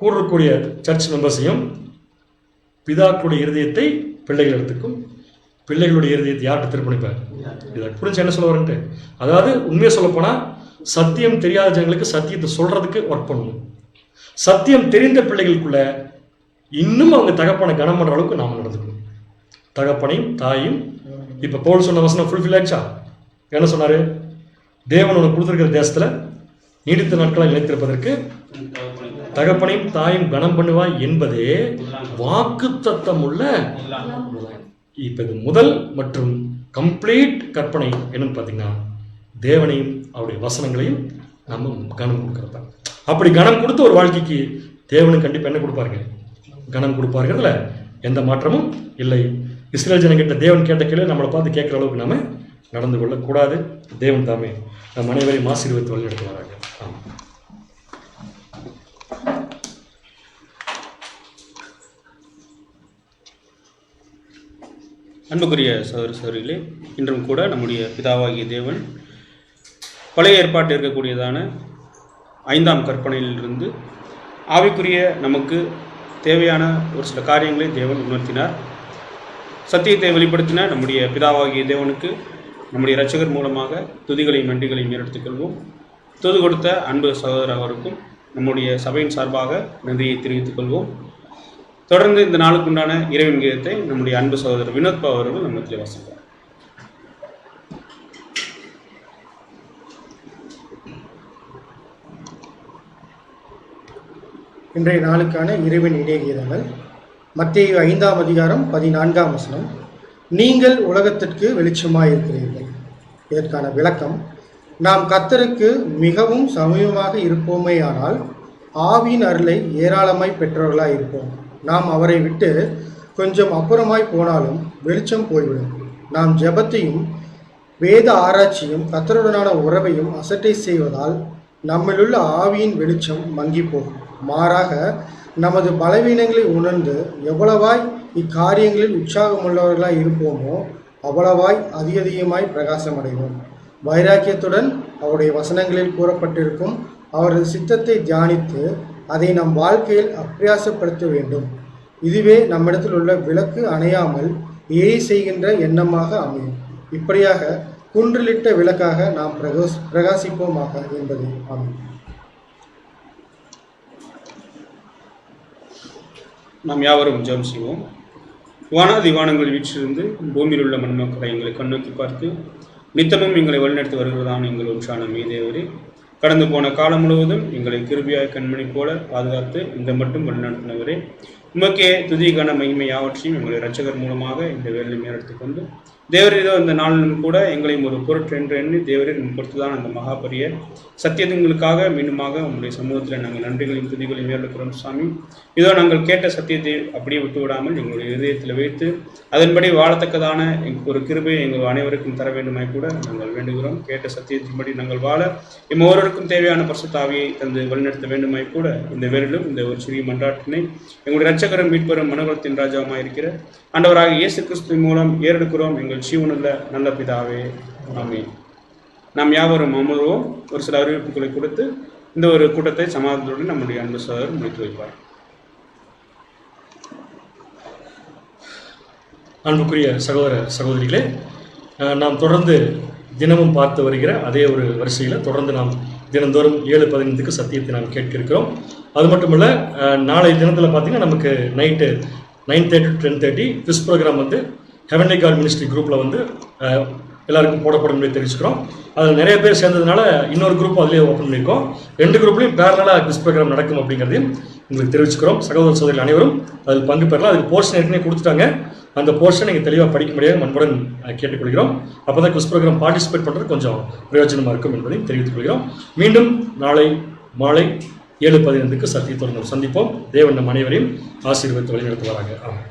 கூறக்கூடிய சர்ச் மெம்பர்ஸையும் பிதாக்களுடைய இருதயத்தை பிள்ளைகளிடத்துக்கும், பிள்ளைகளுடைய இருதயத்தை யார்கிட்ட திருப்பணிப்பார்? இதை புரிஞ்சு என்ன சொல்ல வரேன்ட்டு, அதாவது உண்மையை சொல்லப்போனால் சத்தியம் தெரியாத ஜனங்களுக்கு சத்தியத்தை சொல்றதுக்கு ஒர்க் பண்ணணும். சத்தியம் தெரிந்த பிள்ளைகளுக்குள்ள இன்னும் அவங்க தகப்பனை கனம் பண்ற அளவுக்கு நாம நடந்துக்கணும். தகப்பனையும் தாயும், இப்ப பவுல் சொன்ன வசனம் ஃபுல்ஃபில் ஆச்சா? என்ன சொன்னாரு? தேவன் உனக்கு கொடுத்திருக்கிற தேசத்துல நீடித்த நாட்களை நிலைத்திருப்பதற்கு தகப்பனையும் தாயும் கனம் பண்ணுவாய் என்பதே வாக்குத்தத்தம் உள்ள. இப்ப இது முதல் மற்றும் கம்ப்ளீட் கற்பனை என்னன்னு பாத்தீங்கன்னா, தேவனையும் அவருடைய வசனங்களையும் நம்ம கனம் கொடுக்கறது தான். அப்படி கனம் கொடுத்த ஒரு வாழ்க்கைக்கு தேவனுக்கு கண்டிப்பா என்ன கொடுப்பாருங்க? கனம் கொடுப்பாருங்கிறதுல எந்த மாற்றமும் இல்லை. இஸ்ரேல் ஜனங்கிட்ட தேவன் கேட்ட கேள்வி நம்மளை பார்த்து கேட்குற அளவுக்கு நாம நடந்து கொள்ளக்கூடாது. தேவன் தாமே நம் அனைவரையும் ஆசீர்வதித்து வழிநடத்துவாராக. அன்புக்குரிய சகோதர சகோதரிகளே, இன்றும் கூட நம்முடைய பிதாவாகிய தேவன் பழைய ஏற்பாட்டில் இருக்கக்கூடியதான 5ஆம் கற்பனையிலிருந்து ஆவிக்குரிய நமக்கு தேவையான ஒரு சில காரியங்களை தேவன் உணர்த்தினார். சத்தியத்தை வெளிப்படுத்தின நம்முடைய பிதாவாகிய தேவனுக்கு நம்முடைய இரட்சகர் மூலமாக துதிகளையும் நன்றிகளையும் எடுத்துக்கொள்வோம். துதி கொடுத்த அன்பு சகோதரர் அவருக்கும் நம்முடைய சபையின் சார்பாக நன்றியை தெரிவித்துக் கொள்வோம். தொடர்ந்து இந்த நாளுக்குண்டான இறைவன் கீதத்தை நம்முடைய அன்பு சகோதரர் வினோத் அவர்கள் நம்மத்தில் வாசிப்பார். இன்றைய நாளுக்கான இறைவன் இணைய கீதங்கள் மத்தேயு 5ஆம் அதிகாரம் 14ஆம் வசனம். நீங்கள் உலகத்திற்கு வெளிச்சமாயிருக்கிறீர்கள். இதற்கான விளக்கம், நாம் கர்த்தருக்கு மிகவும் சமீபமாக இருப்போமேயானால் ஆவியின் அருளை ஏராளமாய் பெற்றவர்களாய் இருப்போம். நாம் அவரை விட்டு கொஞ்சம் அப்புறமாய் போனாலும் வெளிச்சம் போய்விடும். நாம் ஜெபத்தையும் வேத ஆராய்ச்சியும் கர்த்தருடனான உறவையும் அசட்டை செய்வதால் நம்மிலுள்ள ஆவியின் வெளிச்சம் மங்கி போகும். மாறாக நமது பலவீனங்களை உணர்ந்து எவ்வளவாய் இக்காரியங்களில் உற்சாகமுள்ளவர்களாய் இருப்போமோ அவ்வளவாய் அதிகமாய் பிரகாசம் அடைவோம். வைராக்கியத்துடன் அவருடைய வசனங்களில் கூறப்பட்டிருக்கும் அவரது சித்தத்தை தியானித்து அதை நம் வாழ்க்கையில் அப்பியாசப்படுத்த வேண்டும். இதுவே நம்மிடத்தில் உள்ள விளக்கு அணையாமல் ஏறி செய்கின்ற எண்ணமாக அமையும். இப்படியாக குன்றிலிட்ட விளக்காக நாம் பிரகாசிப்போமாக என்பது அமையும். நாம் யாவரும் ஜெபம் செய்வோம். வானாதி வானங்கள் வீற்றிருந்து பூமியில் உள்ள மண்மக்களை எங்களை கண்ணோக்கி பார்த்து நித்தமும் எங்களை வழிநடத்தி வருகிறதான எங்கள் உற்சான மீதேவரே, கடந்து போன காலம் முழுவதும் எங்களை கிருபியாய் கண்மணி போல பாதுகாத்து இந்த மட்டும் வழிநடத்தினவரே, உமக்கே துதிகான மகிமை யாவற்றையும் எங்களை இரட்சகர் மூலமாக இந்த வேலையை மேலெடுத்துக்கொண்டு தேவரிதோ இந்த நாளிலும் கூட எங்களையும் ஒரு பொருட்டு என்று எண்ணி தேவரை பொறுத்துதான் அந்த மகாபரிய சத்தியங்களுக்காக மீண்டுமாக உங்களுடைய சமூகத்தில் நாங்கள் நன்றிகளையும் துதிகளையும் மேற்கொள்கிறோம் சுவாமி. இதோ நாங்கள் கேட்ட சத்தியத்தை அப்படியே விட்டு விடாமல் எங்களுடைய இதயத்தில் வைத்து அதன்படி வாழத்தக்கதான ஒரு கிருபையை எங்கள் அனைவருக்கும் தர வேண்டுமாய் கூட நாங்கள் வேண்டுகிறோம். கேட்ட சத்தியத்தின்படி நாங்கள் வாழ ஒவ்வொருவருக்கும் தேவையான பரிசுத்தாவியை தந்து வழிநடத்த வேண்டுமாய் கூட இந்த வேரிலும் இந்த ஒரு சிறிய மன்றாட்டினை எங்களுடைய இரட்சகரும் மீட்பரும் மனோகரத்தின் ராஜாவுமாய் இருக்கிற ஆண்டவராக இயேசு கிறிஸ்துவின் மூலம் ஏறெடுக்கிறோம் எங்கள் ஜீவனுள்ள நல்ல பிதாவே, ஆமென். நாம் யாவரும் அமர்வோம். ஒரு சில அறிவிப்புகளை கொடுத்து இந்த ஒரு கூட்டத்தை சமாதானத்துடன் நம்முடைய அன்பு சகோதரர் முடித்து வைப்பார். அன்புக்குரிய சகோதர சகோதரிகளே, நாம் தொடர்ந்து தினமும் பார்த்து வருகிற அதே ஒரு வரிசையில் தொடர்ந்து நாம் தினந்தோறும் 7:15 சத்தியத்தை நாம் கேட்க இருக்கிறோம். அது மட்டும் இல்லை, நாளை தினத்தில் பார்த்தீங்கன்னா நமக்கு நைட்டு 9:30 to 10:30 ஃபிஸ் ப்ரோக்ராம் வந்து ஹெவன்லி காட் மினிஸ்ட்ரி குரூப்பில் வந்து எல்லாருக்கும் போடப்படும் என்று தெரிவிச்சுக்கிறோம். அதில் நிறைய பேர் சேர்ந்ததுனால இன்னொரு குரூப் அதிலே ஓப்பன் பண்ணியிருக்கோம். 2 குரூப்லையும் பேரலாக குவிஸ் ப்ரோக்ராம் நடக்கும் அப்படிங்கிறதையும் உங்களுக்கு தெரிவிச்சுக்கிறோம். சகோதர சகோதரிகள் அனைவரும் அதில் பங்கு பெறலாம். அதுக்கு போர்ஷன் ஏற்கனவே கொடுத்துட்டாங்க. அந்த போர்ஷன் நீங்கள் தெளிவாக படிக்க முடியாது அன்புடன் கேட்டுக்கொள்கிறோம். அப்போ தான் குவிஸ் ப்ரோக்ராம் பார்ட்டிசிபேட் பண்ணுறது கொஞ்சம் பிரயோஜனமாக இருக்கும் என்பதையும் தெரிவித்துக் கொள்கிறோம். மீண்டும் நாளை மாலை 7:15 சத்தியத்தோடு சந்திப்போம். தேவன் நம் அனைவரையும் ஆசீர்வதித்து வழிநடத்துவாராக. ஆமாம்.